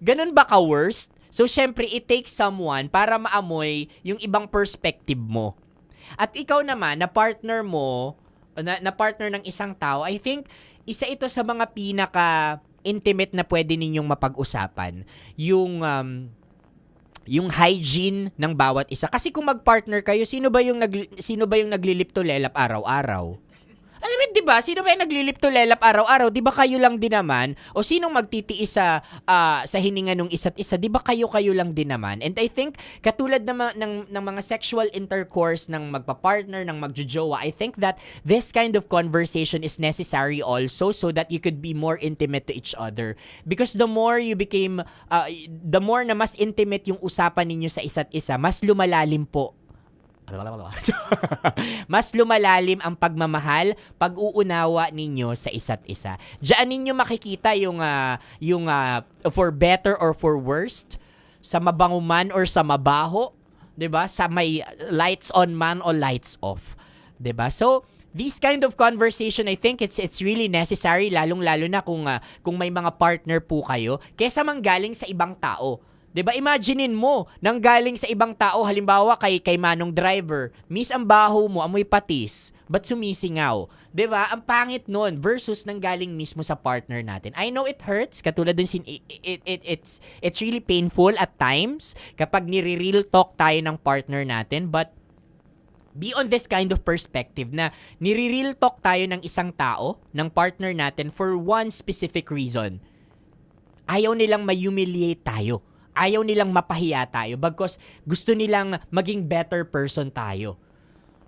ganun ba ka-worst? So syempre it takes someone para maamoy yung ibang perspective mo. At ikaw naman na partner mo, na partner ng isang tao, I think isa ito sa mga pinaka intimate na pwede ninyong mapag-usapan. Yung hygiene ng bawat isa. Kasi kung mag-partner kayo, sino ba yung naglilip to lelap araw-araw? Alam mo, 'di ba? Sino ba yung naglilip to lelap araw-araw? 'Di ba kayo lang din naman? O sinong magtitiis sa hininga ng isa't isa? 'Di ba kayo lang din naman? And I think katulad ng mga sexual intercourse ng magpa-partner, ng magjojowa, I think that this kind of conversation is necessary also so that you could be more intimate to each other. Because the more you became the more na mas intimate yung usapan ninyo sa isa't isa, mas lumalalim po. Mas lumalalim ang pagmamahal, pag-uunawa ninyo sa isa't isa. Diyan ninyo makikita yung for better or for worst, sa mabango man or sa mabaho, 'di ba? Sa may lights on man o lights off, 'di ba? So this kind of conversation, I think it's really necessary, lalong-lalo na kung may mga partner po kayo, kaysa manggaling sa ibang tao. 'Di ba? Imaginein mo, nang galing sa ibang tao, halimbawa kay Manong driver, miss ang baho mo, amoy patis, ba't sumisingaw? 'Di ba? Ang pangit nun versus nang galing mismo sa partner natin. I know it hurts, katulad dun it's really painful at times kapag nire-real talk tayo ng partner natin, but be on this kind of perspective na nire-real talk tayo ng isang tao, ng partner natin for one specific reason. Ayaw nilang ma-humiliate tayo. Ayaw nilang mapahiya tayo bagkus gusto nilang maging better person tayo.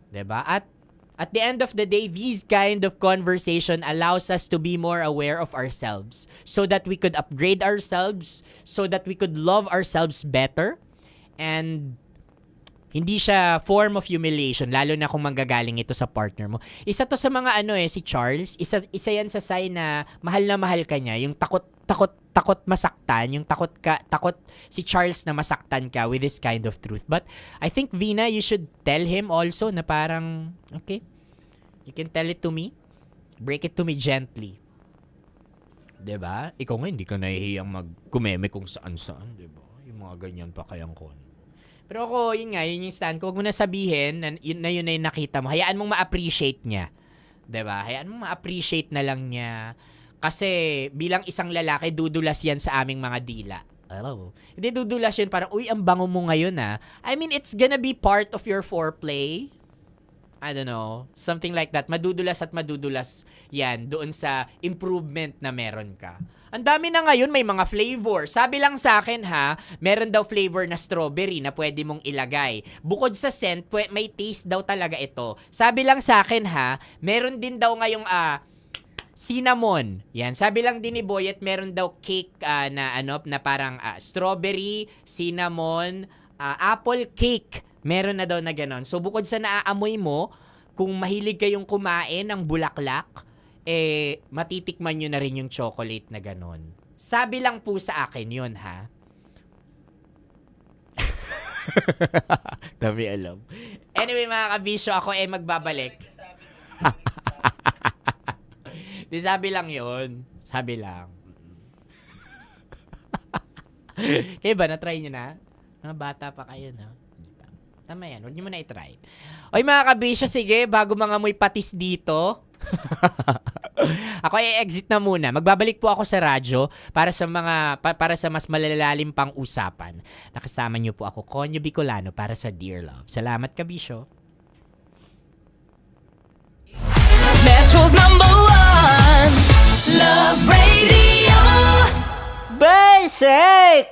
'Di ba? At the end of the day, these kind of conversation allows us to be more aware of ourselves so that we could upgrade ourselves, so that we could love ourselves better, and hindi siya form of humiliation, lalo na kung manggagaling ito sa partner mo. Isa to sa mga si Charles, isa yan sa sign na mahal ka niya, yung takot masaktan, yung takot si Charles na masaktan ka with this kind of truth. But I think, Vina, you should tell him also na parang, okay, you can tell it to me, break it to me gently. 'Di ba? Ikaw nga hindi ka nahihiyang magkumeme kung saan-saan, 'di ba? Yung mga ganyan pa kayang kon. Pero ako, yun yung stand ko. Huwag mo na sabihin na yun na yung nakita mo. Hayaan mong ma-appreciate niya. 'Di ba? Hayaan mong ma-appreciate na lang niya. Kasi bilang isang lalaki, dudulas yan sa aming mga dila. Hindi dudulas yun parang, uy, ang bango mo ngayon I mean, it's gonna be part of your foreplay. I don't know. Something like that. Madudulas at madudulas yan doon sa improvement na meron ka. Ang dami na ngayon, may mga flavor. Sabi lang sa akin meron daw flavor na strawberry na pwede mong ilagay. Bukod sa scent, may taste daw talaga ito. Sabi lang sa akin meron din daw ngayong cinnamon. Yan, sabi lang din ni Boyet, meron daw cake na parang strawberry, cinnamon, apple cake. Meron na daw na ganon. So bukod sa naaamoy mo, kung mahilig kayong kumain ng bulaklak, matitikman nyo na rin yung chocolate na ganon. Sabi lang po sa akin yun, Dami alam. Anyway mga kabisyo, ako magbabalik. Di sabi lang yun. Sabi lang. Kaya ba, na-try nyo na? Mga bata pa kayo, no? Tama yan, huwag nyo muna i-try. Oy mga kabisyo, sige, bago mga amoy patis dito. Ako exit na muna. Magbabalik po ako sa radyo para sa mas malalalim pang usapan. Nakasama niyo po ako, Conyo Bicolano, para sa Dear Love. Salamat kabisyo. Metro's #1 Love Radio. Basic!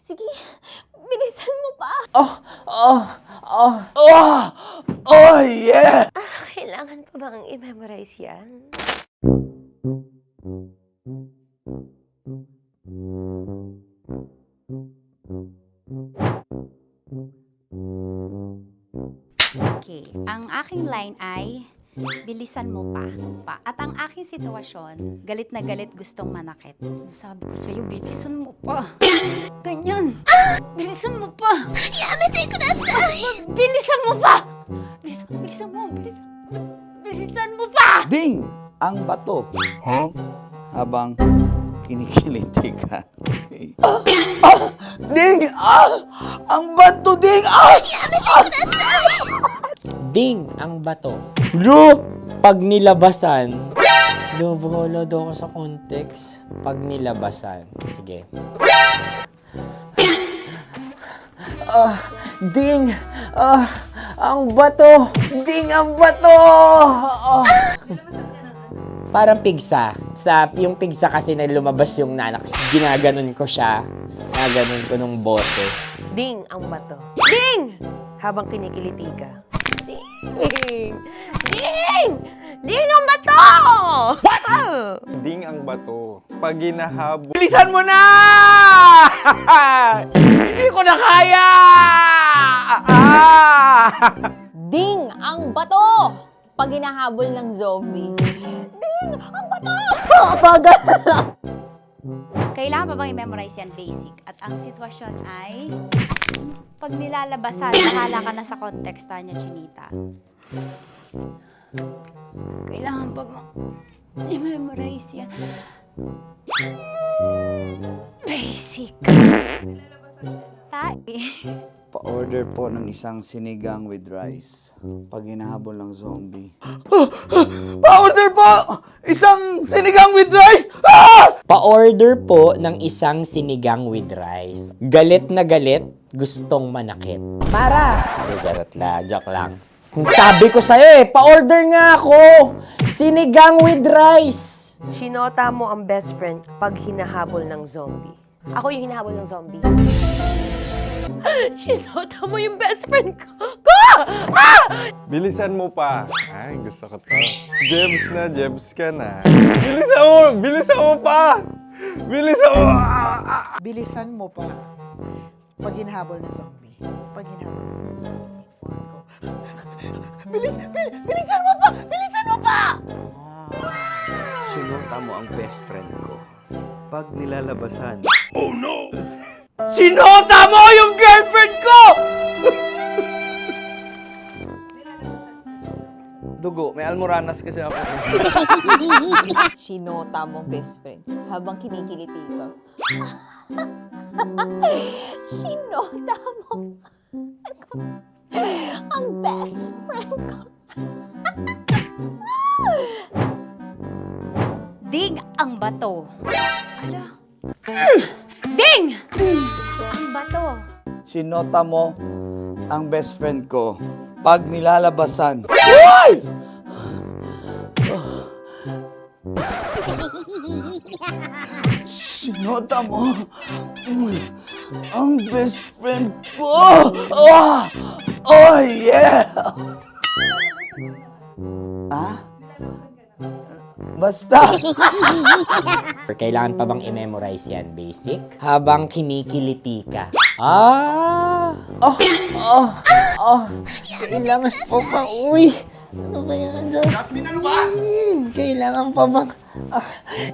Sige, bilisan mo pa. Oh, yeah! Kailangan pa bang i-memorize yan? Okay, ang aking line ay, bilisan mo pa. At ang aking sitwasyon, galit na galit gustong manakit. Sabi ko sa'yo, bilisan mo pa. Ganyan. Bilisan mo pa. Yamete kudasai. Bilisan mo pa. Bilisan mo pa. Ding! Ang bato. Habang kinikiliti ka. Okay. Ding! Ang bato, Ding! Yamete kudasai. Ding ang bato. Bro, pag nilabasan. Bahala daw ako sa context. Pag nilabasan. Sige. Ding! Ang bato! Ding ang bato! Parang pigsa. Yung pigsa kasi na lumabas yung nanak. Ginaganon ko siya. Ginaganon ko nung bote. Ding ang bato. Ding! Habang kinikiliti ka. Ding! Ding! Ding ang bato! What? Ding ang bato. Pag hinahabol... Bilisan mo na! Hindi ko na kaya! Ding ang bato! Pag hinahabol ng zombie. Ding ang bato! Bagal! Kailangan pa bang i-memorize yan basic? At ang sitwasyon ay, pag nilalabasan, bahala ka na sa context niya, Chinita. Kailangan pa bang i-memorize yan? Basic. Pa-order po ng isang sinigang with rice. Pag hinahabol ng zombie. Pa-order po! Isang sinigang with rice! Pa-order po ng isang sinigang with rice. Galit na galit, gustong manakit. Para! Joke lang. Sabi ko sa'yo pa-order nga ako! Sinigang with rice! Sinota mo ang best friend pag hinahabol ng zombie. Ako yung hinahabol ng zombie. Sinota mo yung best friend ko! Bilisan mo pa. Ay, gusto ko to. Jebs ka na. Bilisan mo pa! Bilisan mo pa. Pag hinahabol ng zombie. Pag hinahabol ng zombie. Bilisan mo pa! Bilisan mo pa! Sinota mo ang best friend ko. Pag nilalabasan. Oh no! Sinota mo yung girlfriend ko! Dugo, may almoranas kasi ako. Sinota mo best friend habang kinikiliti ka. Sinota mo ang best friend ko. Ding ang bato. Ala. Ding! Ang bato. Sinota mo ang best friend ko. Pag nilalabasan. Uy! Sinota mo ang best friend ko. Oh yeah! Basta! Kailangan pa bang i-memorize yan, basic? Habang kinikiliti ka. Kailangan pa bang, uy! Ano kaya dyan? Jasmine, ano ba? Kailangan pa bang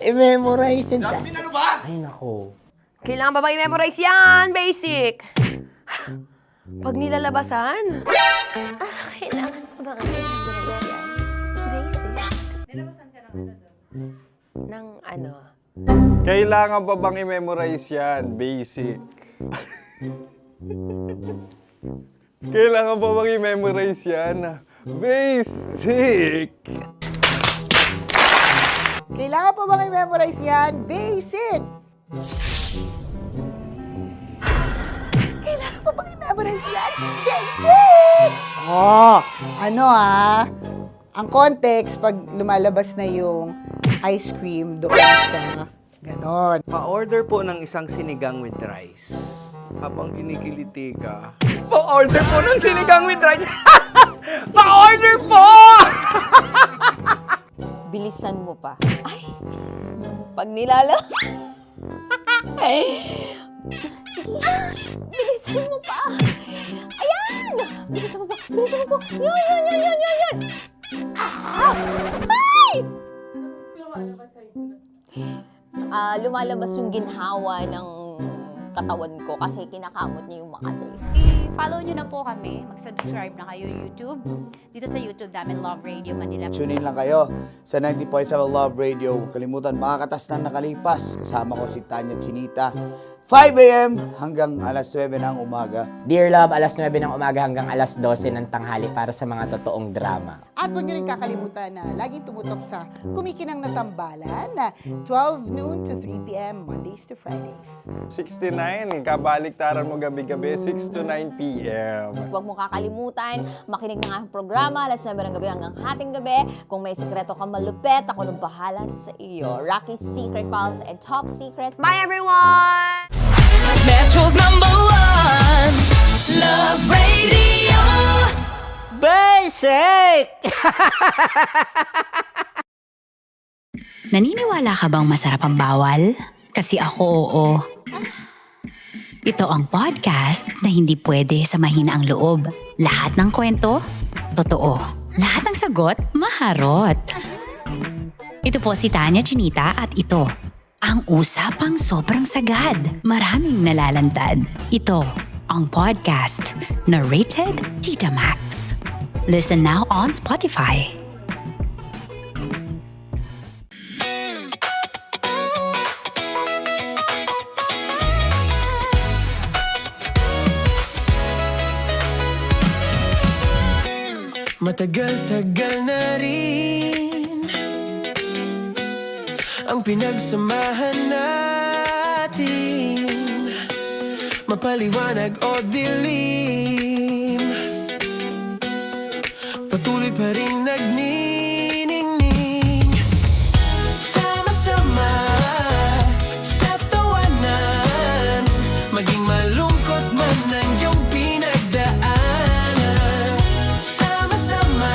I-memorize yun. Jasmine, ano ba? Ay, nako. Kailangan ba i-memorize yan? Basic. Pag nilalabasan? Kailangan ko ba i-memorize yan? Basic. Nilabasan ka ng ano? Kailangan pa bang i-memorize yan? Basic. Kailangan pa bang i-memorize yan? Basic. Kailangan pa bang i-memorize yan? Basic! Kailangan pa bang i-memorize yan? Basic! Oh, ano ang context pag lumalabas na yung ice cream doon sa ganon. Pa-order po ng isang sinigang with rice. Habang kinikiliti ka, pa-order po ng sinigang with rice. Pa-order po! Bilisan mo pa. Ay! Pag nilala... Bilisan mo pa! Ayan! Bilisan mo pa! Bilisan mo pa! Yan! Ah! Ay! Lumalabas yung ginhawa ng katawan ko kasi kinakamot niya yung Makati. I-follow nyo na po kami. Mag-subscribe na kayo YouTube. Dito sa YouTube namin, Love Radio Manila. Tune in lang kayo sa 90.7 Love Radio. Huwag kalimutan, makakatas na nakalipas. Kasama ko si Tanya Chinita. 5 a.m. hanggang alas 9 ng umaga. Dear Love, alas 9 ng umaga hanggang alas 12 ng tanghali para sa mga totoong drama. At huwag niyo rin kakalimutan na laging tumutok sa Kumikinang na Tambalan na 12 noon to 3 p.m. Mondays to Fridays. 69, kabaliktaran mo gabi-gabi, 6 to 9 p.m. Huwag mo kakalimutan, makinig ng aking programa, alas 9 ng gabi hanggang hating gabi. Kung may sikreto ka malupet, ako nang bahala sa iyo. Rocky's Secret Files and Top Secret. Bye everyone! Metro's #1 Love Radio. Basic! Naniniwala ka bang masarap ang bawal? Kasi ako, oo. Ito ang podcast na hindi pwede sa mahina ang loob. Lahat ng kwento, totoo. Lahat ng sagot, maharot. Ito po si Tanya Chinita at ito, ang usapang sobrang sagad. Maraming nalalantad. Ito, ang podcast na Rated Tita Max. Listen now on Spotify. Matagal-tagal na rin ang pinagsamahan natin, mapaliwanag o dilim, patuloy pa rin nagniningning. Sama-sama sa tawanan, maging malungkot man ang iyong pinagdaanan. Sama-sama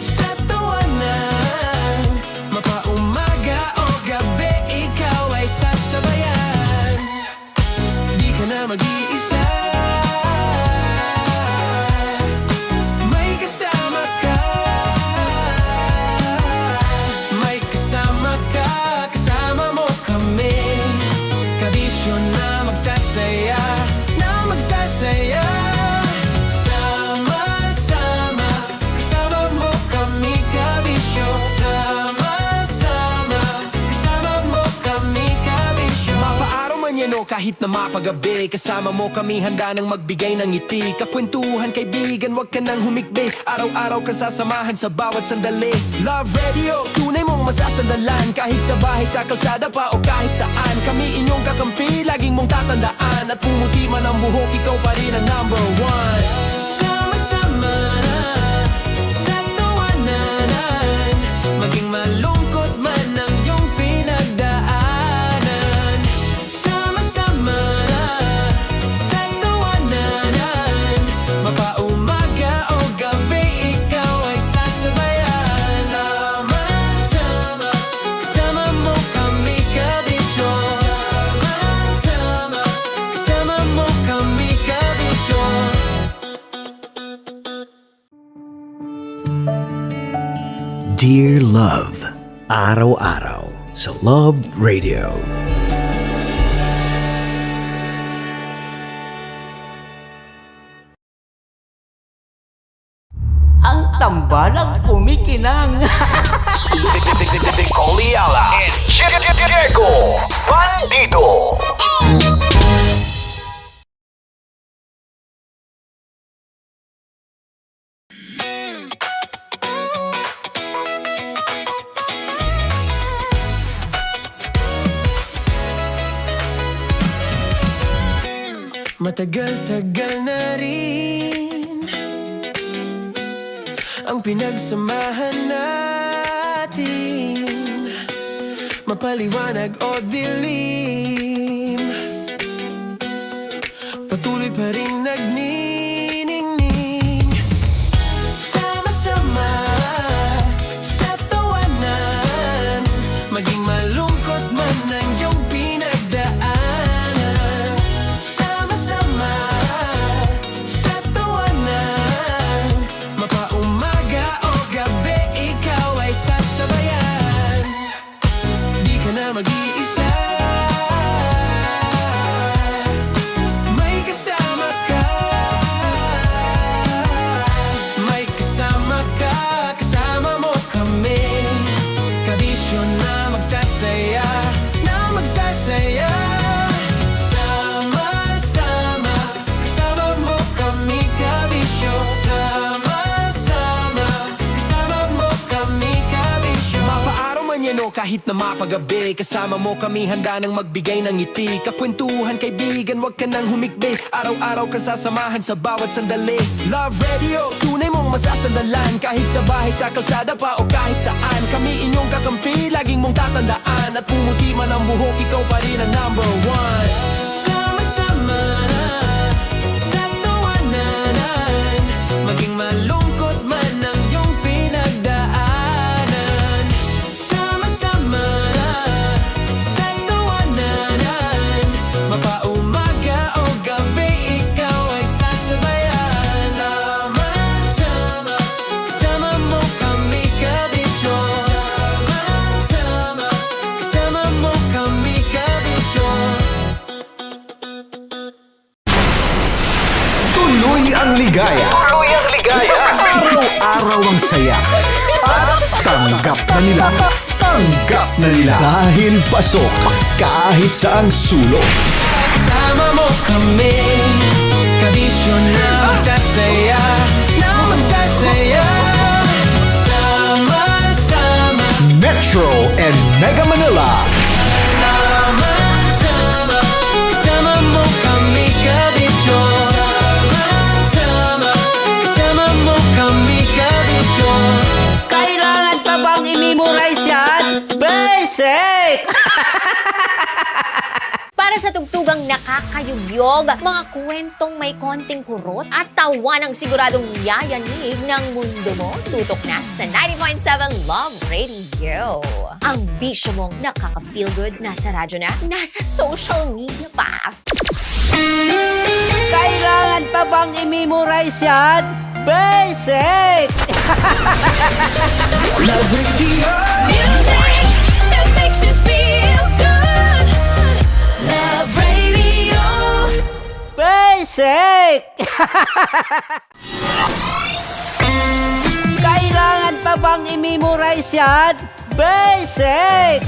sa tawanan, mapaumaga o gabi, ikaw ay sasabayan. Di ka na mag-iisa, may kasama ka. May kasama ka, kasama mo kami. Kabisyo na magsasaya, na magsasaya. Sama-sama, kasama mo kami, kabisyo. Sama-sama, kasama mo kami, kabisyo. Mapaaraw man yan o kahit na mapagabi, kasama mo kami, handa nang magbigay ng ngiti. Kakwentuhan, kaibigan, wag ka nang humikbi. Araw-araw ka sasamahan sa bawat sandali. Love Radio, tunay mong masasandalan. Kahit sa bahay, sa kalsada pa o kahit saan, kami inyong kakampi, laging mong tatandaan. At pumuti man ang buhok, ikaw pa rin ang #1. Sama-sama sa tawanan, maging malungkot man ang iyong pinagdaanan. Sama-sama sa tawanan, mapaumaga o gabi, ikaw ay sasabayan. Sama-sama, kasama mo kami, kabisyo. Sama-sama, kasama mo kami, kabisyo. Dear Love, araw-araw sa Love Radio. Ang tambalang kumikinang. Coliala and Diego Bandido. Matagal-tagal na rin ang pinagsamahan natin, mapaliwanag o dilim, patuloy pa rin nagniningning. Sama-sama sa tawanan, maging malungkot man ang iyong pinagdaanan. Sama-sama sa tawanan, mapaumaga o gabi, ikaw ay sasabayan. Di ka na mag-iisa, may kasama ka. May kasama ka, kasama mo kami. Kabisyo na magsasaya, na magsasaya. Sama-sama, kasama mo kami, kabisyo. Sama-sama, kasama mo kami, kabisyo. Mapaaraw man yan o kahit na mapagabi, kasama mo kami, handa nang magbigay ng ngiti. Kakwentuhan, kaibigan, wag ka nang humikbi. Araw-araw ka sasamahan sa bawat sandali. Love Radio, tunay mong masasandalan. Kahit sa bahay, sa kalsada pa o kahit saan, kami inyong kakampi, laging mong tatandaan. At pumuti man ang buhok, ikaw pa rin ang number one. Sama-sama sa tawanan, maging malungkot man ang iyong pinagdaanan. Sama-sama sa tawanan, mapaumaga o gabi, ikaw ay sasabayan. Sama-sama, kasama mo kami, kabisyo. Sama-sama, kasama mo kami, kabisyo. Tuloy ang ligaya. Tuloy ang ligaya. Araw-araw ang saya. At tanggap na nila. Tanggap na nila. Dahil pasok kahit saang sulok. Kasama mo kami, kabisyo na magsasaya, na magsasaya. Sama-sama, Metro and Mega Manila. sama-sama, kasama mo kami, kabisyo. Sama-sama, kasama mo kami, kabisyo. Kailangan pa bang i-memorize yan? Basic! Para sa tugtugang nakakayugyog, mga kwentong may konting kurot at tawa ng siguradong yayanig ng mundo mo, tutok na sa 90.7 Love Radio. Ang bisyo mong nakaka-feel good, nasa radyo na, nasa social media pa. Kailangan pa bang i-memorize yan? Basic! Love Radio. Music that makes you feel good. Love Radio. Basic! Kailangan pa bang i-memorize yan? Basic!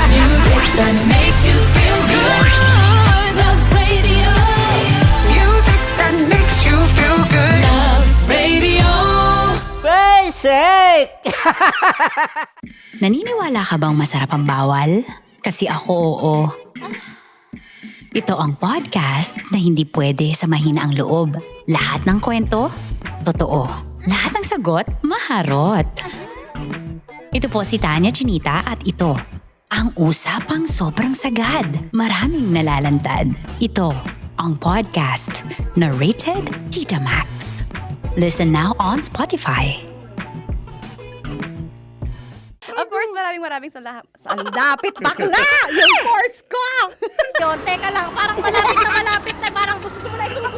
Music that makes you feel good. Love Radio. Music that makes you feel good. Love Radio. Basic! Naniniwala ka bang masarap ang bawal? Kasi ako oo. Ito ang podcast na hindi pwede sa mahina ang loob. Lahat ng kwento, totoo. Lahat ng sagot, maharot. Ito po si Tanya Chinita at ito, ang usapang sobrang sagad. Maraming nalalantad. Ito, ang podcast na rated Tita Max. Listen now on Spotify. Of course, maraming salamat. Ang lapit bakla! Yung course ko! Yun, teka lang, parang malapit na, parang gusto mo na isulat.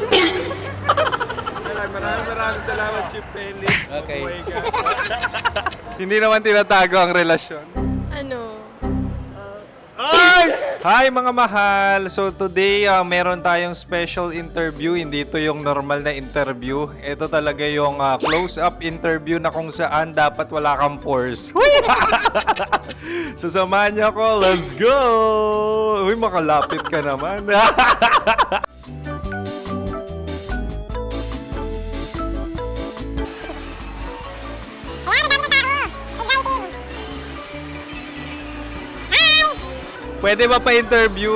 Maraming salamat, Chip Felix. Okay. Oh my God. Hindi naman tinatago ang relasyon. Ano? Hi mga mahal! So today, meron tayong special interview. Hindi ito yung normal na interview. Ito talaga yung close-up interview na kung saan dapat wala kang pores. So samahan niyo ako. Let's go! Uy, makalapit ka naman. Pwede ba pa-interview?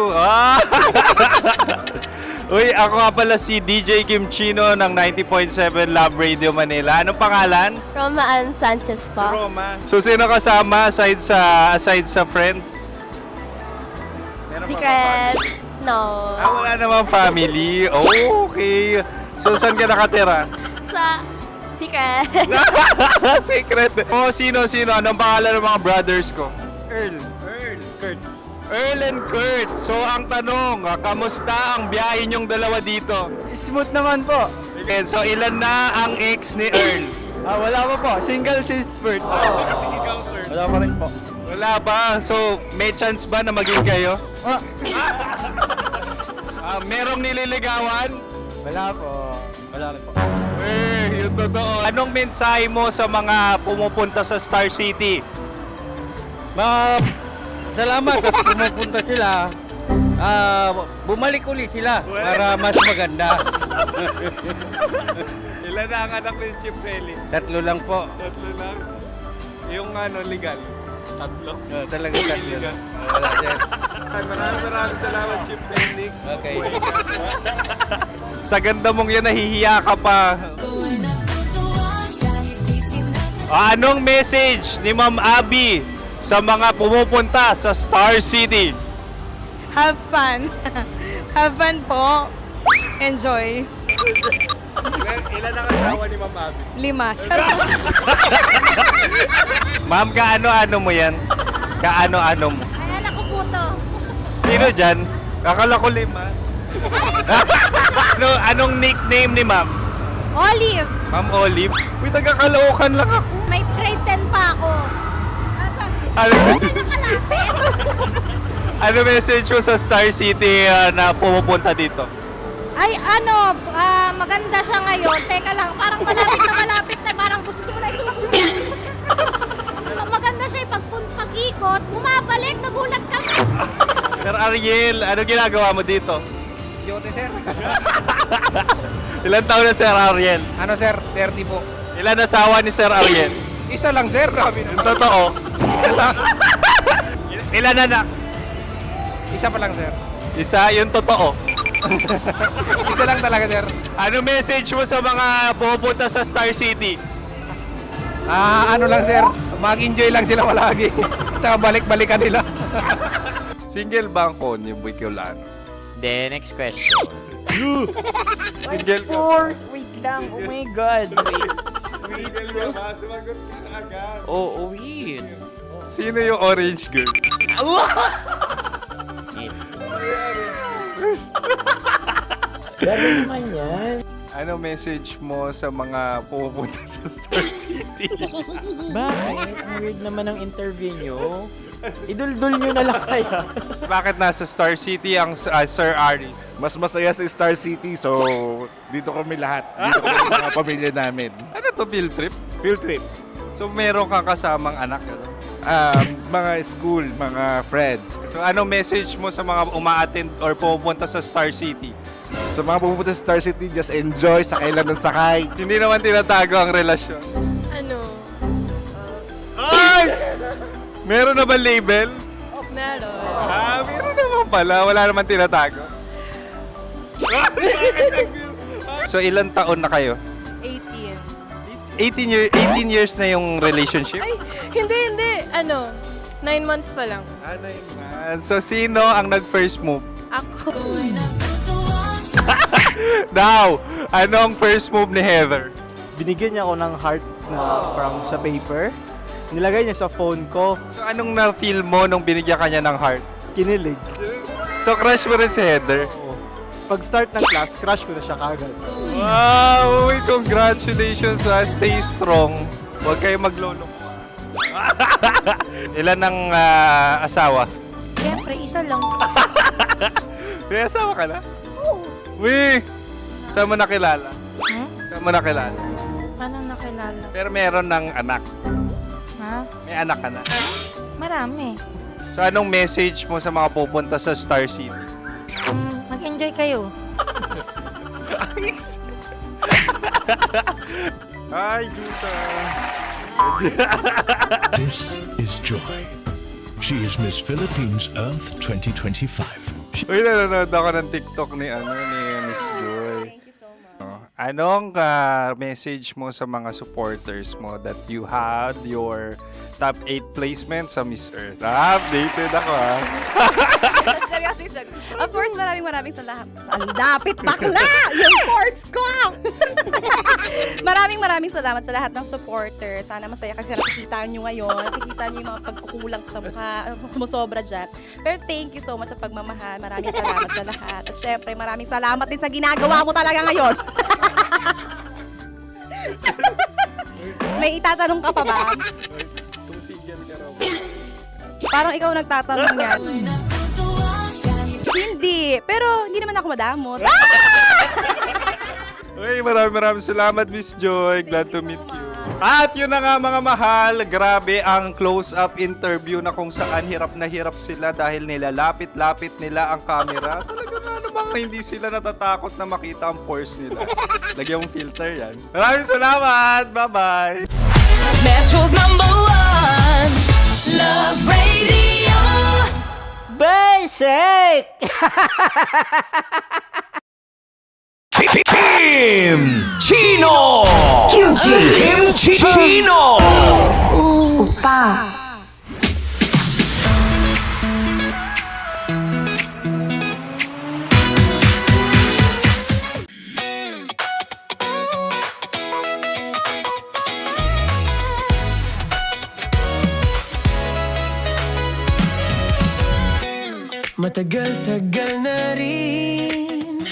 Uy, ako nga pala si DJ Kim Chino ng 90.7 Love Radio Manila. Anong pangalan? Roma Ann Sanchez po. Roma. So, sino kasama aside sa friends? Secret. No. Wala namang family. Oh, okay. So, saan ka nakatira? Sa secret. Secret. Oh, sino? Anong pangalan ng mga brothers ko? Earl, Kurt. Earl and Kurt. So, ang tanong, kamusta ang biyahe niyong dalawa dito? Smooth naman po. Okay, so, ilan na ang ex ni Earl? Wala pa po. Single since birth. Wala pa rin po. Wala pa. So, may chance ba na maging kayo? Merong nililigawan? Wala po. Wala rin po. Yung totoo. Anong mensahe mo sa mga pumupunta sa Star City? Salamat at pumupunta sila. Bumalik ulit sila para mas maganda. Ilan na ang anak ni Chief Felix? 3 lang po. 3 lang? Yung legal? 3? Talaga 3 lang. Wala dyan. Maraming salamat, Chief Felix. Okay. Sa ganda mong yan, nahihiya ka pa. Anong message ni Ma'am Abby sa mga pumupunta sa Star City? Have fun. Have fun po. Enjoy. Ilan ang asawa ni Ma'am Abby? 5. Charot. Ma'am, kaano-ano mo yan? Kaano-ano mo? Ay, anak ko po to. Sino dyan? Kakala ko 5. Anong nickname ni Ma'am? Olive. Ma'am Olive? Uy, taga-Caloocan lang ako. May grade 10 pa ako. Ano message mo sa Star City na pumupunta dito? Ay, maganda siya ngayon. Teka lang, parang malapit na, parang gusto mo na isulat. Maganda siya pag-ikot, bumabalik, nagulat ka. Sir Ariel, ano ginagawa mo dito? Yote, sir. Ilan taon na Sir Ariel? Ano, sir? 30 po. Ilan asawa ni Sir Ariel? Isa lang, sir. Grabe Yung totoo? Isa lang. Ilan anak? Isa pa lang, sir. Isa, yung totoo. Isa lang talaga, sir. Ano message mo sa mga pumupunta sa Star City? Ano lang, sir. Mag-enjoy lang sila palagi. Tsaka balik-balikan nila. Single ba ang Connie Bicolano? Then, next question. Single ka? Force! Wait lang. Oh my God. Wait. Single ka ba? Sumagot ka na agad. Oh, wait. Sino yung orange girl? Gano'n naman yan. Ano message mo sa mga pumupunta sa Star City? Bakit? Ang weird naman ang interview nyo. Idul-dul nyo na lang kaya. Bakit nasa Star City ang Sir Aris? Mas masaya sa Star City, so dito kami lahat. Dito kami mga pamilya namin. Ano to, field trip? Field trip. So meron kang kasamang anak? Mga school, mga friends. So anong message mo sa mga uma-attend or pumupunta sa Star City? Sa mga pumunta sa Star City, just enjoy, sakay lang ng sakay. Hindi naman tinatago ang relasyon. Ano? Ay! Meron na ba label? Meron. Meron naman pala. Wala naman tinatago. So ilan taon na kayo? 18. 18 years na yung relationship? Ay, hindi. 9 months pa lang. 9 months. So sino ang nag-first move? Ako. Daw, anong first move ni Heather? Binigyan niya ako ng heart na from sa paper. Nilagay niya sa phone ko. So anong na-feel mo nung binigyan kanya ng heart? Kinilig. So crush mo rin si Heather? Pag start ng class, crush ko na siya kagad. Wow! Congratulations! Stay strong. Huwag kayo magloloko. Ilan ang asawa? Siyempre, isa lang. May asawa ka na? Oo. Uy! Saan mo nakilala? Saan mo nakilala? Paano nakilala? Pero meron ng anak. Ha? May anak ka na. Marami. So anong message mo sa mga pupunta sa Star City? Mag-enjoy kayo. Hi, Jusa! This is Joy. She is Miss Philippines Earth 2025. Uy, nanonood ako ng TikTok ni Miss Joy. Thank you so much. Anong message mo sa mga supporters mo that you had your top 8 placement sa Miss Earth? Updated ako Seryoso. Of course, maraming salamat. Ang dapit bakla! Yung course ko! maraming salamat sa lahat ng supporters. Sana masaya kasi nakikita nyo ngayon. Nakikita nyo yung mga pagkukulang sa mukha. Sumusobra dyan. Pero thank you so much sa pagmamahal. Maraming salamat sa lahat. At syempre, maraming salamat din sa ginagawa mo talaga ngayon. May itatanong ka pa ba? Parang ikaw nagtatanong yan. Hindi. Pero hindi naman ako madamot. Uy, maraming salamat, Miss Joy. Glad to meet you. At yun na nga mga mahal, grabe ang close-up interview na kung saan hirap na hirap sila dahil nilalapit-lapit nila ang camera. Talaga ano bang hindi sila natatakot na makita ang pores nila. Lagyan mong filter yan. Maraming salamat! Bye-bye! Metro's #1 Love Radio. Basic! Kim Chino! Kimchi Chino! Upa! Matagal-tagal na rin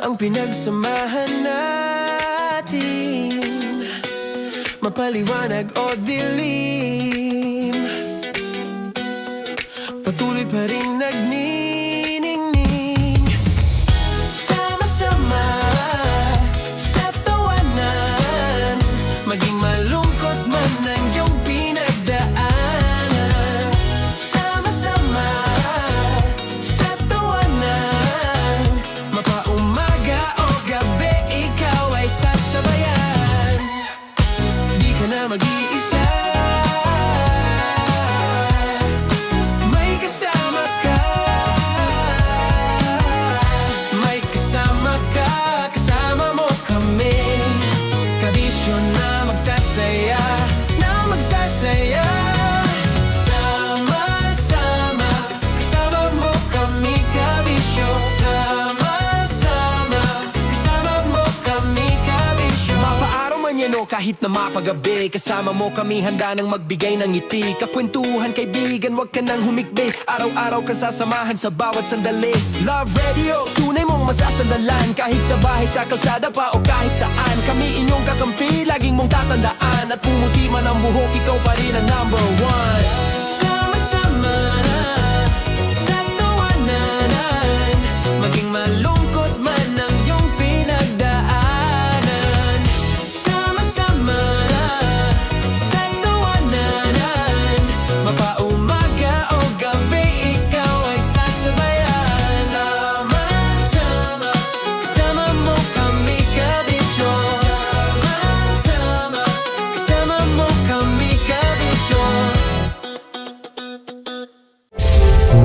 ang pinagsamahan natin, mapaliwanag o dilim, patuloy pa rin nagniningning. Sama-sama sa tawanan, maging malungkot man ang iyong pinagdaanan. Sama-sama sa tawanan, mapaumaga o gabi, ikaw ay sasabayan. Di ka na mag-iisa, may kasama ka. May kasama ka, kasama mo kami. Kabisyo na magsasaya, na magsasaya. Sama-sama, kasama mo kami, kabisyo. Sama-sama, kasama mo kami, kabisyo. Mapaaraw man yan o kahit na mapagabi, kasama mo kami, handa nang magbigay ng ngiti. Kakwentuhan, kaibigan, wag ka nang humikbi. Araw-araw ka sasamahan sa bawat sandali. Love Radio, tunay mong masasandalan. Kahit sa bahay, sa kalsada pa o kahit saan, kami inyong kakampi, laging mong tatandaan. At pumuti man ang buhok, ikaw pa rin ang #1. Sama-sama sa tawanan, maging malungkot man ang iyong pinagdaanan. Sama-sama sa tawanan, mapaumaga o gabi, ikaw ay sasabayan. Sama-sama, kasama mo kami, kabisyo. Sama-sama, kasama mo kami, kabisyo.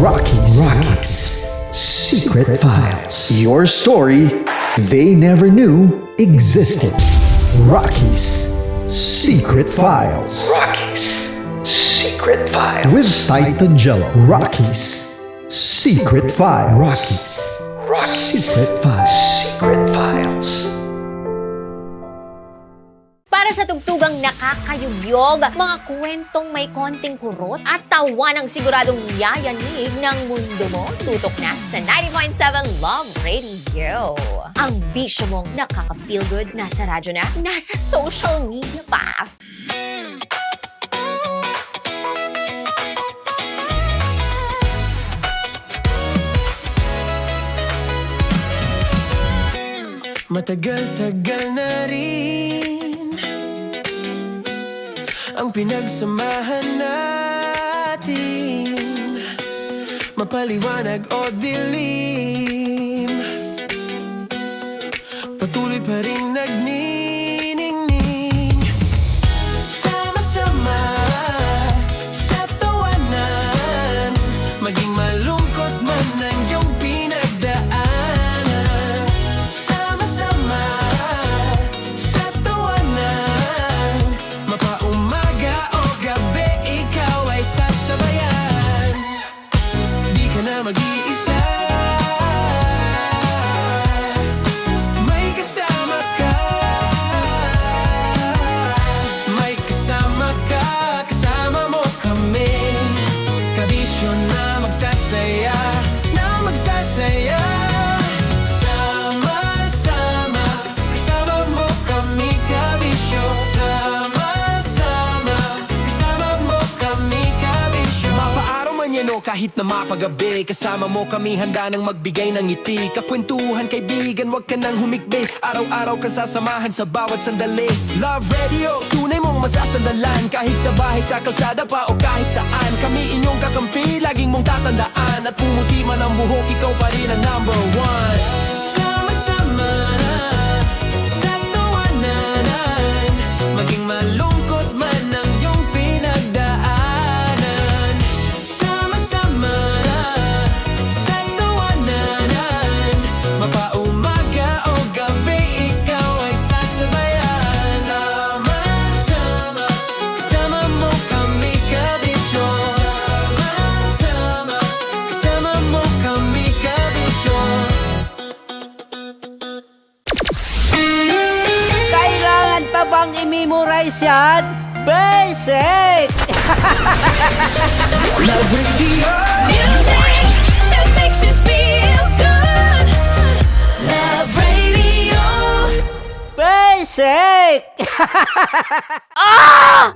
Rockies. Secret Files. Your story they never knew existed. Rockies. Secret Files. Secret Files. With Titan Jello. Rockies. Secret Files. Rockies. Secret Files. Secret Files. Para sa tugtugang nakakayugyog, mga kwentong may konting kurot at tawa ng siguradong yayanig ng mundo mo, tutok na sa 90.7 Love Radio. Ang bisyo mong nakaka-feel good, nasa radyo na, nasa social media pa. Matagal-tagal na rin ang pinagsamahan natin, mapaliwanag o dilim, patuloy pa rin nagniningning. Sama-sama sa tawanan, maging malungkot man ang iyong pinagdaanan. Sama-sama sa tawanan, mapaumaga o gabi, ikaw ay sasabayan. Di ka na mag-iisa, may kasama ka. May kasama ka, kasama mo kami. Kabisyo na magsasaya, na magsasaya. Sama-sama, kasama mo kami, kabisyo. Sama-sama, kasama mo kami, kabisyo. Mapaaraw man yan o kahit na mapagabi, kasama mo kami, handa nang magbigay ng ngiti. Kakwentuhan, kaibigan, wag ka nang humikbi. Araw-araw ka sasamahan sa bawat sandali. Love Radio, tunay mong masasandalan. Kahit sa bahay, sa kalsada pa o kahit saan, kami inyong kakampi, laging mong tatandaan. At pumuti man ang buhok, ikaw pa rin ang number one. Sama-sama sa tawanan, maging malungkot man ang iyong pinagdaanan. Sama-sama sa tawanan, mapaumaga o gabi, ikaw ay sasabayan. Sama-sama, kasama mo kami, kabisyo. Sama-sama, kasama mo kami, kabisyo. Kailangan pa bang i-memorize yan? Basic! Love Radio. Music that makes you feel good. Love Radio. Basic! Ah!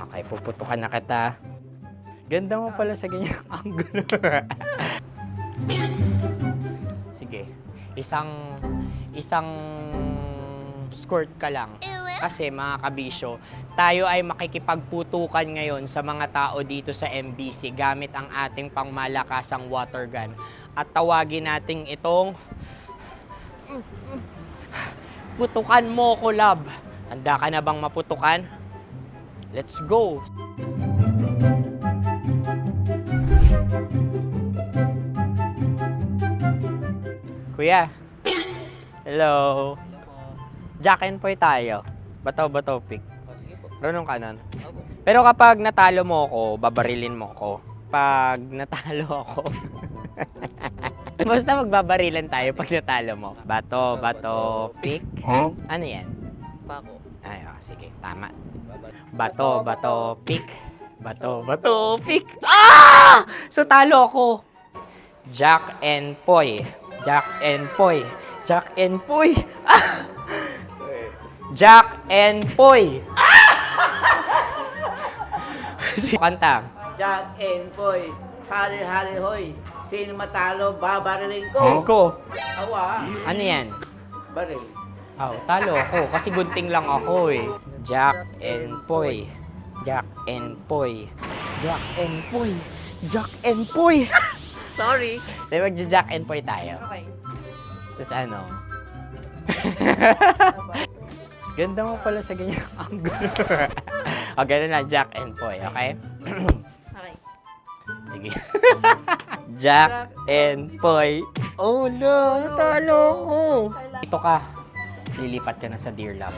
Okay, puputukan na kita. Ganda mo pala sa ganyang angulo. Sige, isang skirt ka lang. Kasi mga kabisyo, tayo ay makikipagputukan ngayon sa mga tao dito sa MBC gamit ang ating pangmalakasang water gun. At tawagin natin itong putukan mo ko, love. Handa ka na bang maputukan? Let's go! Kuya. Hello. Jack and Poy tayo. Bato-bato pick. Runong ka nun. Pero kapag natalo mo ako, babarilin mo ako. Pag natalo ako, basta magbabarilan tayo pag natalo mo. Bato, pick. Huh? Ano yan? Pako. Ay, oh, sige, tama. Bato, pick. Bato, pick. Ah! So, talo ako. Jack and Poy. Jack and Poy. Jack and Poy. Ah! Jack and Poy. Kanta. Jack and Poy, hali-hali hoy. Sino matalo, babariling ko. Ko. Awa. Ano yan? Baril. Oh, talo ako kasi gunting lang ako eh. Jack and Poy. Jack and Poy. Jack and Poy. Jack and Poy. Sorry. Di ba Jack and Poy tayo? Okay. Tapos ano? Ganda mo pala sa ganyang angulo. O, ganun lang, Jack and Poy, okay? Okay. Sige. Jack and Poy. Oh no, natalo ko. Ito ka. Lilipat ka na sa Dear Love.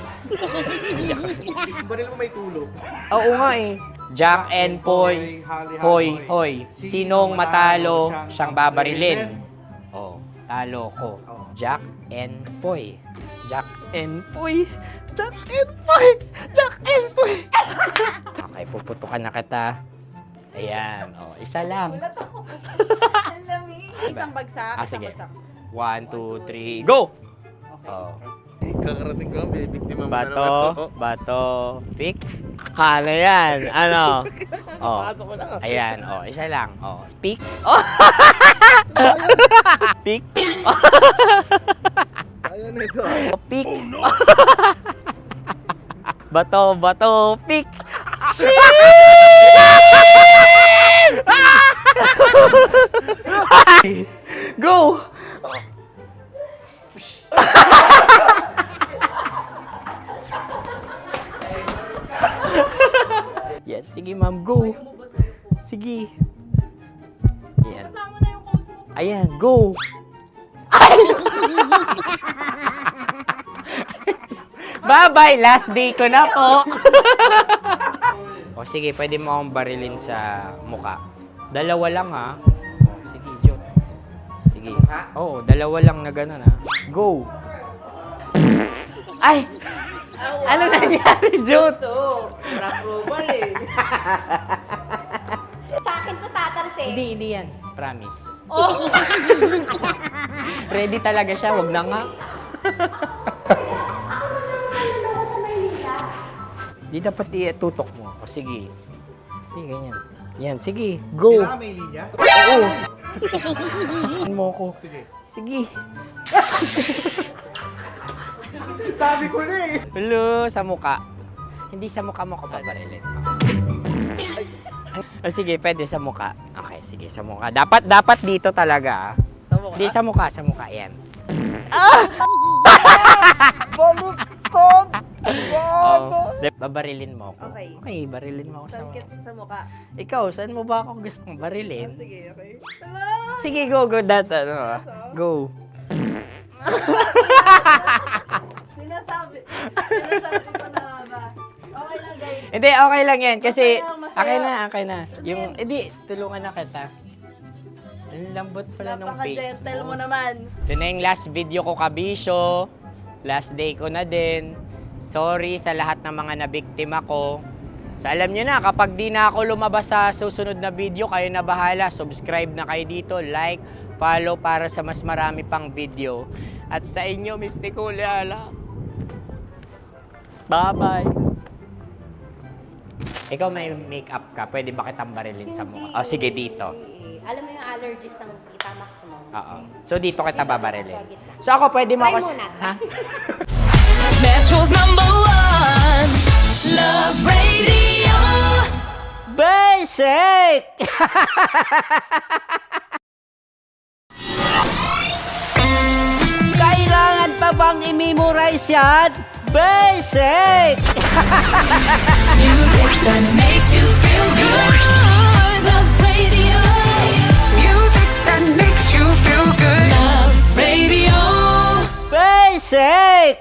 Baril mo may tulog. Oo nga eh. Jack and Poy. Hoy, hoy. Sinong matalo, siyang babarilin. Oh, talo ko. Jack and Poy. Jack and Poy. Jack and Poy. Jack and Poy. Okay, puputukan na kita. Ayan. Oh, isa lang. Isang bagsak. Sige. 1, 2, 3, go! Oh. Kakarating ko lang, binibiktima mo Bato, pick. Ano yan? Ano? Oh. Pasok ko na. Ayan, oh, isa lang. Oh, pick. Oh. Pick. Ayan ito. Pick. Bato, pick. Go! Yan, sige ma'am, go. Sige. Yan. Ayan, go. Bye-bye, last day ko na po. O sige, pwede mo akong barilin sa muka. Dalawa lang ha. O, sige, Jo. Sige. Oo, dalawa lang na gano'n ha. Go. Ay! Ano nangyari, Jo? Approval eh. Sa akin to tatalsik. Hindi yan. Promise. Oh. Ready talaga siya, wag na nga. Di dapat itutok mo. O sige. Sige, ganyan. Yan, sige. Go. Kailangan may linya? Oo. Mo ko. Sige. Sabi ko na eh. Hello, sa muka. Hindi sa muka mo ko paparilin. O sige, pwede sa muka. Okay, sige, sa muka. Dapat dito talaga. Sa muka? Hindi, sa muka. Yan. Baluktot! Oh, babarilin mo ako. Okay. Okay, barilin mo ako sa muka. Sa mukha. Ikaw, saan mo ba ako gustong barilin? Sige, okay. Sige, go. Go. Sinasabi ko na nga ba? Okay lang, guys. Hindi, okay lang yan. Kasi, Masaya, masaya. okay na. Yung, hindi, tulungan na kita. Ang lambot pala ng face Napaka-gentle mo. mo naman. Ito na yung last video ko, kabisyo. Last day ko na din. Sorry sa lahat ng mga nabiktima ko. So, alam nyo na, kapag di na ako lumabas sa susunod na video, kayo na bahala. Subscribe na kayo dito, like, follow para sa mas marami pang video. At sa inyo, Mistiko Leala. Bye-bye. Ikaw may makeup ka, pwede ba kitang barilin sa mukha? O, sige, dito. Alam mo yung allergies ng Tita Max mo? Oo. So, dito kita babarilin. So, ako pwede mo Try ako... muna. Ha? Metro's #1 Love Radio. Basic! Kailangan pa bang i-memorize yan? Basic! Music that makes you feel good. Love Radio. Music that makes you feel good. Love Radio. Basic!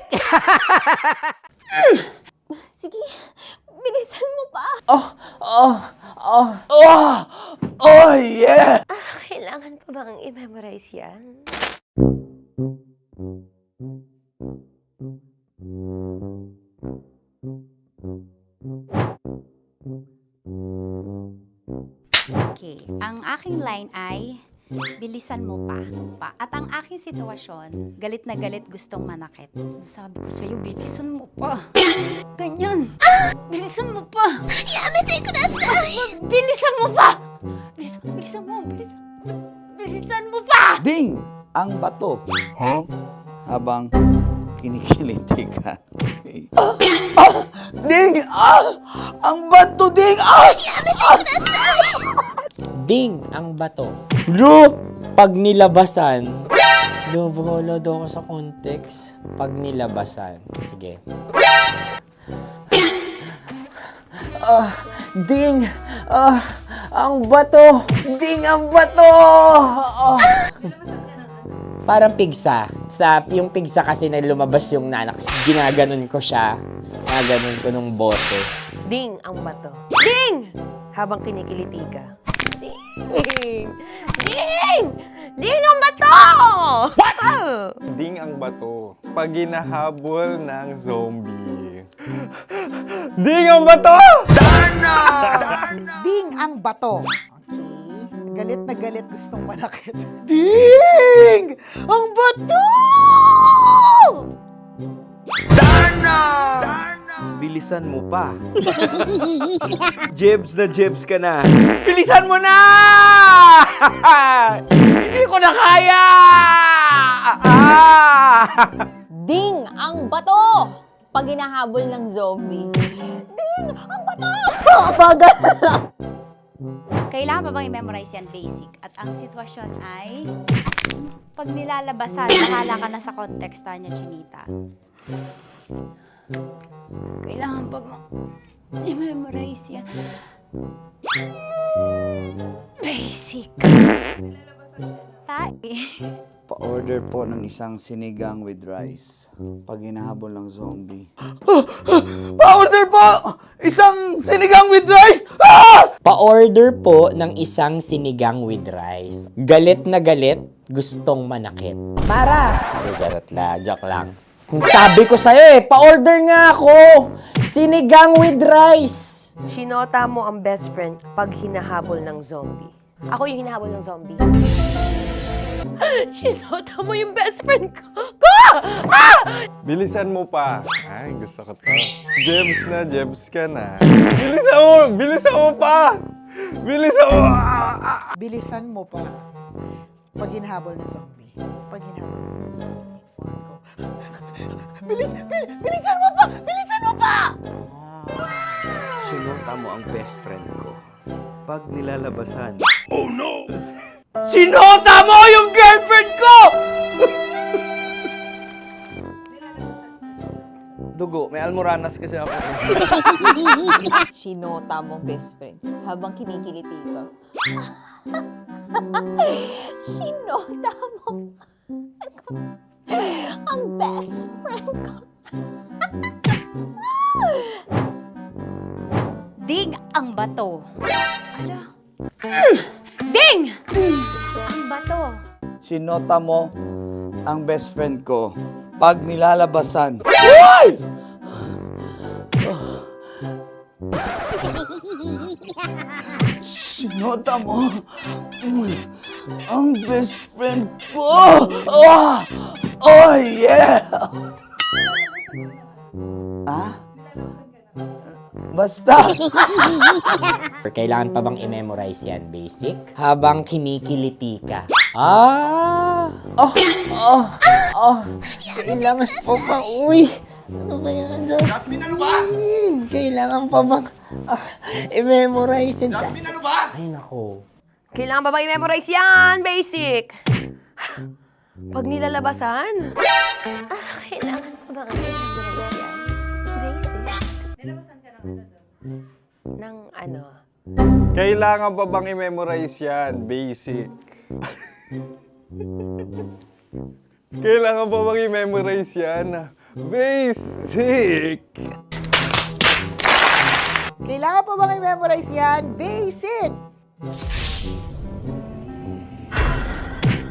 Sige, bilisan mo pa. Oh, yeah! Kailangan pa bang i-memorize yan? Okay, ang aking line ay, bilisan mo pa. At ang aking sitwasyon, galit na galit gustong manakit. Sabi ko sa'yo, bilisan mo pa. Ganyan. Bilisan mo pa. Yamitay ko na sa. Bilisan mo pa. Bilisan mo pa. Ding! Ang bato. Habang kinikiliti ka. Okay. Ding! Ang bato, Ding! Ding ang bato. Bro! Pag nilabasan. Bahala daw ako sa context. Pag nilabasan. Sige. Ding! Ang bato! Ding ang bato! Parang pigsa. Yung pigsa kasi na lumabas yung nanak. Ginaganon ko siya. Ginaganon ko nung bote. Ding ang bato. Ding! Habang kinikiliti ka. Ding! Ding ang bato! What? Ding ang bato. Pag hinahabol ng zombie. Ding ang bato! Ding ang bato. Okay. Galit na galit gustong manakit. Ding! Ang bato! Bilisan mo pa. Jebs ka na. Bilisan mo na! Hindi ko na kaya! Ding ang bato! Pag hinahabol ng zombie. Ding ang bato! Bagal! Kailangan pa bang i-memorize yan basic? At ang sitwasyon ay, pag nilalabasan, nakala ka na sa context niya, Chinita. Kailangan pa bang i-memorize yan? Basic. Pa-order po ng isang sinigang with rice. Pag hinahabol ng zombie. Pa-order po! Isang sinigang with rice! Pa-order po ng isang sinigang with rice. Galit na galit, gustong manakit. Mara! Joke lang. Sabi ko sa'yo pa-order nga ako! Sinigang with rice! Sinota mo ang best friend pag hinahabol ng zombie. Ako yung hinahabol ng zombie. Sinota mo yung best friend ko! Bilisan mo pa. Ay, gusto ko to. Jebs ka na. Bilisan mo pa! Bilisan mo pa. Pag hinahabol ng zombie. Pag hinahabol ng zombie. Bilisan mo pa! Bilisan mo pa! Sinota mo ang best friend ko. Pag nilalabasan. Oh no! Sinota mo yung girlfriend ko! Dugo, may almoranas kasi ako. Sinota mo best friend habang kinikiliti ka. Sinota mo ang best friend ko. Ding ang bato. Ala. Ding! Ang bato. Sinota mo ang best friend ko. Pag nilalabasan. Uy! Sinota mo ang best friend ko. Oh yeah! Basta! Kailangan pa bang i-memorize yan, basic? Habang kinikiliti ka. Kailangan pa ba? Uy! Ano ba yan, Jasmine? Jasmine, ano ba? Kailangan pa bang i-memorize yan? Jasmine, ano ba? Ay, nako. Kailangan ba bang i-memorize yan? Basic. Pag nilalabasan? Kailangan pa bang i-memorize yan? Basic. Nilabasan ka ng ano? Kailangan pa bang i-memorize yan? Basic. Kailangan pa bang i-memorize yan? Basic. Kailangan pa bang i-memorize yan? Basic!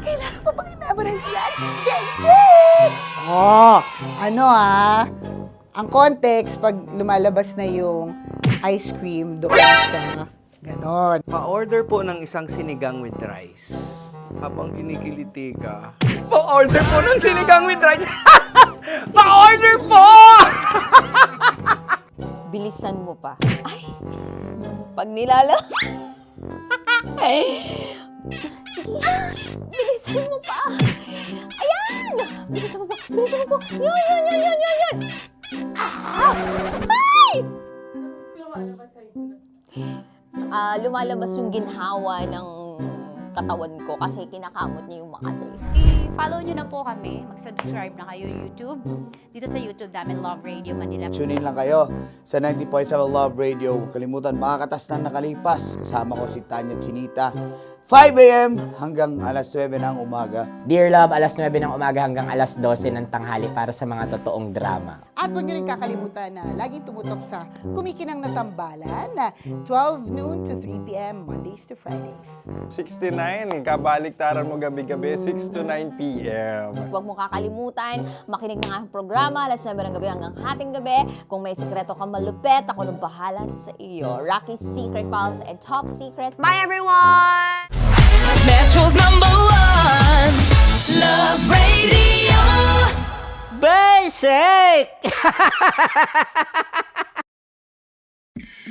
Kailangan pa bang i-memorize yan? Basic! Ang context, pag lumalabas na yung ice cream doon sa ganon. Pa-order po ng isang sinigang with rice. Habang kinikiliti ka. Pa-order po ng sinigang with rice! Pa-order po! Bilisan mo pa. Ay! Pag bilisan mo pa! Ayan! Bilisan mo pa! Bilisan mo pa! Yan! Ay! Lumalabas yung ginhawa ng katawan ko kasi kinakamot niya yung makati. I-follow nyo na po kami. Mag-subscribe na kayo YouTube. Dito sa YouTube namin, Love Radio Manila. Tune in lang kayo sa 90.7 Love Radio. Huwag kalimutan, makakatas na nakalipas. Kasama ko si Tanya Chinita. 5 a.m. hanggang alas 9 ng umaga. Dear Love, alas 9 ng umaga hanggang alas 12 ng tanghali para sa mga totoong drama. At huwag niyo rin kakalimutan na laging tumutok sa Kumikinang na Tambalan na 12 noon to 3 p.m. Mondays to Fridays. 69, kabaliktaran mo gabi-gabi, 6 to 9 p.m. Huwag mo kakalimutan, makinig ng aking programa, alas 9 ng gabi hanggang hating gabi. Kung may sikreto ka malupet, ako nang bahala sa iyo. Rocky's Secret Files and Top Secret. Bye everyone! Metro's #1 Love Radio. Basic!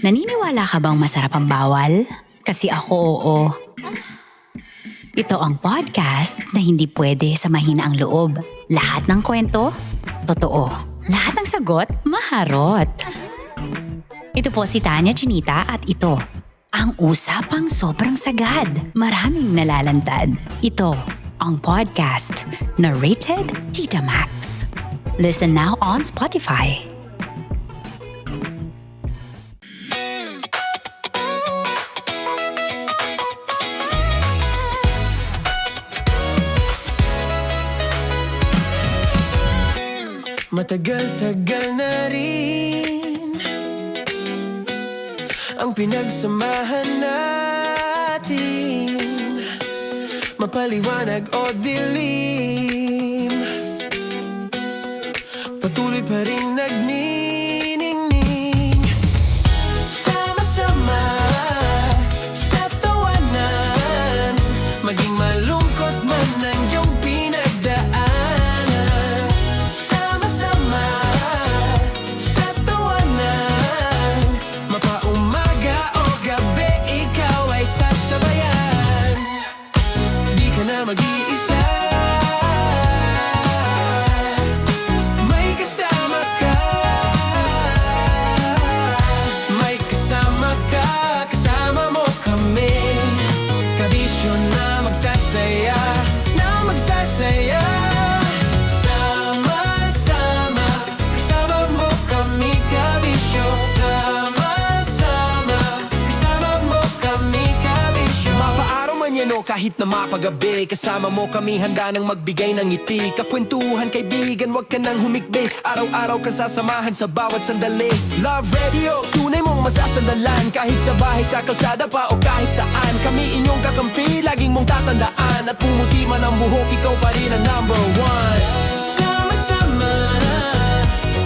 Naniniwala ka bang masarap ang bawal? Kasi ako, oo. Ito ang podcast na hindi pwede sa mahina ang loob. Lahat ng kwento, totoo. Lahat ng sagot, maharot. Ito po si Tanya Chinita at ito, ang usapang sobrang sagad. Maraming nalalantad. Ito, ang podcast na Rated Tita Max. Listen now on Spotify. Matagal-tagal na rin ang pinagsamahan natin, mapaliwanag o dilim, patuloy pa rin nagniningning. Sama-sama sa tawanan, maging malungkot man ang iyong pinagdaanan. Sama-sama sa tawanan, mapaumaga o gabi, ikaw ay sasabayan. Di ka na mag-iisa, may kasama ka. May kasama ka, kasama mo kami. Kabisyo na magsasaya, na magsasaya. Sama-sama, kasama mo kami, kabisyo. Sama-sama, kasama mo kami, kabisyo. Mapaaraw man yan o kahit na mapagabi, kasama mo kami, handa nang magbigay ng ngiti. Kakwentuhan, kaibigan, wag ka nang humikbi. Araw-araw ka sasamahan sa bawat sandali. Love Radio, tunay mong masasandalan. Kahit sa bahay, sa kalsada pa o kahit saan, kami inyong kakampi, laging mong tatandaan. At pumuti man ang buhok, ikaw pa rin ang number one. Sama-sama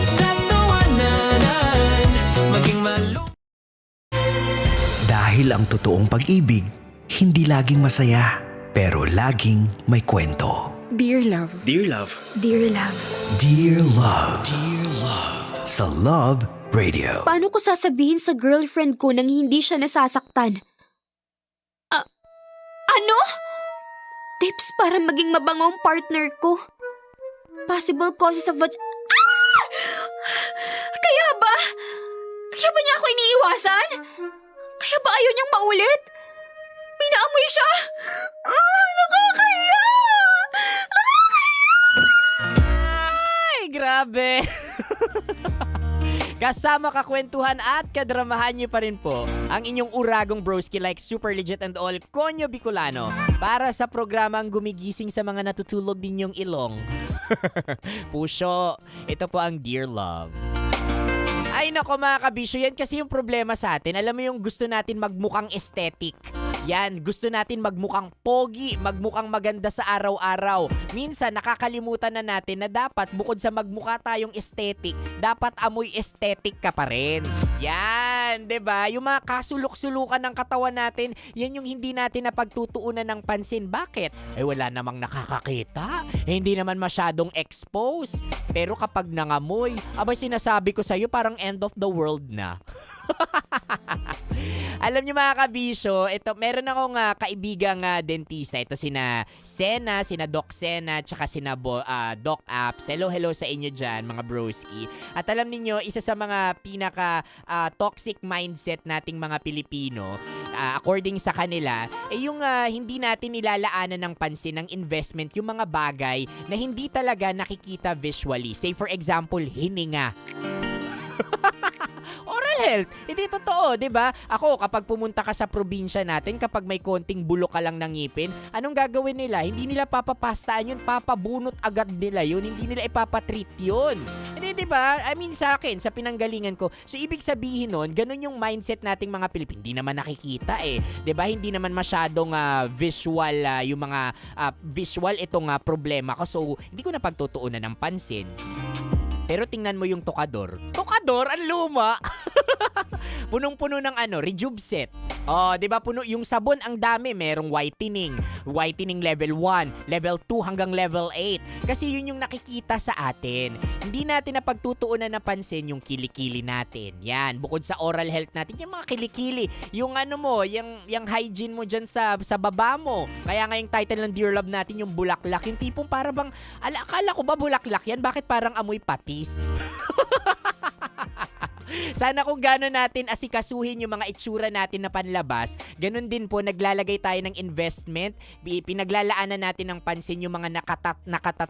sa tawanan, maging Dahil ang totoong pag-ibig, hindi laging masaya, pero laging may kwento. Dear Love. Dear Love. Dear Love. Dear Love. Dear Love. Sa Love Radio. Paano ko sasabihin sa girlfriend ko nang hindi siya nasasaktan? Ano? Tips para maging mabangong partner ko. Possible causes of Kaya ba? Kaya ba niya ako iniiwasan? Kaya ba ayaw niyang maulit? May naamoy siya! Nakakahiya! Ay, grabe! Kasama kakwentuhan at kadramahan niyo pa rin po ang inyong uragong broski like Super Legit and All, Konyo Bicolano, para sa programang gumigising sa mga natutulog ninyong ilong. Pusyo, ito po ang Dear Love. Ay nako mga kabisyo, yan kasi yung problema sa atin. Alam mo yung gusto natin magmukhang aesthetic. Yan, gusto natin magmukhang pogi, magmukhang maganda sa araw-araw. Minsan nakakalimutan na natin na dapat bukod sa magmukha tayong aesthetic, dapat amoy aesthetic ka pa rin. Yan, 'di ba? Yung mga kasulok-sulukan ng katawan natin, yan yung hindi natin napagtutuunan ng pansin. Bakit? Wala namang nakakakita. Hindi naman masyadong expose. Pero kapag nangamoy, abay sinasabi ko sa'yo parang end of the world na. Alam niyo mga kabisyo, ito, meron akong kaibigang dentista. Ito sina Sena, sina Doc Sena, tsaka sina Doc Apps. Hello sa inyo dyan, mga broski. At alam niyo, isa sa mga pinaka toxic mindset nating mga Pilipino, according sa kanila, yung hindi natin nilalaanan ng pansin ng investment yung mga bagay na hindi talaga nakikita visually. Say for example, hininga. Oral health. Hindi totoo, 'di ba? Ako, kapag pumunta ka sa probinsya natin, kapag may konting bulok ka lang ng ngipin, anong gagawin nila? Hindi nila papapastaan 'yun, papabunot agad nila 'yun, hindi nila ipapatreat 'yun. Hindi, 'di ba? I mean sa akin, sa pinanggalingan ko. So ibig sabihin nun, ganun yung mindset nating mga Pilipino. Hindi naman nakikita 'di ba? Hindi naman masyadong visual yung mga visual itong problema ko. So hindi ko na pagtutuunan ng pansin. Pero tingnan mo yung tokador. Tokador? Ang luma! Punong-puno ng Rejuve set. Oh, 'di ba puno yung sabon ang dami, merong whitening level 1, level 2 hanggang level 8. Kasi yun yung nakikita sa atin. Hindi natin napagtutuunan na pansin yung kilikili natin. Yan, bukod sa oral health natin, yung mga kilikili, yung ano mo, yung hygiene mo diyan sa baba mo. Kaya nga yung title ng Dear Love natin yung bulaklak, yung tipong para bang akala ko ba bulaklak yan? Bakit parang amoy patis? Sana kung gano'n natin asikasuhin yung mga itsura natin na panlabas, ganun din po naglalagay tayo ng investment, pinaglalaanan natin ng pansin yung mga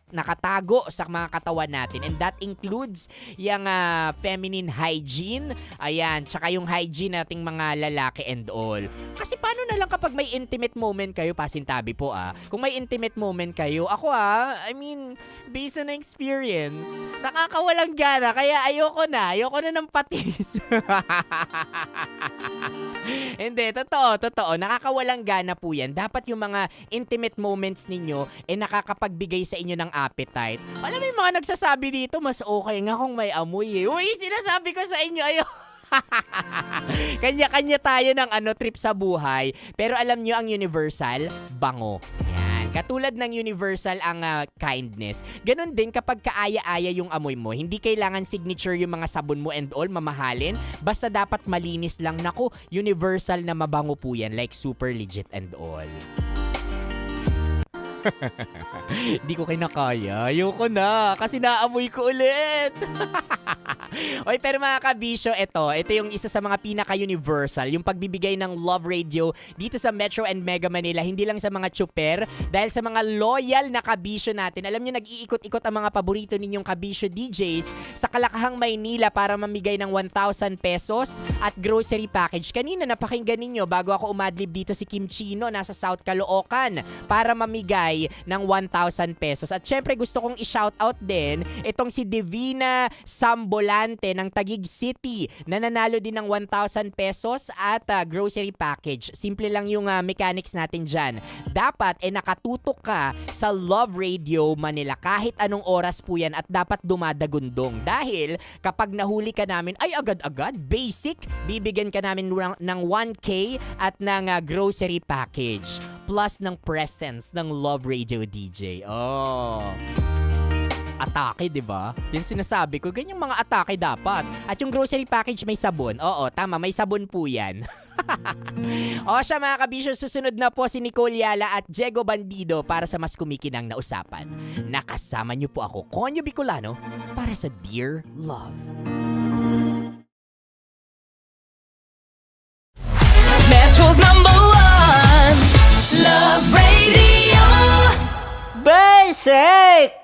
nakatago sa mga katawan natin. And that includes yung feminine hygiene, ayan, tsaka yung hygiene nating mga lalaki and all. Kasi paano na lang kapag may intimate moment kayo, pasintabi po kung may intimate moment kayo, ako I mean, based on experience, nakakawalang gana, kaya ayoko na ng patis. Hindi, totoo. Nakakawalang gana po yan. Dapat yung mga intimate moments ninyo nakakapagbigay sa inyo ng appetite. Alam mo yung mga nagsasabi dito, mas okay nga kung may amoy Uy, sinasabi ko sa inyo, Kanya-kanya tayo ng trip sa buhay. Pero alam nyo ang universal, bango. Yan. Katulad ng universal ang kindness. Ganon din kapag kaaya-aya yung amoy mo. Hindi kailangan signature yung mga sabon mo and all, mamahalin. Basta dapat malinis lang. Naku, universal na mabango po yan. Like super legit and all. Di ko kinakaya. Ayoko na. Kasi naamoy ko ulit. Oy, pero mga kabisyo, ito yung isa sa mga pinaka-universal, yung pagbibigay ng Love Radio dito sa Metro and Mega Manila, hindi lang sa mga tsuper, dahil sa mga loyal na kabisyo natin. Alam nyo, nag-iikot-ikot ang mga paborito ninyong kabisyo DJs sa Kalakahang Maynila para mamigay ng 1,000 pesos at grocery package. Kanina napakinggan ninyo bago ako umadlib dito si Kim Chino, nasa South Caloocan, para mamigay ng 1,000 pesos. At syempre gusto kong i-shoutout din itong si Divina Sambolante ng Taguig City, na nanalo din ng 1,000 pesos at grocery package. Simple lang yung mechanics natin dyan. Dapat nakatutok ka sa Love Radio Manila kahit anong oras po yan, at dapat dumadagundong. Dahil kapag nahuli ka namin, ay agad-agad, basic, bibigyan ka namin ng 1K at ng grocery package. Plus ng presence ng Love Radio DJ. Oh. Atake, di ba? Yung sinasabi ko, ganyang mga atake dapat. At yung grocery package may sabon. Oo, tama, may sabon po yan. O siya mga kabisyo, susunod na po si Nicole Yala at Diego Bandido para sa mas kumikinang na usapan. Nakasama niyo po ako, Konyo Bicolano, para sa Dear Love. Metro's #1 Love Radio. Basic!